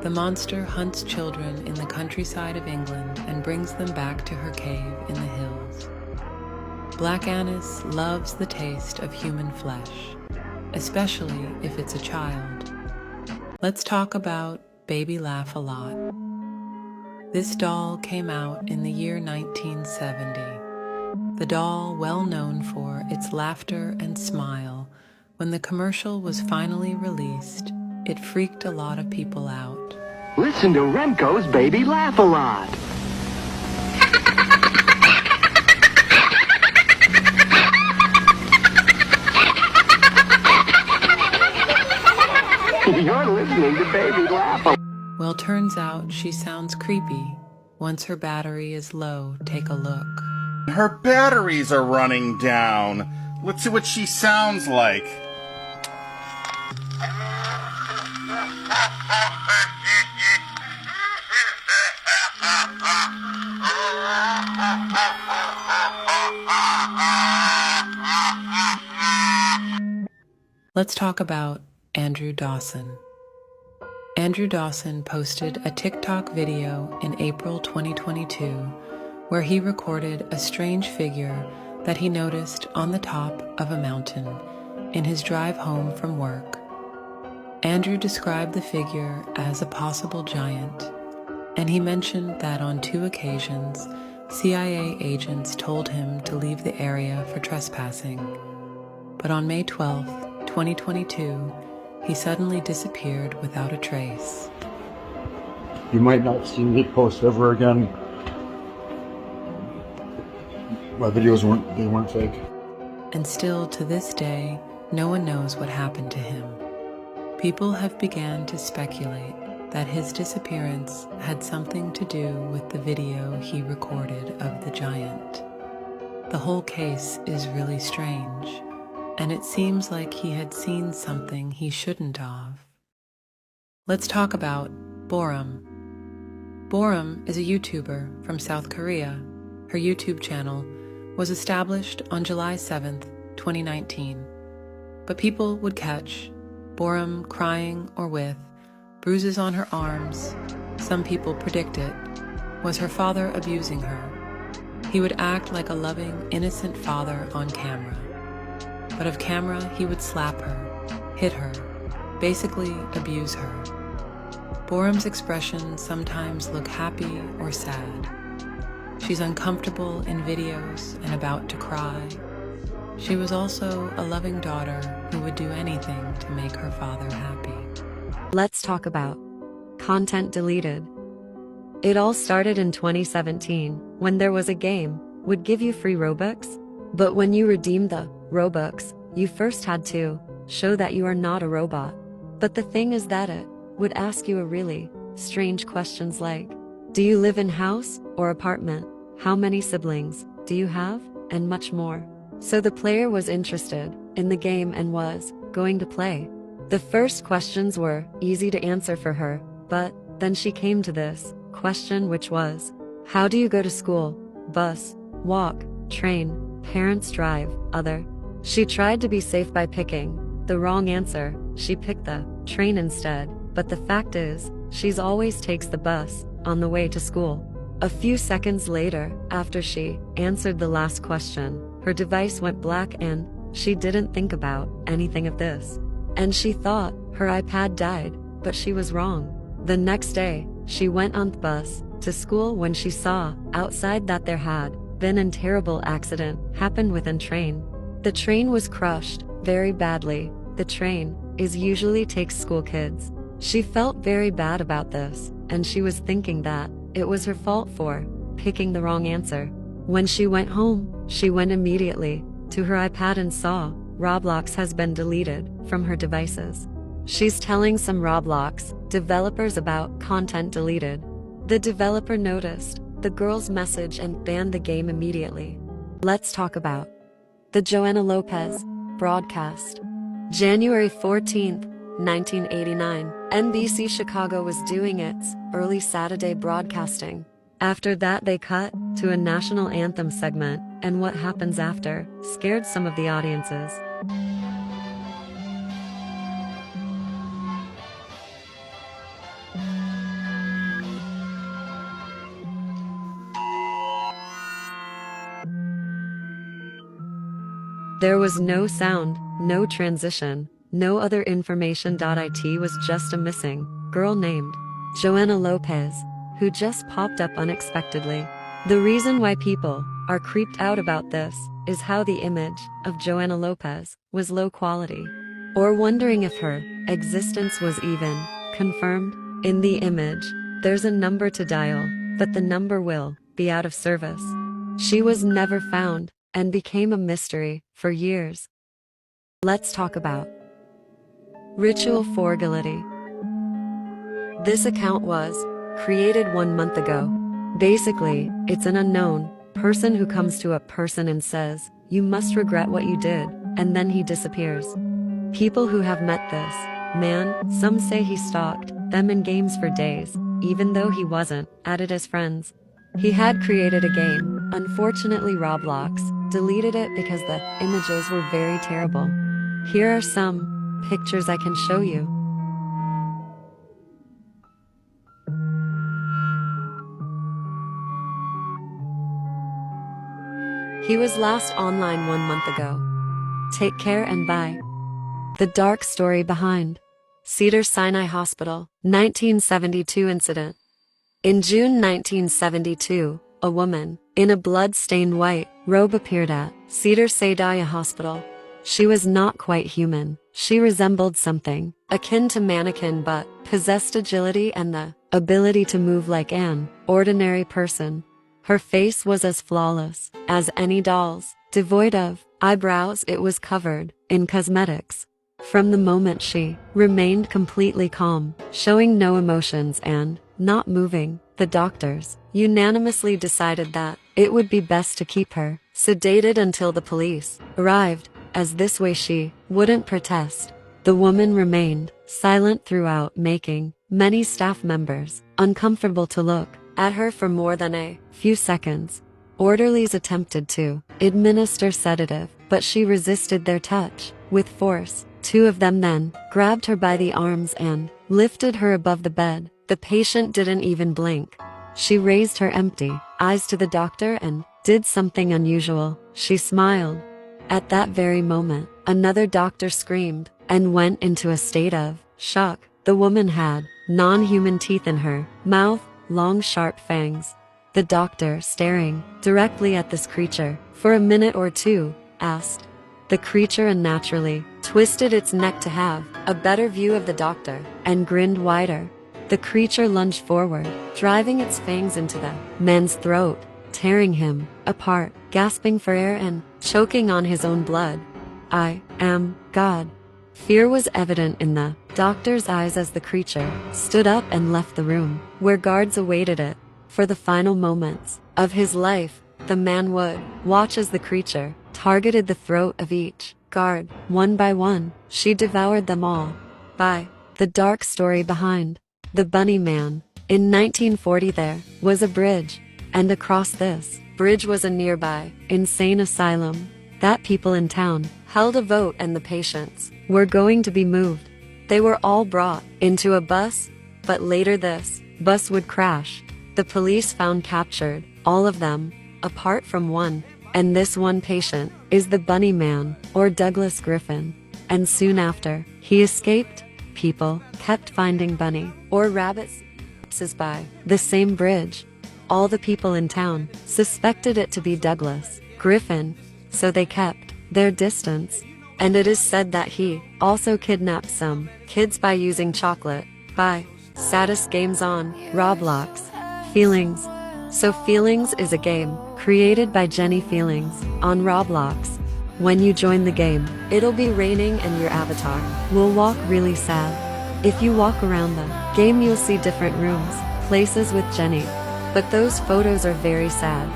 the monster hunts children in the countryside of England and brings them back to her cave in the hills. Black Annis loves the taste of human flesh, especially if it's a child. Let's talk about Baby Laugh a Lot. This doll came out in the year 1970. The doll, well known for its laughter and smile, when the commercial was finally released, it freaked a lot of people out. Listen to Remco's Baby Laugh a Lot. You're listening to Baby Laugh a Lot. Well, turns out she sounds creepy. Once her battery is low, take a look. Her batteries are running down. Let's see what she sounds like. Let's talk about Andrew Dawson. Andrew Dawson posted a TikTok video in April 2022 where he recorded a strange figure that he noticed on the top of a mountain in his drive home from work. Andrew described the figure as a possible giant, and he mentioned that on 2 occasions, CIA agents told him to leave the area for trespassing. But on May 12th, 2022, he suddenly disappeared without a trace. You might not see me post ever again. My videos weren't fake. And still to this day, no one knows what happened to him. People have begun to speculate that his disappearance had something to do with the video he recorded of the giant. The whole case is really strange, and it seems like he had seen something he shouldn't have. Let's talk about Borum. Borum is a YouTuber from South Korea. Her YouTube channel was established on July 7th, 2019. But people would catch Borum crying or with bruises on her arms. Some people predict it was her father abusing her. He would act like a loving, innocent father on camera. But off camera, he would slap her, hit her, basically abuse her. Borum's expressions sometimes look happy or sad. She's uncomfortable in videos and about to cry. She was also a loving daughter who would do anything to make her father happy. Let's talk about content deleted. It all started in 2017 when there was a game would give you free Robux, but when you redeemed the Robux, you first had to show that you are not a robot. But the thing is that it would ask you a really strange questions like, do you live in house or apartment? How many siblings do you have? And much more. So the player was interested in the game and was going to play. The first questions were easy to answer for her, but then she came to this question, which was, how do you go to school? Bus, walk, train, parents drive, other. She tried to be safe by picking the wrong answer. She picked the train instead, but the fact is, she's always takes the bus on the way to school. A few seconds later, after she answered the last question, her device went black and she didn't think about anything of this. And she thought her iPad died, but she was wrong. The next day, she went on the bus to school when she saw outside that there had been a terrible accident happened within train. The train was crushed very badly. The train is usually takes school kids. She felt very bad about this, and she was thinking that it was her fault for picking the wrong answer. When she went home, she went immediately to her iPad and saw Roblox has been deleted from her devices. She's telling some Roblox developers about content deleted. The developer noticed the girl's message and banned the game immediately. Let's talk about the Joanna Lopez broadcast. January 14th, 1989, NBC Chicago was doing its early Saturday broadcasting. After that, they cut to a national anthem segment, and what happens after scared some of the audiences. There was no sound, no transition, no other information. It was just a missing girl named Joanna Lopez, who just popped up unexpectedly. The reason why people are creeped out about this is how the image of Joanna Lopez was low quality, or wondering if her existence was even confirmed. In the image, there's a number to dial, but the number will be out of service. She was never found and became a mystery for years. Let's talk about Ritual Forgality. This account was created 1 month ago. Basically, it's an unknown person who comes to a person and says, "You must regret what you did," and then he disappears. People who have met this man, some say he stalked them in games for days, even though he wasn't, added as friends. He had created a game. Unfortunately, Roblox deleted it because the images were very terrible. Here are some pictures I can show you. He was last online 1 month ago. Take care and bye. The dark story behind Cedars-Sinai Hospital, 1972 incident. In June 1972, a woman in a blood-stained white robe appeared at Cedars-Sinai Hospital. She was not quite human. She resembled something akin to mannequin but possessed agility and the ability to move like an ordinary person. Her face was as flawless as any doll's, devoid of eyebrows. It was covered in cosmetics. From the moment she remained completely calm, showing no emotions and not moving, the doctors unanimously decided that it would be best to keep her sedated until the police arrived, as this way she wouldn't protest. The woman remained silent throughout, making many staff members uncomfortable to look at her for more than a few seconds. Orderlies attempted to administer sedative, but she resisted their touch with force. Two of them then grabbed her by the arms and lifted her above the bed. The patient didn't even blink. She raised her empty eyes to the doctor and did something unusual. She smiled. At that very moment, another doctor screamed and went into a state of shock. The woman had non-human teeth in her mouth, long sharp fangs. The doctor, staring directly at this creature for a minute or two, asked. The creature unnaturally twisted its neck to have a better view of the doctor and grinned wider. The creature lunged forward, driving its fangs into the man's throat, tearing him apart, gasping for air and choking on his own blood. "I am God." Fear was evident in the doctor's eyes as the creature stood up and left the room, where guards awaited it. For the final moments of his life, the man would watch as the creature targeted the throat of each guard. One by one, she devoured them all. By the dark story behind the Bunny Man. In 1940 there was a bridge, and across this bridge was a nearby insane asylum. That people in town held a vote and the patients were going to be moved. They were all brought into a bus, but later this bus would crash. The police found captured all of them, apart from one, and this one patient is the Bunny Man, or Douglas Griffin. And soon after he escaped, people kept finding bunny or rabbits by the same bridge. All the people in town suspected it to be Douglas Griffin, so they kept their distance. And it is said that he also kidnapped some kids by using chocolate. By saddest games on Roblox. Feelings. So Feelings is a game created by Jenny Feelings on Roblox. When you join the game, it'll be raining and your avatar will walk really sad. If you walk around the game, you'll see different rooms, places with Jenny. But those photos are very sad.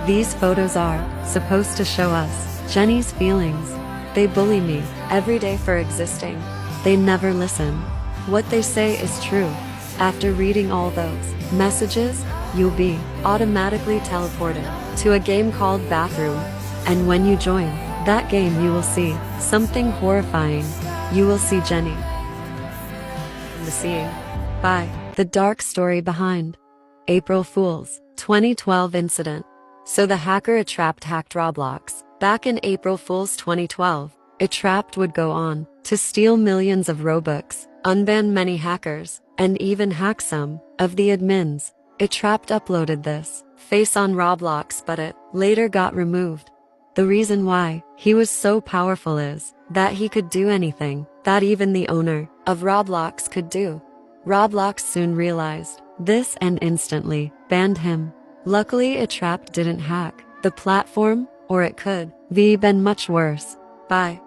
These photos are supposed to show us Jenny's feelings. They bully me every day for existing. They never listen. What they say is true. After reading all those messages, you'll be automatically teleported to a game called Bathroom. And when you join that game, you will see something horrifying. You will see Jenny. The Seeing. By the dark story behind April Fool's 2012 incident. So the hacker hacked Roblox. Back in April Fool's 2012, Trapped would go on to steal millions of Robux, unban many hackers, and even hack some of the admins. Trapped uploaded this face on Roblox, but it later got removed. The reason why he was so powerful is that he could do anything that even the owner of Roblox could do. Roblox soon realized this and instantly banned him. Luckily, Trapped didn't hack the platform, or it could be been much worse. By